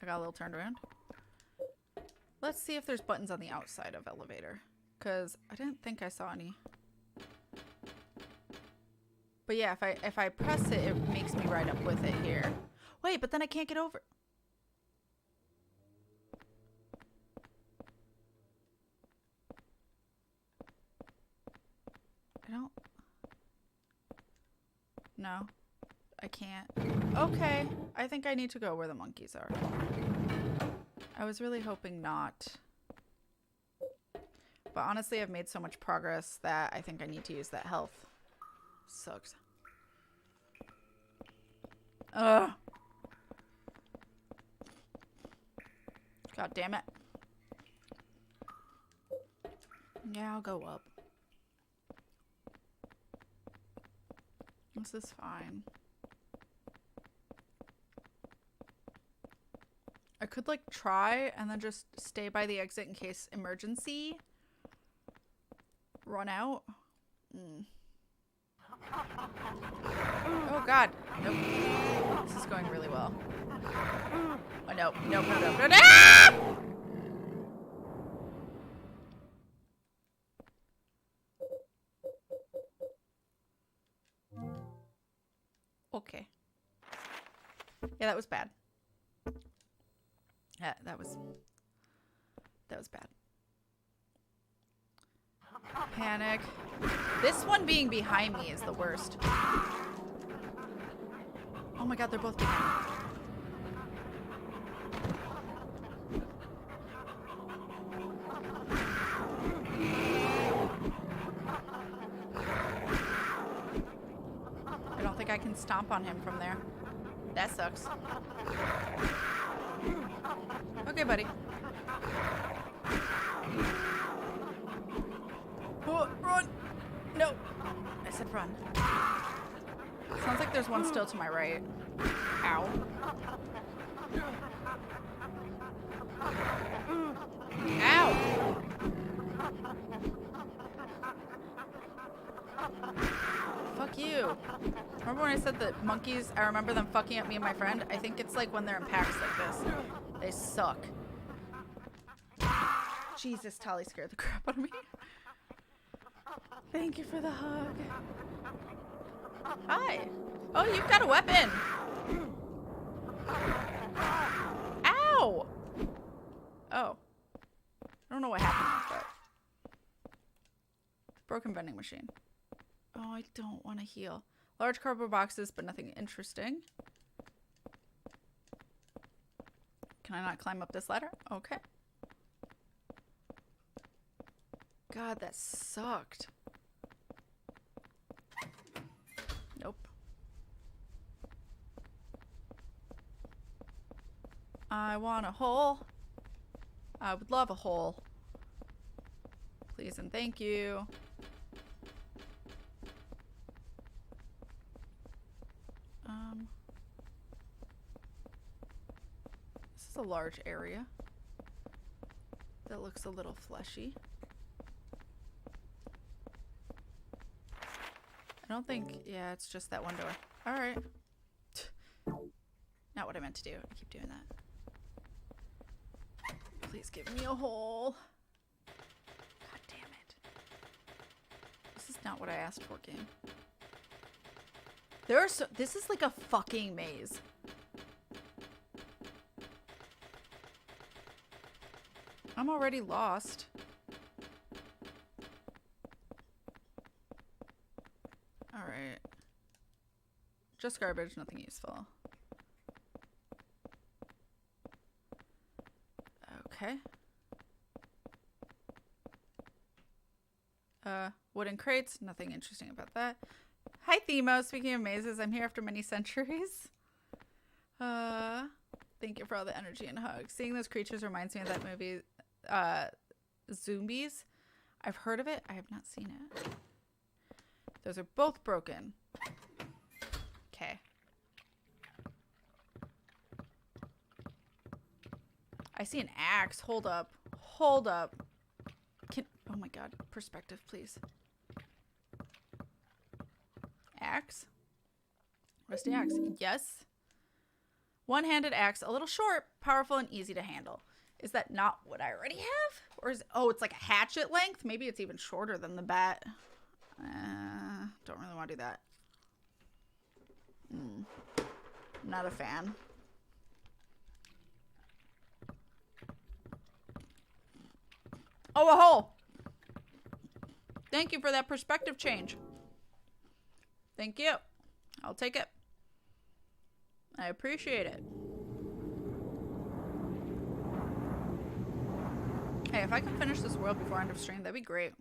I got a little turned around. Let's see if there's buttons on the outside of elevator. Because I didn't think I saw any. But yeah, if I press it, it makes me right up with it here. Wait, but then I can't get over. I don't... No. I can't. Okay. I think I need to go where the monkeys are. I was really hoping not. But honestly, I've made so much progress that I think I need to use that health. Sucks. Ugh. God damn it. Yeah, I'll go up. This is fine. I could like try and then just stay by the exit in case emergency. Run out. Oh god. Nope. This is going really well. Oh no. Nope. No. Ah! Okay. Yeah, that was bad. Yeah, that was bad. Panic. This one being behind me is the worst. Oh my god, they're both behind me. I don't think I can stomp on him from there. That sucks. Okay, buddy. Oh, run! No! I said run. Sounds like there's one still to my right. Ow. Ow! Fuck you. Remember when I said that monkeys, I remember them fucking up me and my friend? I think it's like when they're in packs like this. They suck. Jesus, Tali scared the crap out of me. Thank you for the hug. Hi. Oh, you've got a weapon. Ow! Oh. I don't know what happened, but... Broken vending machine. Oh, I don't want to heal. Large cardboard boxes, but nothing interesting. Can I not climb up this ladder? Okay. God, that sucked. Nope. I want a hole. I would love a hole. Please and thank you. This is a large area. That looks a little fleshy. I don't think, yeah, it's just that one door. All right. Not what I meant to do. I keep doing that. Please give me a hole. God damn it. This is not what I asked for, game. There are so, this is like a fucking maze. I'm already lost. Alright. Just garbage, nothing useful. Okay. Wooden crates, nothing interesting about that. Hi Themo, speaking of mazes, I'm here after many centuries. Thank you for all the energy and hugs. Seeing those creatures reminds me of that movie, Zombies. I've heard of it, I have not seen it. Those are both broken. Okay. I see an axe. Hold up. Hold up. Oh my god. Perspective, please. Axe? Rusty axe. Yes. One-handed axe. A little short, powerful, and easy to handle. Is that not what I already have? Or is... Oh, it's like a hatchet length? Maybe it's even shorter than the bat. Don't really want to do that. Not a fan. Oh, a hole! Thank you for that perspective change. Thank you. I'll take it. I appreciate it. Hey, if I can finish this world before end of stream, that'd be great.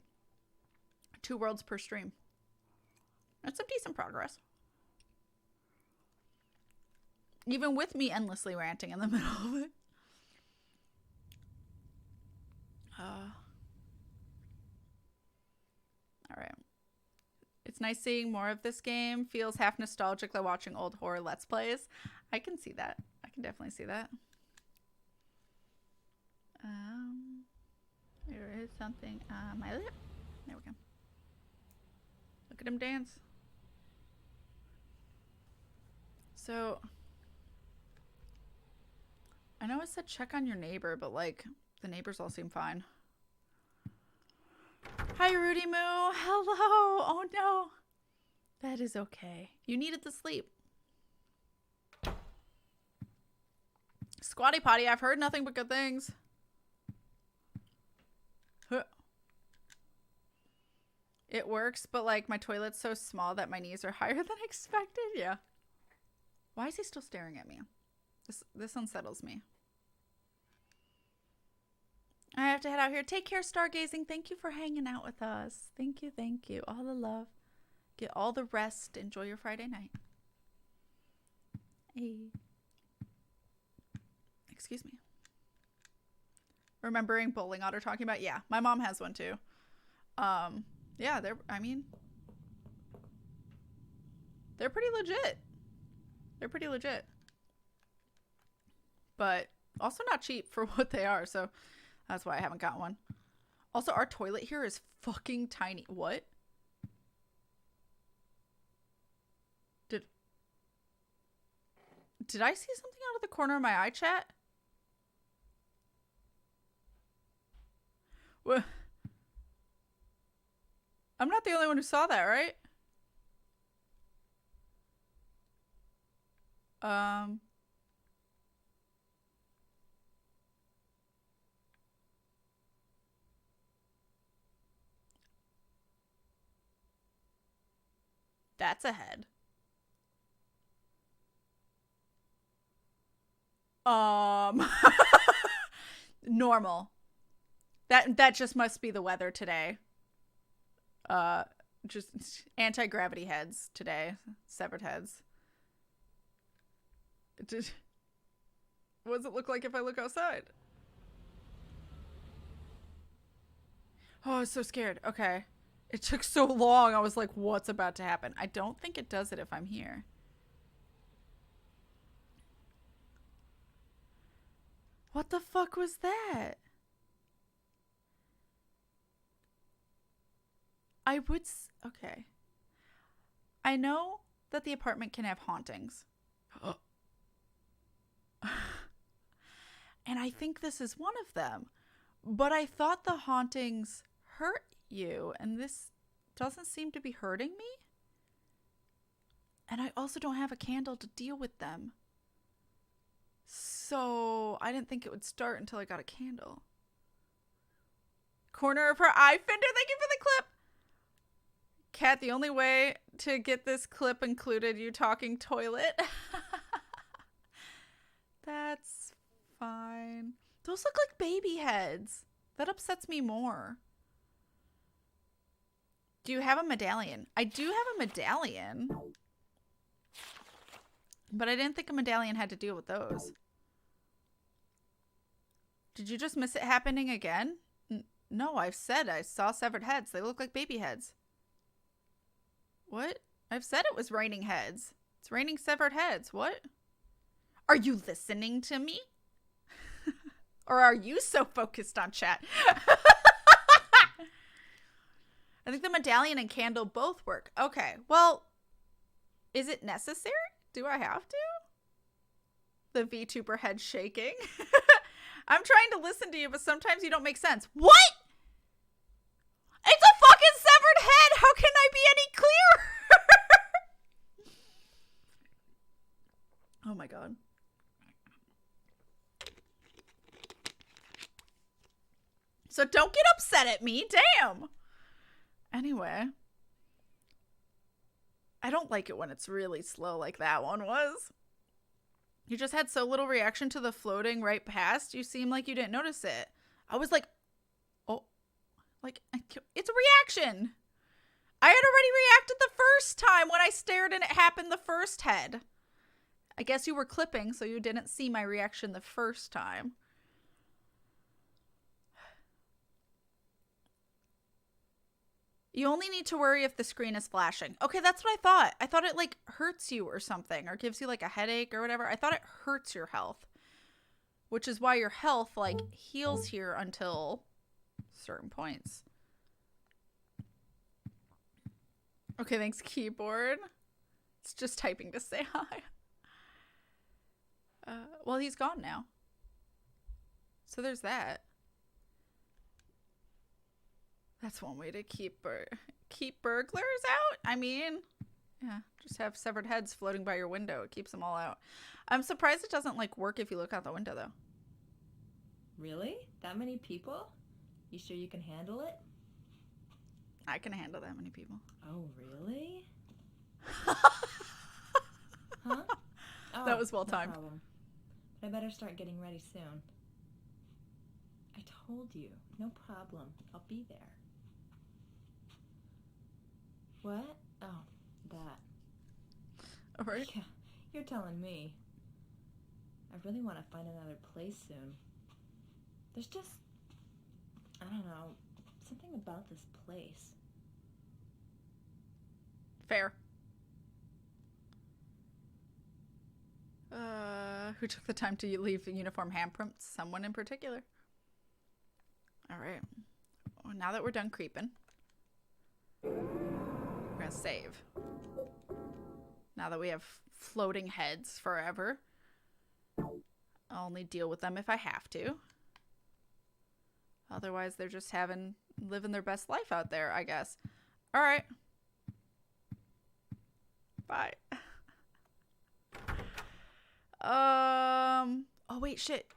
2 worlds per stream. That's some decent progress. Even with me endlessly ranting in the middle of it. Alright. It's nice seeing more of this game. Feels half nostalgic like watching old horror Let's Plays. I can see that. I can definitely see that. There is something on my lip. There we go. Look at him dance. So, I know it said check on your neighbor, but like, the neighbors all seem fine. Hi, Rudy Moo. Hello. Oh no. That is okay. You needed the sleep. Squatty potty. I've heard nothing but good things. Huh. It works, but like my toilet's so small that my knees are higher than expected. Yeah. Why is he still staring at me? This unsettles me. I have to head out here. Take care, stargazing. Thank you for hanging out with us. Thank you, thank you. All the love. Get all the rest. Enjoy your Friday night. Hey. Excuse me. Remembering bowling otter talking about? Yeah, my mom has one too. Yeah, they're pretty legit. They're pretty legit. But also not cheap for what they are, so that's why I haven't got one. Also, our toilet here is fucking tiny. What? Did I see something out of the corner of my eye, chat? What? I'm not the only one who saw that, right? That's a head. Normal. That just must be the weather today. Just anti-gravity heads today. Severed heads. What does it look like if I look outside? Oh, I was so scared. Okay. It took so long. I was like, what's about to happen? I don't think it does it if I'm here. What the fuck was that? Okay. I know that the apartment can have hauntings. And I think this is one of them. But I thought the hauntings hurt you, and this doesn't seem to be hurting me. And I also don't have a candle to deal with them. So I didn't think it would start until I got a candle. Corner of her eye fender, thank you for the clip. Kat, the only way to get this clip included you talking toilet. That's fine. Those look like baby heads. That upsets me more. Do you have a medallion? I do have a medallion. But I didn't think a medallion had to deal with those. Did you just miss it happening again? No, I've said I saw severed heads. They look like baby heads. What? I've said it was raining heads. It's raining severed heads. What? Are you listening to me? Or are you so focused on chat? I think the medallion and candle both work. Okay, well, is it necessary? Do I have to? The VTuber head shaking. I'm trying to listen to you, but sometimes you don't make sense. What? It's a fucking severed head! How can I be any clearer? Oh my god. So don't get upset at me. Damn. Anyway. I don't like it when it's really slow like that one was. You just had so little reaction to the floating right past. You seem like you didn't notice it. I was like, oh, like, it's a reaction. I had already reacted the first time when I stared and it happened the first head. I guess you were clipping, so you didn't see my reaction the first time. You only need to worry if the screen is flashing. Okay, that's what I thought. I thought it like hurts you or something, or gives you like a headache or whatever. I thought it hurts your health, which is why your health like heals here until certain points. Okay, thanks keyboard. It's just typing to say hi. Well, he's gone now. So there's that. That's one way to keep burglars out. I mean, yeah, just have severed heads floating by your window. It keeps them all out. I'm surprised it doesn't like work if you look out the window though. Really? That many people? You sure you can handle it? I can handle that many people. Oh, really? Huh? Oh, that was well timed. No problem. But I better start getting ready soon. I told you, no problem. I'll be there. What? Oh, that. All right. Yeah, you're telling me. I really want to find another place soon. There's just, I don't know, something about this place. Fair. Who took the time to leave uniform handprints? Someone in particular. All right. Well, now that we're done creeping, we're gonna save. Now that we have floating heads forever. I'll only deal with them if I have to. Otherwise, they're just living their best life out there, I guess. All right. Bye. Oh, wait, shit.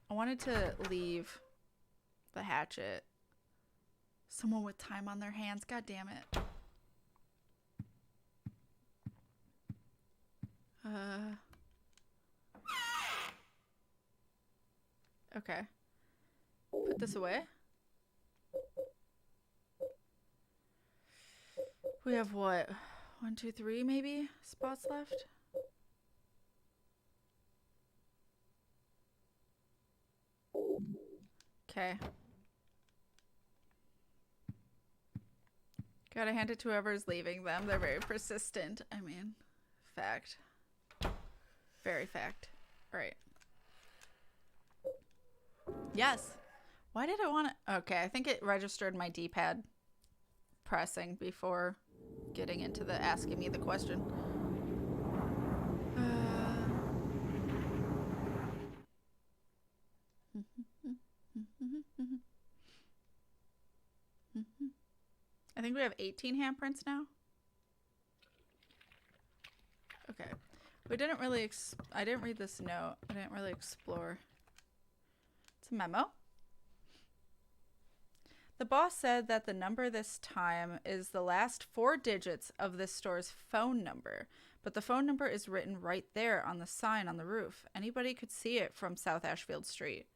I wanted to leave the hatchet. Someone with time on their hands. God damn it. Okay. Put this away. We have what? 1, 2, 3 maybe spots left? Okay. Gotta hand it to whoever's leaving them. They're very persistent. I mean, fact. Very fact. Alright. Yes. Why did I want to... Okay, I think it registered my D-pad pressing before getting into the asking me the question. I think we have 18 handprints now. Okay. We didn't really I didn't read this note. I didn't really explore. It's a memo. The boss said that the number this time is the last 4 digits of this store's phone number, but the phone number is written right there on the sign on the roof. Anybody could see it from South Ashfield Street.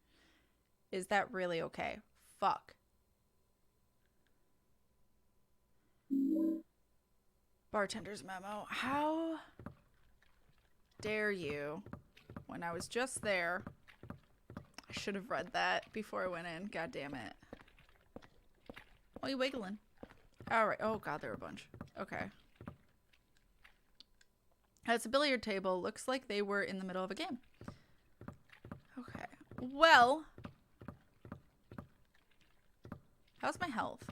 Is that really okay? Fuck. Bartender's memo. How dare you? When I was just there, I should have read that before I went in. God damn it. What are you wiggling? Alright. Oh god, there are a bunch. Okay. It's a billiard table. Looks like they were in the middle of a game. Okay. Well. How's my health?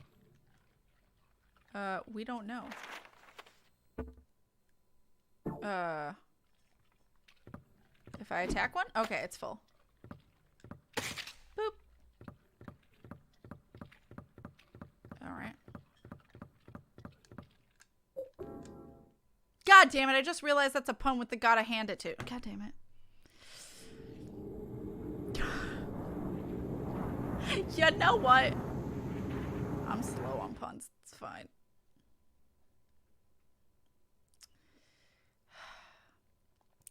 We don't know. If I attack one? Okay, it's full. Boop. Alright. God damn it, I just realized that's a pun with the gotta hand it to. God damn it. You know what? I'm slow on puns. It's fine.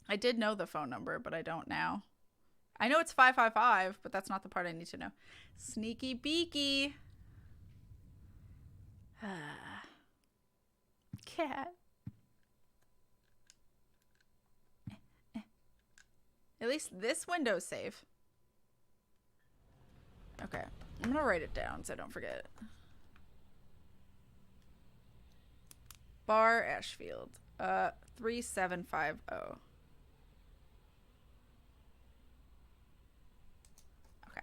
I did know the phone number, but I don't now. I know it's 555, but that's not the part I need to know. Sneaky beaky. Cat. At least this window's safe. Okay. I'm gonna write it down so I don't forget. Bar Ashfield. 3750. Okay.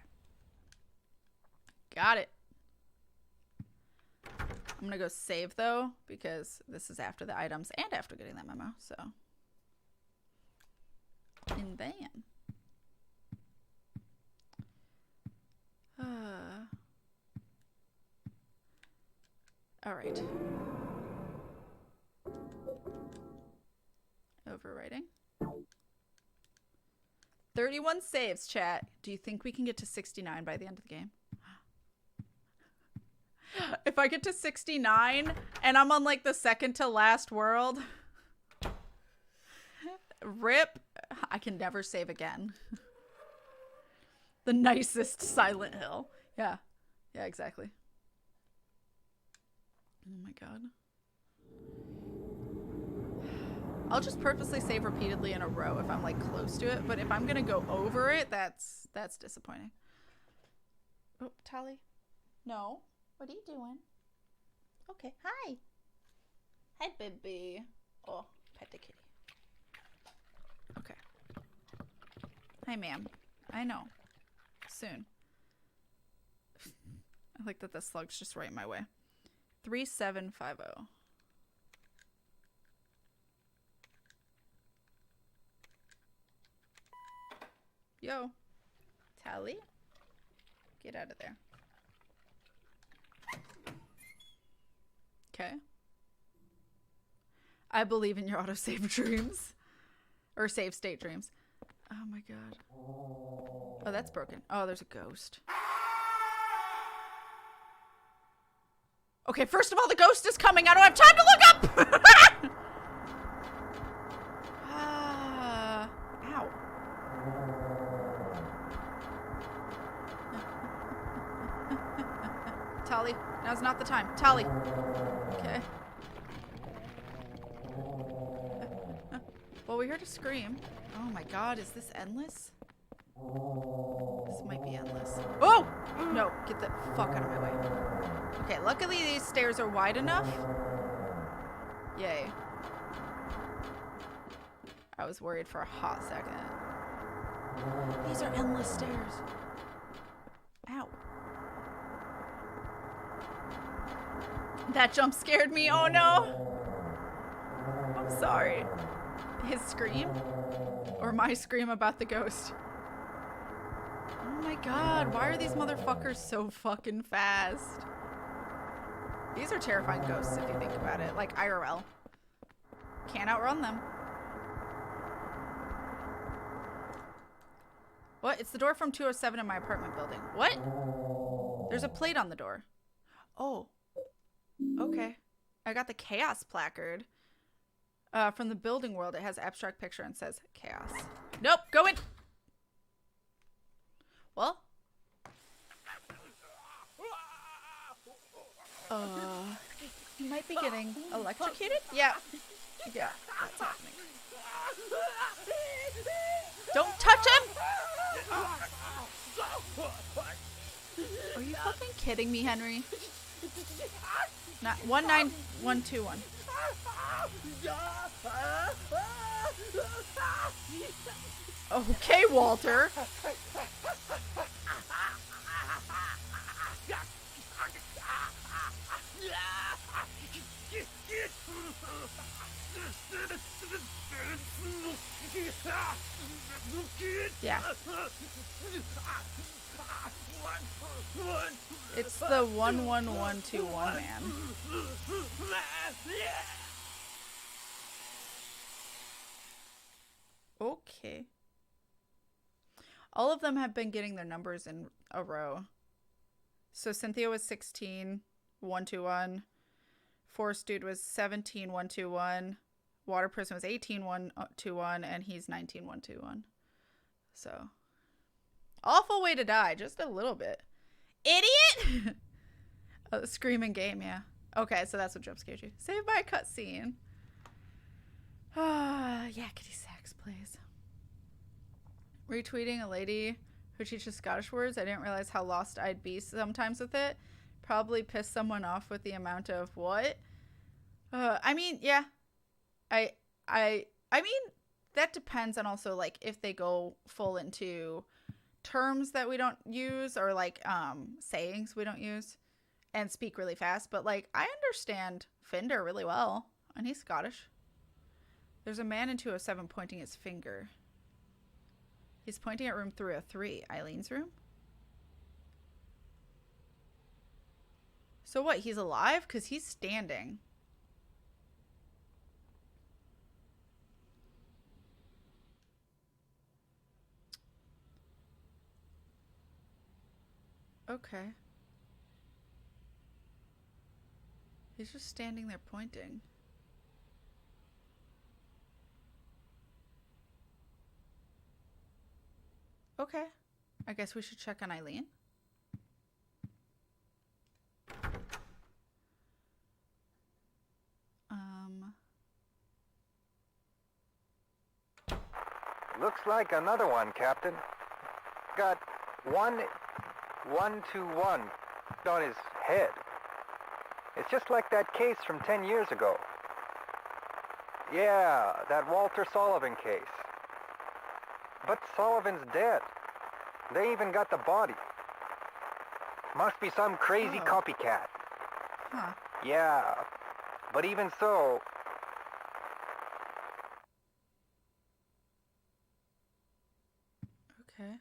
Got it. I'm gonna go save though, because this is after the items and after getting that memo, so. And then. Alright. Overwriting. 31 saves, chat. Do you think we can get to 69 by the end of the game? If I get to 69 and I'm on like the second to last world, rip, I can never save again. The nicest Silent Hill. Yeah. Yeah, exactly. Oh my god. I'll just purposely save repeatedly in a row if I'm like close to it, but if I'm gonna go over it, that's disappointing. Oh, Tally. No. What are you doing? Okay. Hi. Hi, baby. Oh, pet the kitty. Okay. Hi, ma'am. I know. Soon. I like that the slug's just right in my way. 3750. Yo. Tally. Get out of there. Okay. I believe in your autosave dreams. Or save state dreams. Oh my god. Oh, that's broken. Oh, there's a ghost. Okay, first of all, the ghost is coming. I don't have time to look up! Ow. Tally, now's not the time. Tally. Okay. Well, we heard a scream. Oh my god, is this endless? This might be endless. Oh! No, get the fuck out of my way. Okay, luckily these stairs are wide enough. Yay. I was worried for a hot second. These are endless stairs. Ow. That jump scared me. Oh no. I'm sorry. His scream? Or my scream about the ghost? Oh my god, why are these motherfuckers so fucking fast? These are terrifying ghosts if you think about it. Like IRL. Can't outrun them. What? It's the door from 207 in my apartment building. What? There's a plate on the door. Oh. Okay. I got the chaos placard. From the building world, it has abstract picture and says chaos. Nope, go in. Well. You might be getting electrocuted? Yeah. Yeah, that's happening. Don't touch him! Are you fucking kidding me, Henry? Not 19121. Okay, Walter. Yeah. It's the 11121 man. Okay. All of them have been getting their numbers in a row. So Cynthia was 16, 121. Forest Dude was 17, 121. Water Person was 18, 121. And he's 19, 121. So. Awful way to die. Just a little bit. Idiot! Oh, the screaming game, yeah. Okay, so that's what jump scared you. Saved by a cutscene. Yeah, Kitty Sacks, please. Retweeting a lady who teaches Scottish words. I didn't realize how lost I'd be sometimes with it. Probably piss someone off with the amount of what? I mean, yeah. I mean, that depends on also like if they go full into terms that we don't use or like sayings we don't use and speak really fast. But like I understand Fender really well, and he's Scottish. There's a man in 207 pointing his finger. He's pointing at room 303. Eileen's room? So what? He's alive? Because he's standing. Okay. He's just standing there pointing. Okay. I guess we should check on Eileen. Looks like another one, Captain. Got 121 on his head. It's just like that case from 10 years ago. Yeah, that Walter Sullivan case. But Sullivan's dead. They even got the body. Must be some crazy copycat. Huh. Yeah, but even so... Okay.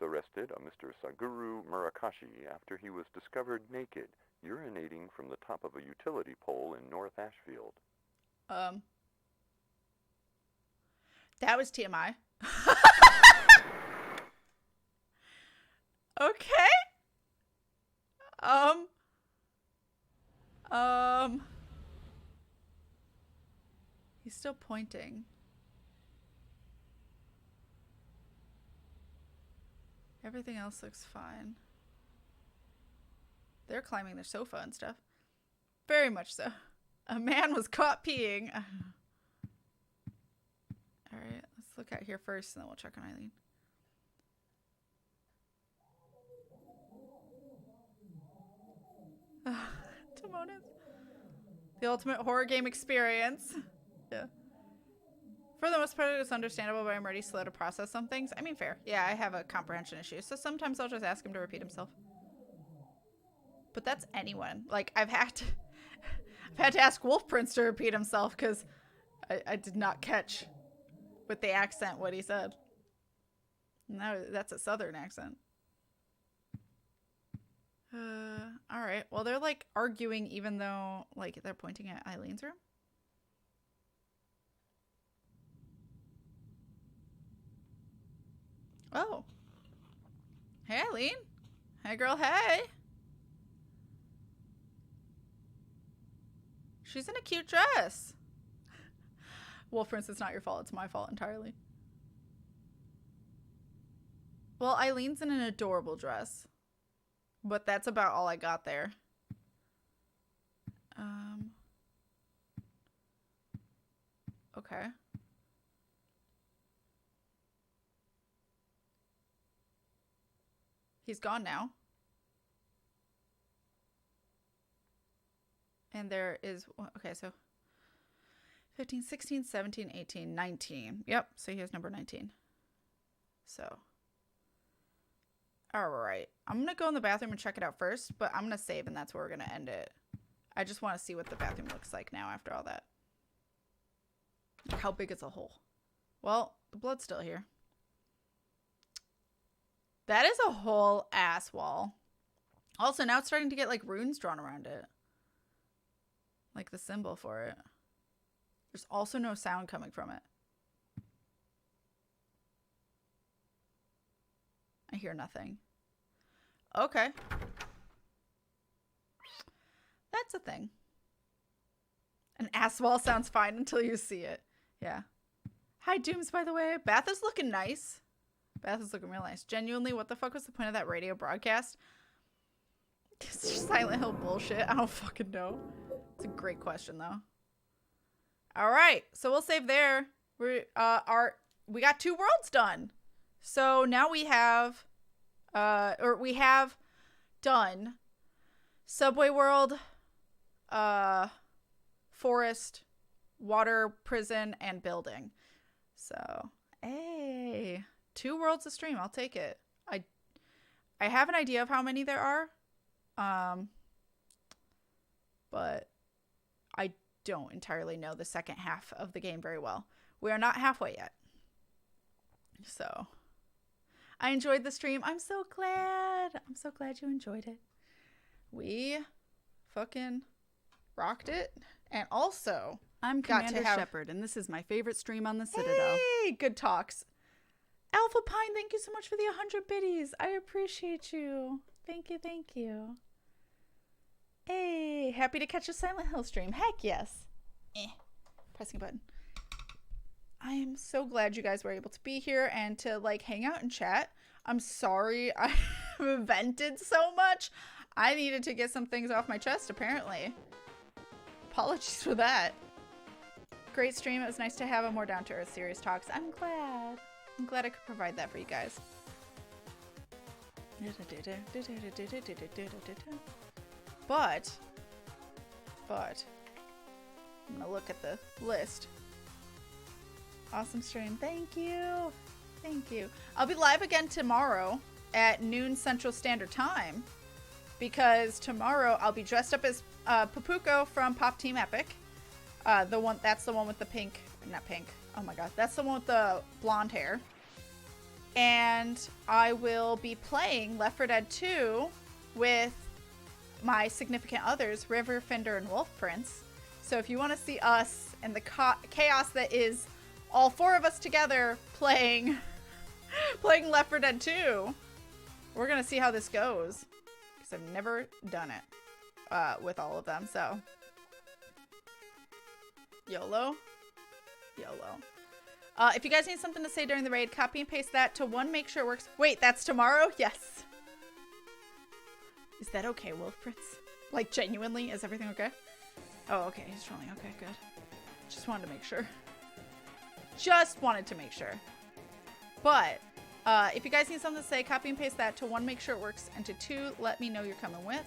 arrested a Mr. Saguru Murakashi after he was discovered naked, urinating from the top of a utility pole in North Ashfield. That was TMI. Okay. He's still pointing. Everything else looks fine. They're climbing their sofa and stuff. Very much so. A man was caught peeing. Alright, let's look out here first and then we'll check on Eileen. Timonis. The ultimate horror game experience. Yeah. For the most part, it's understandable, but I'm already slow to process some things. I mean, fair. Yeah, I have a comprehension issue, so sometimes I'll just ask him to repeat himself. But that's anyone. Like, I've had to ask Wolf Prince to repeat himself because I did not catch with the accent what he said. No, that's a southern accent. All right. Well, they're like arguing even though like they're pointing at Eileen's room. Oh. Hey, Eileen. Hey, girl. Hey. She's in a cute dress. Wolf Prince, it's not your fault. It's my fault entirely. Well, Eileen's in an adorable dress. But that's about all I got there. Okay. He's gone now. And there is, okay, so 15, 16, 17, 18, 19. Yep, so here's number 19. So. All right. I'm going to go in the bathroom and check it out first, but I'm going to save and that's where we're going to end it. I just want to see what the bathroom looks like now after all that. Like how big is a hole? Well, the blood's still here. That is a whole ass wall. Also, now it's starting to get like runes drawn around it. Like the symbol for it. There's also no sound coming from it. I hear nothing. Okay. That's a thing. An ass wall sounds fine until you see it. Yeah. Hi, Dooms, by the way. Bath is looking nice. Bath is looking real nice. Genuinely, what the fuck was the point of that radio broadcast? It's just Silent Hill bullshit. I don't fucking know. It's a great question, though. All right. So we'll save there. We got 2 worlds done. So now we have done Subway World, Forest, Water, Prison, and Building. So, hey, 2 worlds to stream. I'll take it. I have an idea of how many there are, but I don't entirely know the second half of the game very well. We are not halfway yet. So, I enjoyed the stream. I'm so glad. I'm so glad you enjoyed it. We fucking rocked it. And also, I'm Commander Shepard, and this is my favorite stream on the Citadel. Hey, good talks. Alpha Pine, thank you so much for the 100 biddies. I appreciate you. Thank you, thank you. Hey, happy to catch a Silent Hill stream. Heck yes. Pressing a button. I am so glad you guys were able to be here and to like hang out and chat. I'm sorry I vented so much. I needed to get some things off my chest apparently. Apologies for that. Great stream. It was nice to have a more down-to-earth serious talks. I'm glad I could provide that for you guys. But I'm gonna look at the list. Awesome stream. Thank you. Thank you. I'll be live again tomorrow at noon Central Standard Time because tomorrow I'll be dressed up as Papuko from Pop Team Epic. That's the one with the pink, not pink. Oh my god, that's the one with the blonde hair. and I will be playing Left 4 Dead 2 with my significant others, River, Fender, and Wolf Prince. So if you want to see us and the chaos that is all 4 of us together playing Left 4 Dead 2, we're going to see how this goes. Because I've never done it with all of them, so. YOLO. If you guys need something to say during the raid, copy and paste that to one, make sure it works. Wait, that's tomorrow? Yes. Is that okay, Wolf Prince? Like, genuinely, is everything okay? Oh, okay, he's trolling. Okay, good. Just wanted to make sure. Just wanted to make sure. But, if you guys need something to say, copy and paste that to one, make sure it works, and to 2, let me know you're coming with.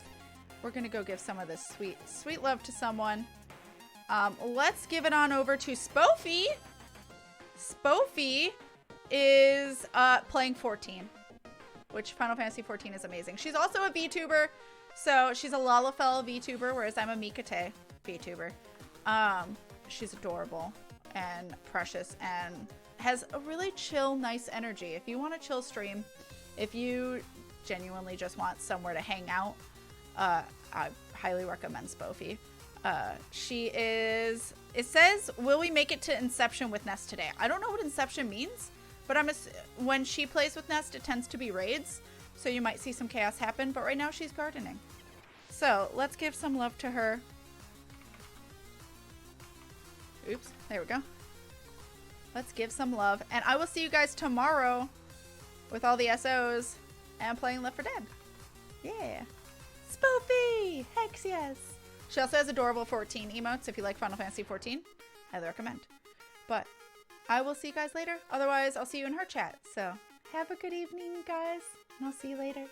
We're gonna go give some of this sweet, sweet love to someone. Let's give it on over to Spoofy. Spoofy is playing 14, which Final Fantasy 14 is amazing. She's also a VTuber, so she's a Lalafell VTuber, whereas I'm a Mikate VTuber. She's adorable and precious and has a really chill, nice energy. If you want a chill stream, if you genuinely just want somewhere to hang out, I highly recommend Spoofy. She is, it says, will we make it to Inception with Nest today? I don't know what Inception means, but when she plays with Nest, it tends to be raids, so you might see some chaos happen, but right now she's gardening. So let's give some love to her. Oops, there we go. Let's give some love, and I will see you guys tomorrow with all the SOs and playing Left 4 Dead. Yeah. Spoofy! Hex yes! She also has adorable 14 emotes if you like Final Fantasy 14. Highly recommend. But I will see you guys later. Otherwise, I'll see you in her chat. So have a good evening, guys. And I'll see you later.